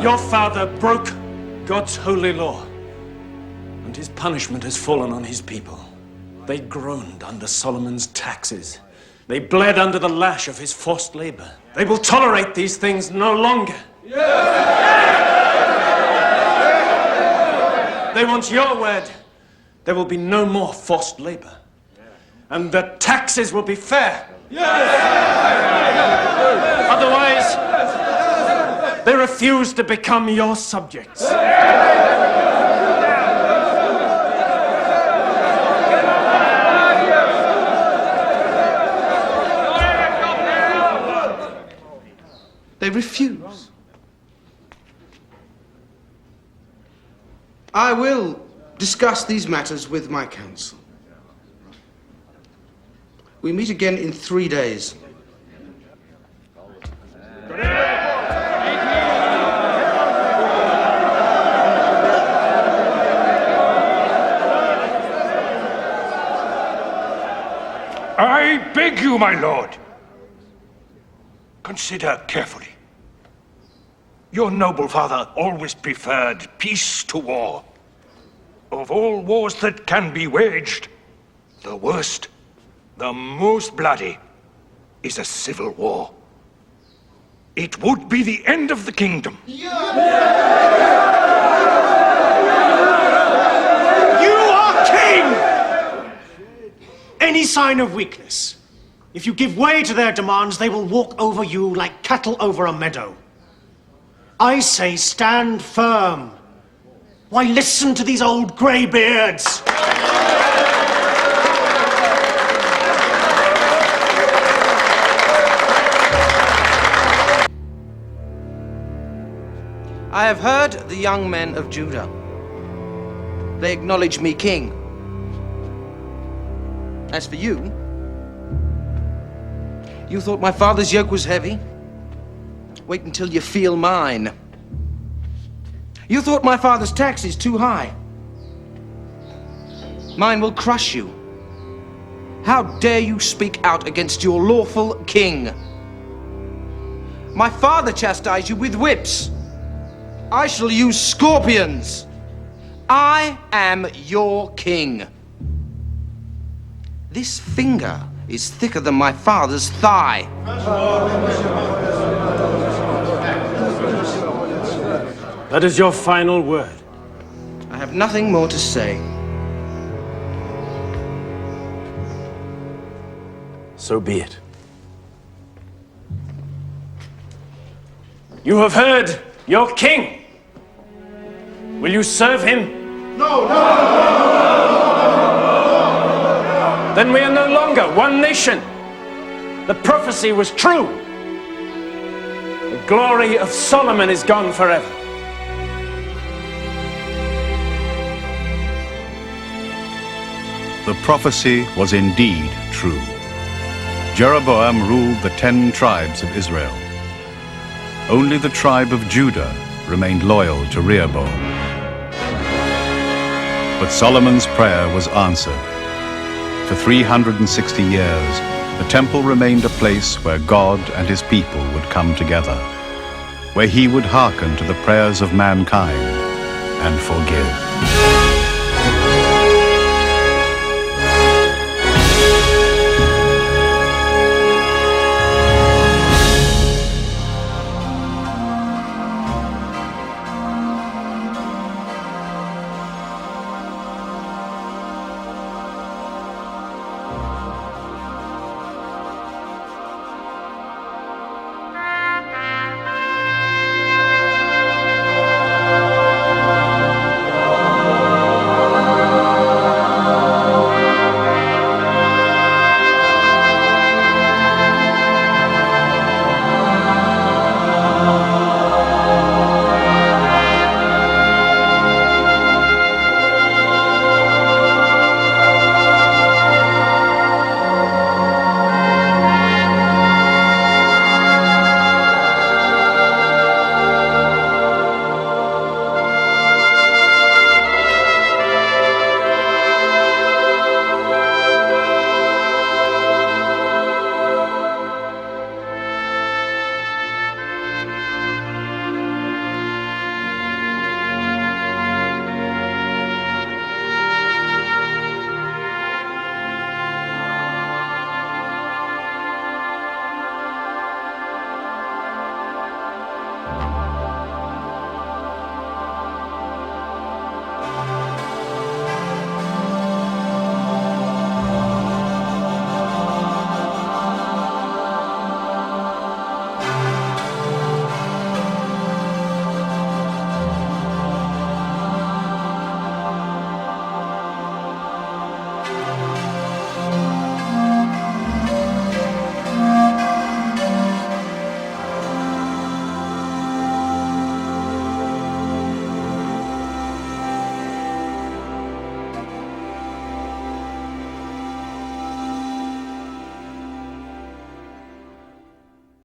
Your father broke God's holy law, and his punishment has fallen on his people. They groaned under Solomon's taxes. They bled under the lash of his forced labor. They will tolerate these things no longer. They want your word. There will be no more forced labor. And the taxes will be fair. Otherwise, they refuse to become your subjects. They refuse. I will discuss these matters with my council. We meet again in 3 days. I beg you, my lord, consider carefully. Your noble father always preferred peace to war. Of all wars that can be waged, the worst, the most bloody, is a civil war. It would be the end of the kingdom. You are king! Any sign of weakness, if you give way to their demands, they will walk over you like cattle over a meadow. I say stand firm. Why listen to these old greybeards? I have heard the young men of Judah. They acknowledge me king. As for you, you thought my father's yoke was heavy? Wait until you feel mine. You thought my father's tax is too high. Mine will crush you. How dare you speak out against your lawful king? My father chastised you with whips. I shall use scorpions. I am your king. This finger is thicker than my father's thigh. That is your final word. I have nothing more to say. So be it. You have heard your king. Will you serve him? No! Then we are no longer one nation. The prophecy was true. The glory of Solomon is gone forever. The prophecy was indeed true. Jeroboam ruled the 10 tribes of Israel. only the tribe of Judah remained loyal to Rehoboam. But Solomon's prayer was answered. For 360 years, the temple remained a place where God and his people would come together, where he would hearken to the prayers of mankind and forgive.